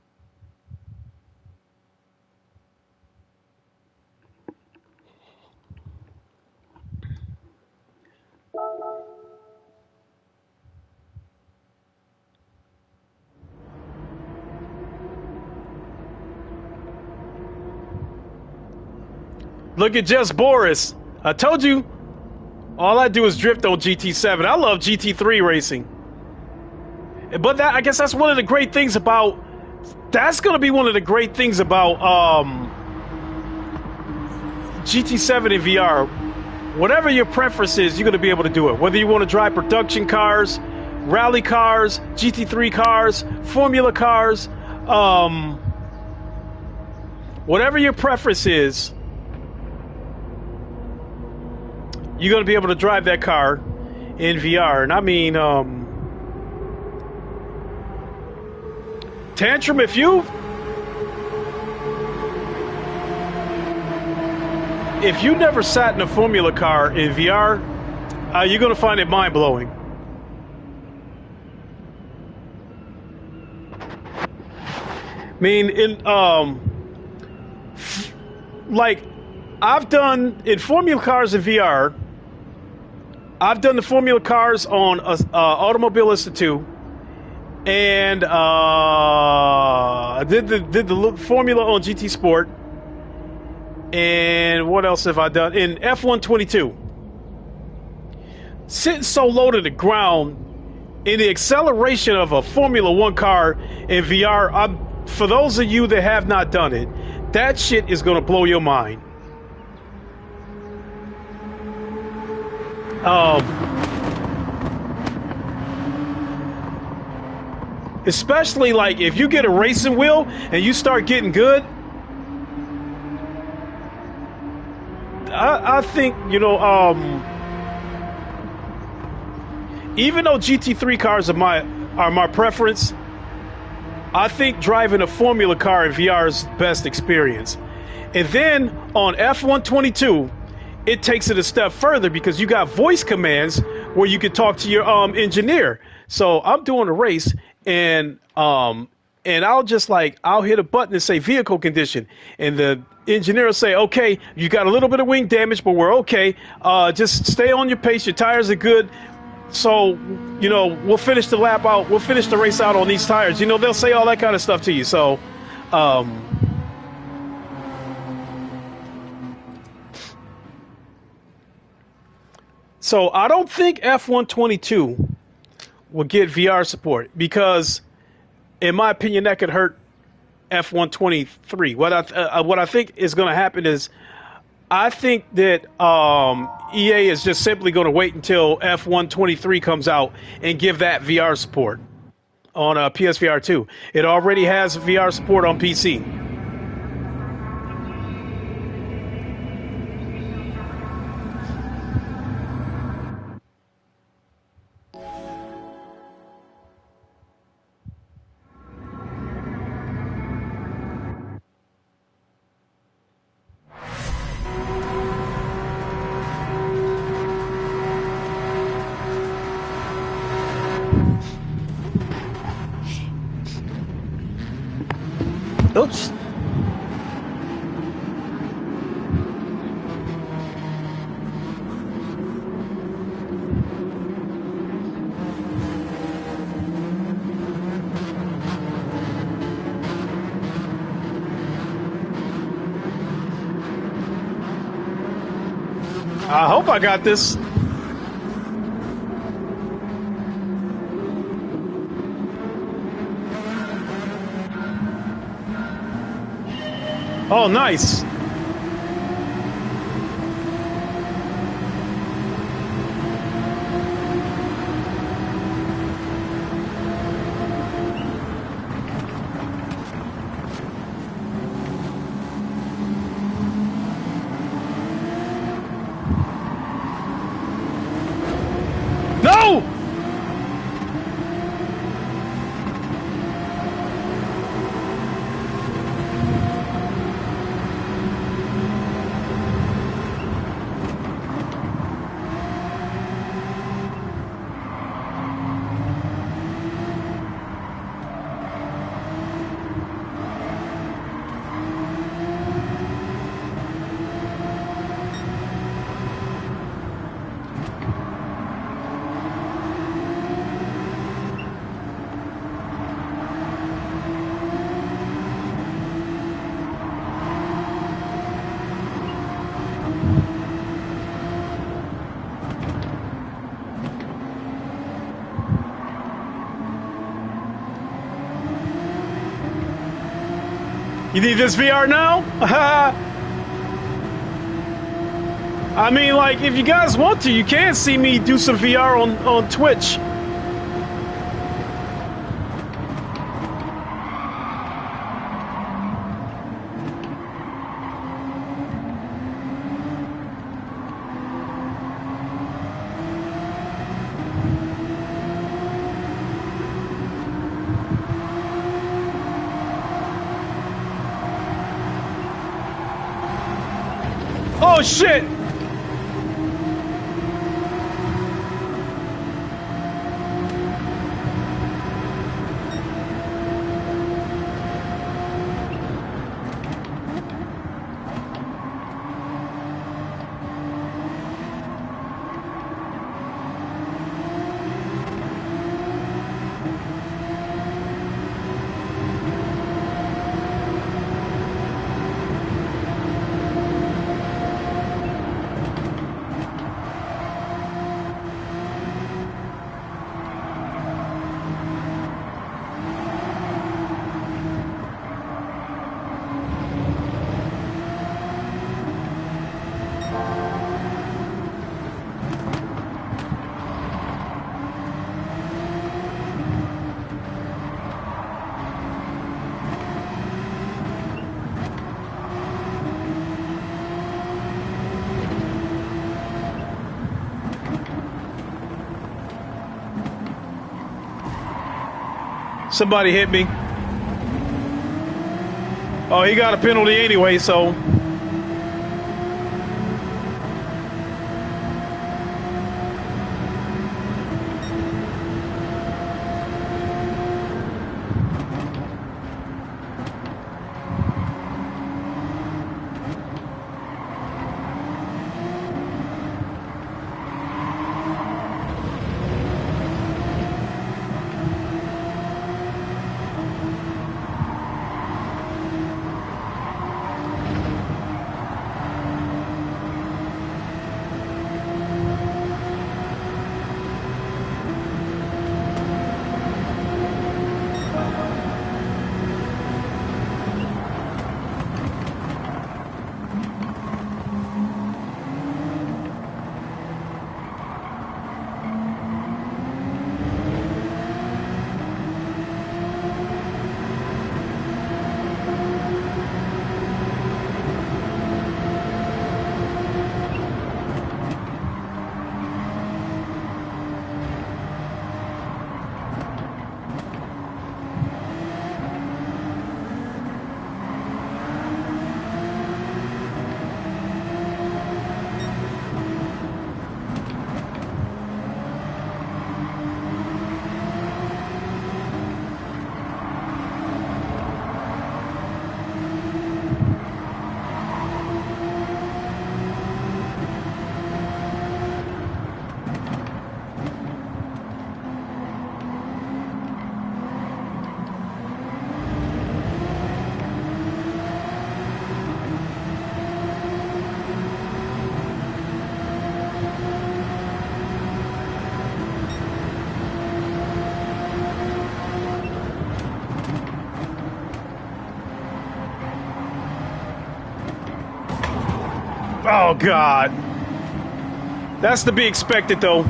Look at Just Boris. I told you, all I do is drift on GT7. I love GT3 racing. But I guess that's one of the great things about... That's going to be one of the great things about GT7 in VR. Whatever your preference is, you're going to be able to do it. Whether you want to drive production cars, rally cars, GT3 cars, Formula cars, whatever your preference is, you're going to be able to drive that car in VR. And I mean, Tantrum, if you never sat in a Formula car in VR, you're going to find it mind-blowing. I mean, like, I've done in Formula cars in VR. I've done the Formula cars on Automobile Institute, and did the Formula on GT Sport. And what else have I done? In F122. Sitting so low to the ground in the acceleration of a Formula One car in VR, for those of you that have not done it, that shit is going to blow your mind. Especially like if you get a racing wheel and you start getting good, I think, you know, even though GT3 cars are my preference, I think driving a Formula car in VR is the best experience. And then on F122, it takes it a step further because you got voice commands where you can talk to your engineer. So I'm doing a race and I'll hit a button and say vehicle condition, and the engineer will say, okay, you got a little bit of wing damage, but we're okay. Just stay on your pace. Your tires are good. So, you know, we'll finish the lap out. We'll finish the race out on these tires. You know, they'll say all that kind of stuff to you. So, so I don't think F122 will get VR support because, in my opinion, that could hurt F123. What I think is going to happen is, I think that EA is just simply going to wait until F123 comes out and give that VR support on PSVR 2. It already has VR support on PC. Oops. I hope I got this. Oh, nice. No! You need this VR now? I mean, like, if you guys want to, you can see me do some VR on Twitch. Oh, shit! Somebody hit me. Oh, he got a penalty anyway, so. Oh, God. That's to be expected, though.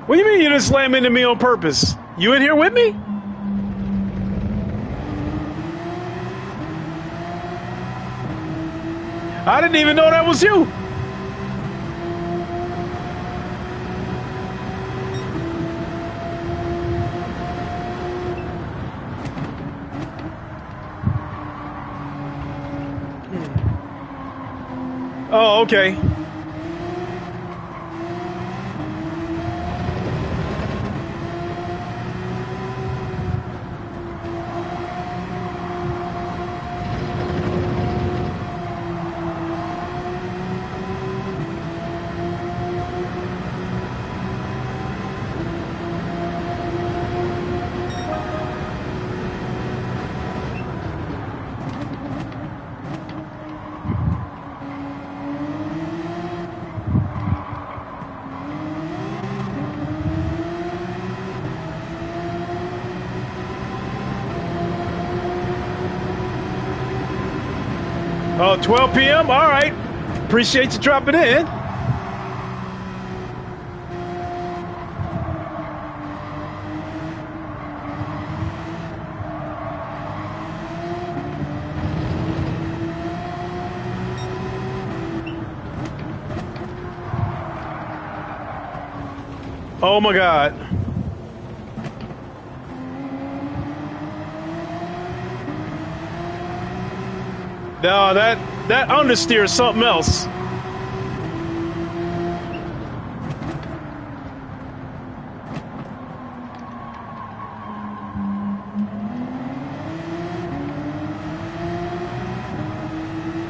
What do you mean you didn't slam into me on purpose? You in here with me? I didn't even know that was you. Oh, okay. Oh, 12 p.m.? All right. Appreciate you dropping in. Oh, my God. No, that understeer is something else.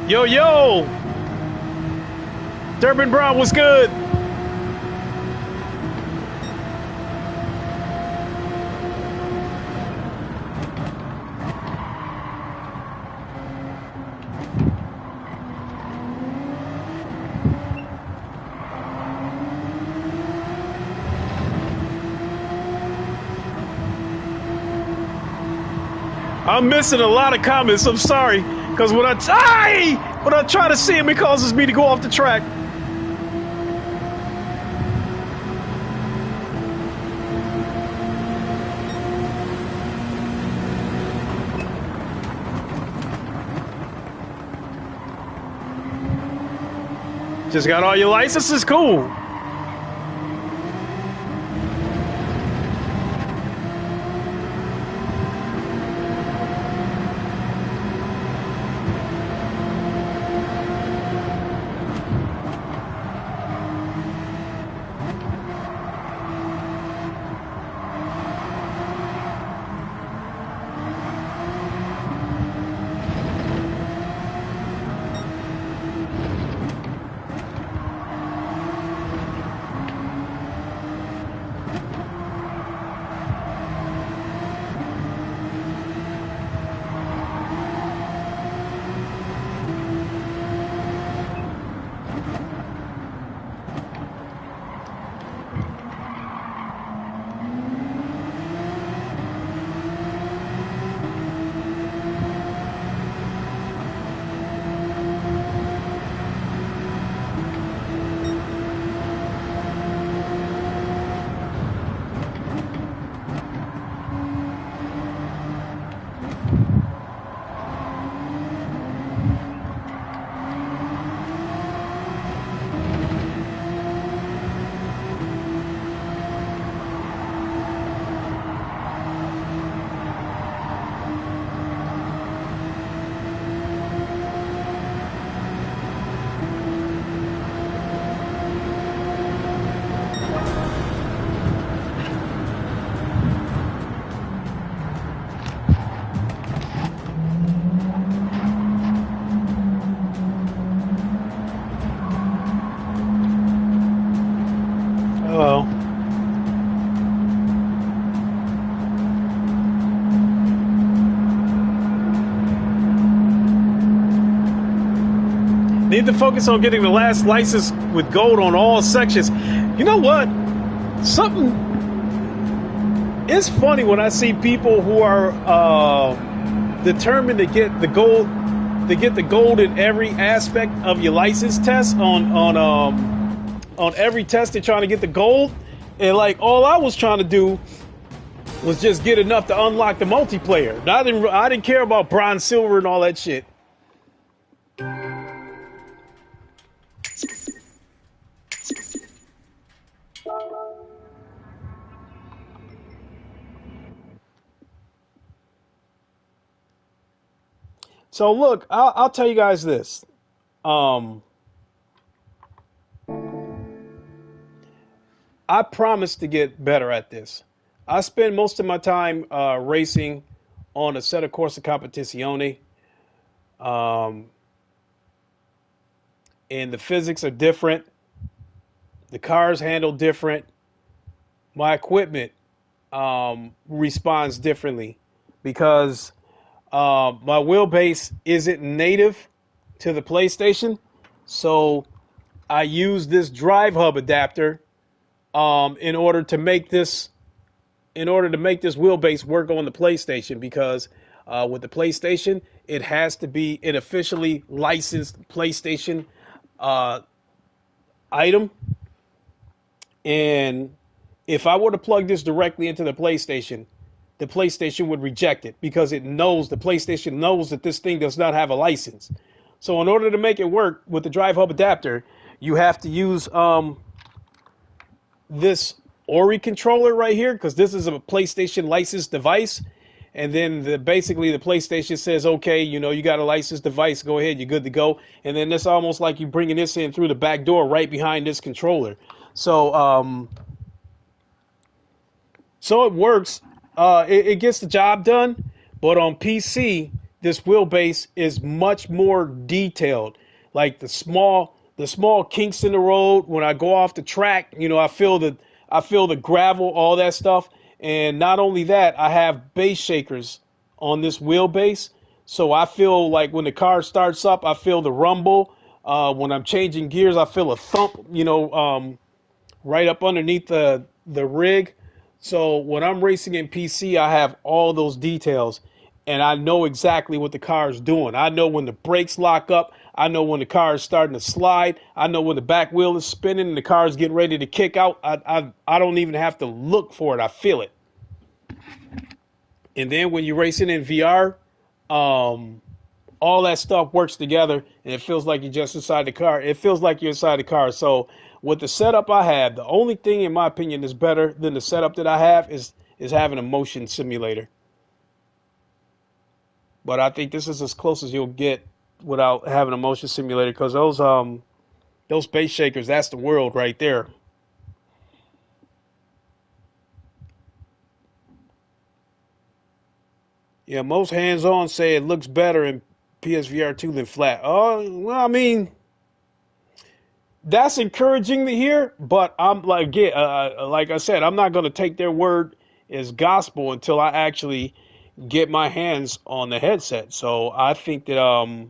Yo, yo! Durbin Brown, what's good? I'm missing a lot of comments. I'm sorry, because when I try to see him, it causes me to go off the track. Just got all your licenses? Cool. Need to focus on getting the last license with gold on all sections. You know what? Something. It's funny when I see people who are determined to get the gold, in every aspect of your license test on every test. They're trying to get the gold, and like all I was trying to do was just get enough to unlock the multiplayer. I didn't care about bronze, silver, and all that shit. So look, I'll tell you guys this. I promise to get better at this. I spend most of my time racing on a set of Corsa Competizione. And the physics are different. The cars handle different. My equipment responds differently because my wheelbase isn't native to the PlayStation. So I use this Drivehub adapter in order to make this wheelbase work on the PlayStation, because with the PlayStation, it has to be an officially licensed PlayStation item. And if I were to plug this directly into the PlayStation would reject it because the PlayStation knows that this thing does not have a license. So in order to make it work with the Drivehub adapter, you have to use this Ori controller right here, because this is a PlayStation licensed device. And then basically the PlayStation says, okay, you got a licensed device, go ahead, you're good to go. And then it's almost like you bringing this in through the back door right behind this controller. So it works. It gets the job done. But on PC, this wheelbase is much more detailed. Like the small kinks in the road when I go off the track, I feel the gravel, all that stuff. And not only that, I have base shakers on this wheelbase. So I feel like when the car starts up, I feel the rumble. When I'm changing gears, I feel a thump, right up underneath the rig. So when I'm racing in PC, I have all those details, and I know exactly what the car is doing. I know when the brakes lock up. I know when the car is starting to slide. I know when the back wheel is spinning and the car is getting ready to kick out. I don't even have to look for it. I feel it. And then when you're racing in VR, all that stuff works together, and it feels like you're just inside the car. It feels like you're inside the car. So with the setup I have, the only thing, in my opinion, is better than the setup that I have is having a motion simulator. But I think this is as close as you'll get without having a motion simulator, because those base shakers, that's the world right there. Yeah, most hands-on say it looks better in PSVR 2 than flat. Oh, well, I mean, that's encouraging to hear, but I'm like, like I said, I'm not going to take their word as gospel until I actually get my hands on the headset. So I think that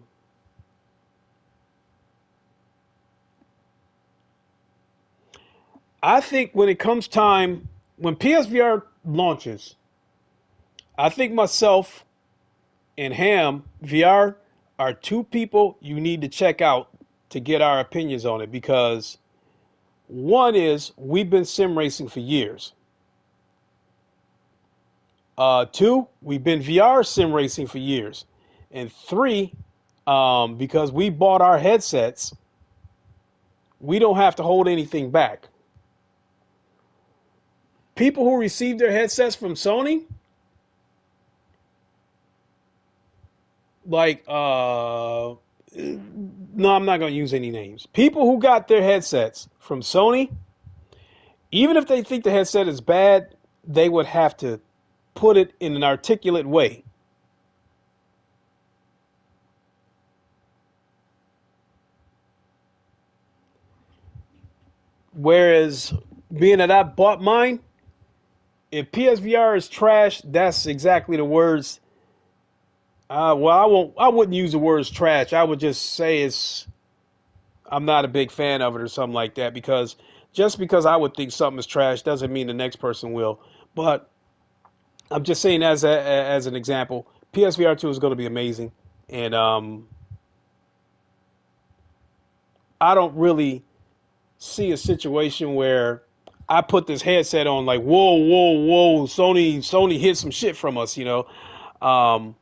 when it comes time, when PSVR launches, I think myself and Ham VR are two people you need to check out to get our opinions on it, because one is we've been sim racing for years. Two, we've been VR sim racing for years. And three, because we bought our headsets, we don't have to hold anything back. People who received their headsets from Sony, like, no, I'm not going to use any names. People who got their headsets from Sony, even if they think the headset is bad, they would have to put it in an articulate way. Whereas being that I bought mine, if PSVR is trash, that's exactly the words. Well, I wouldn't use the words trash. I would just say it's I'm not a big fan of it or something like that, because just because I would think something is trash doesn't mean the next person will. But I'm just saying, as an example, PSVR 2 is going to be amazing, and I don't really see a situation where I put this headset on like, whoa, whoa, whoa, Sony hid some shit from us, you know. Um,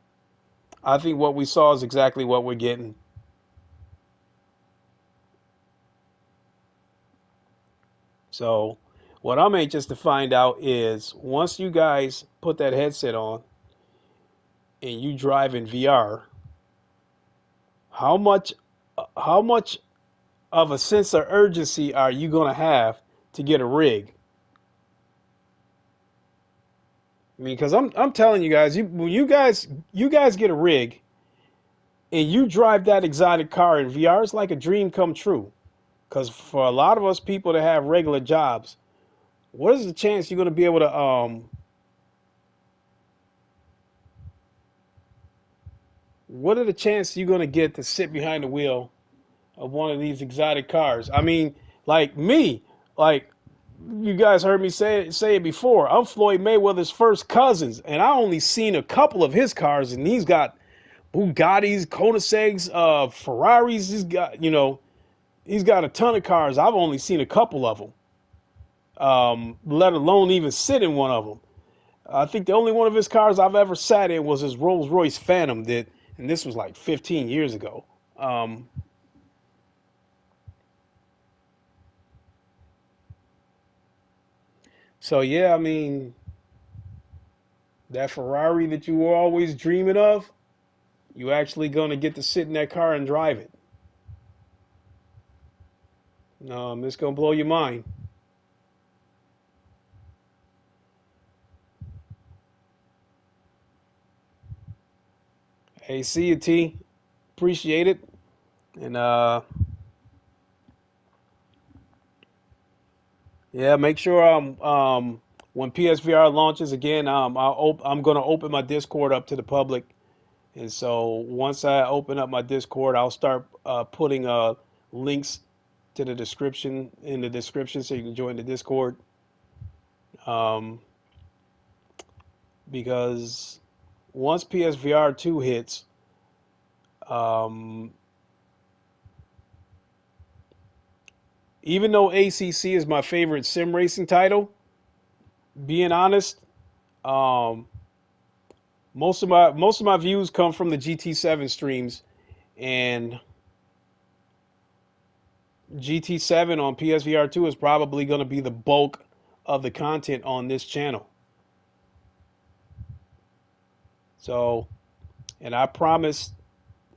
I think what we saw is exactly what we're getting. So what I'm anxious to find out is, once you guys put that headset on and you drive in VR, how much how much of a sense of urgency are you going to have to get a rig? I mean, because I'm telling you guys, when you guys get a rig and you drive that exotic car in VR, it's like a dream come true. Because for a lot of us people that have regular jobs, what is the chance you're going to be able to what are the chances you're going to get to sit behind the wheel of one of these exotic cars? I mean, like me, like you guys heard me say it before. I'm Floyd Mayweather's first cousins, and I only seen a couple of his cars, and he's got Bugattis, Koenigseggs, Ferraris. He's got a ton of cars. I've only seen a couple of them, let alone even sit in one of them. I think the only one of his cars I've ever sat in was his Rolls Royce Phantom. And this was like 15 years ago. Um, so yeah, I mean, that Ferrari that you were always dreaming of, you actually gonna get to sit in that car and drive it. It's gonna blow your mind. Hey, see you, T. Appreciate it. And yeah, make sure when PSVR launches again, I'm gonna open my Discord up to the public. And so once I open up my Discord, I'll start putting links to the description in the description so you can join the Discord. Um, because once PSVR 2 hits, um, even though ACC is my favorite sim racing title, being honest, um, most of my views come from the GT7 streams, and GT7 on PSVR 2 is probably going to be the bulk of the content on this channel. So, and I promise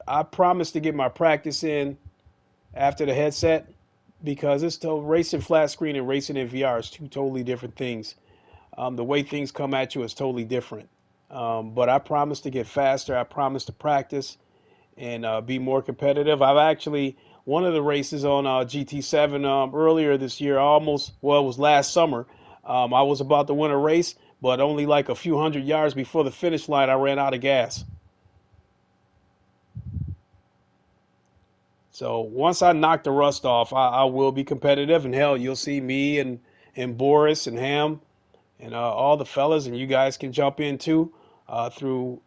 to get my practice in after the headset, because it's still racing flat screen and racing in VR is two totally different things. The way things come at you is totally different. But I promise to get faster. I promise to practice and be more competitive. I've actually, one of the races on GT7 earlier this year, it was last summer. I was about to win a race, but only like a few hundred yards before the finish line, I ran out of gas. So once I knock the rust off, I will be competitive. And hell, you'll see me and Boris and Ham and all the fellas, and you guys can jump in too through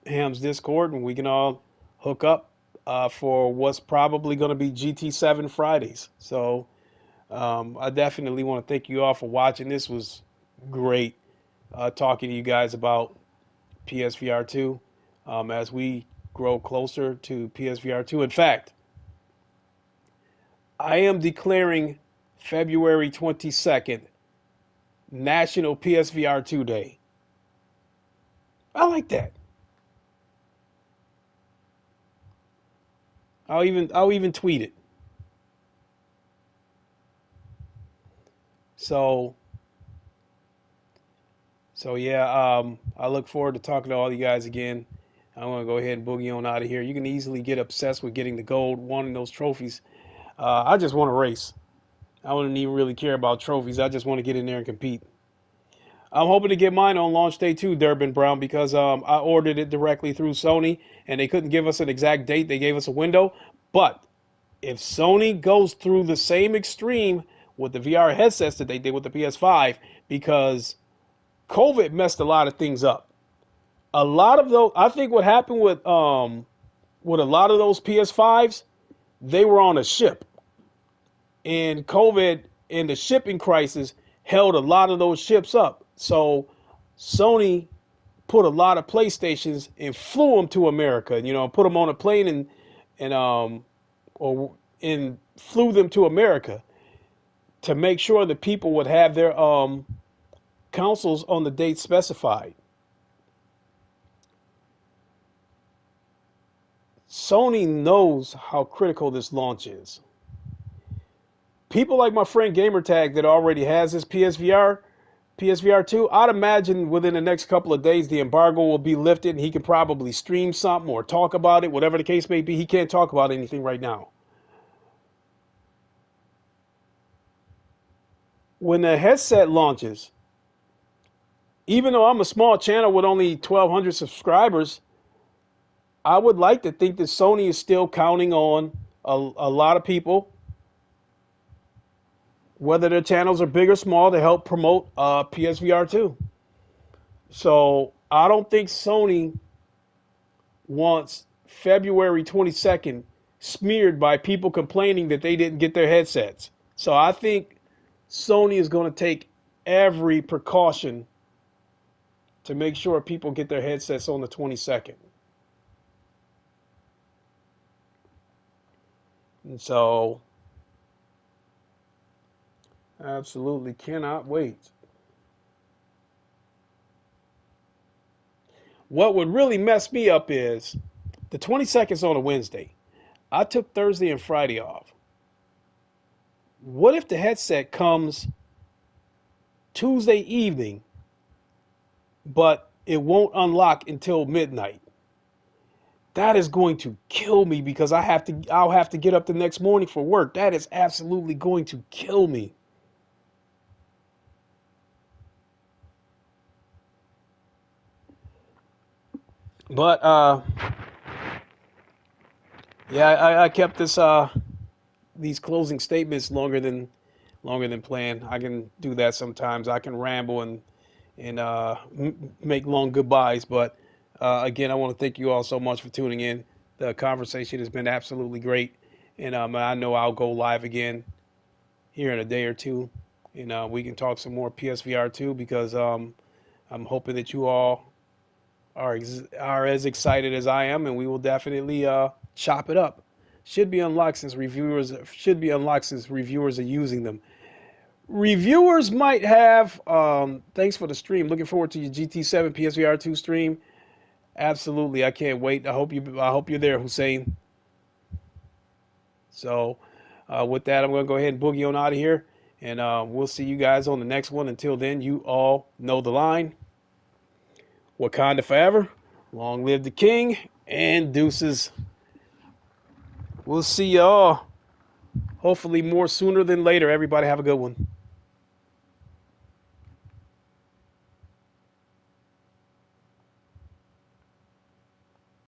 Ham's Discord, and we can all hook up for what's probably going to be GT7 Fridays. So I definitely want to thank you all for watching. This was great talking to you guys about PSVR 2 as we grow closer to PSVR 2. In fact, I am declaring February 22nd National PSVR 2 Day. I like that. I'll even tweet it. So yeah, I look forward to talking to all you guys again. I'm gonna go ahead and boogie on out of here. You can easily get obsessed with getting the gold, wanting those trophies. I just want to race. I don't even really care about trophies. I just want to get in there and compete. I'm hoping to get mine on launch day too, Durbin Brown, because I ordered it directly through Sony, and they couldn't give us an exact date. They gave us a window, but If Sony goes through the same extreme with the VR headsets that they did with the PS5, because COVID messed a lot of things up. A lot of those, I think, what happened with a lot of those PS5s, they were on a ship, and COVID and the shipping crisis held a lot of those ships up. So Sony put a lot of PlayStations and flew them to America. You know, put them on a plane and or and flew them to America to make sure that people would have their consoles on the date specified. Sony knows how critical this launch is. People like my friend Gamertag that already has his PSVR 2, I'd imagine within the next couple of days the embargo will be lifted and he can probably stream something or talk about it, whatever the case may be. He can't talk about anything right now. When the headset launches, even though I'm a small channel with only 1,200 subscribers, I would like to think that Sony is still counting on a lot of people, whether their channels are big or small, to help promote PSVR 2. So I don't think Sony wants February 22nd smeared by people complaining that they didn't get their headsets. So I think Sony is going to take every precaution to make sure people get their headsets on the 22nd. And so, absolutely cannot wait. What would really mess me up is the 22nd on a Wednesday. I took Thursday and Friday off. What if the headset comes Tuesday evening, but it won't unlock until midnight? That is going to kill me because I'll have to get up the next morning for work. That is absolutely going to kill me. But yeah, I kept these closing statements longer than planned. I can do that sometimes. I can ramble and make long goodbyes. But again, I want to thank you all so much for tuning in. The conversation has been absolutely great, and I know I'll go live again here in a day or two, and we can talk some more PSVR 2 because I'm hoping that you all are as excited as I am, and we will definitely chop it up. Should be unlocked since reviewers are using them. Reviewers might have. Thanks for the stream. Looking forward to your GT7 PSVR 2 stream. Absolutely, I can't wait. I hope you're there, Hussein. So, with that, I'm gonna go ahead and boogie on out of here, and we'll see you guys on the next one. Until then, you all know the line. Wakanda forever. Long live the king, and deuces. We'll see y'all hopefully more sooner than later. Everybody have a good one.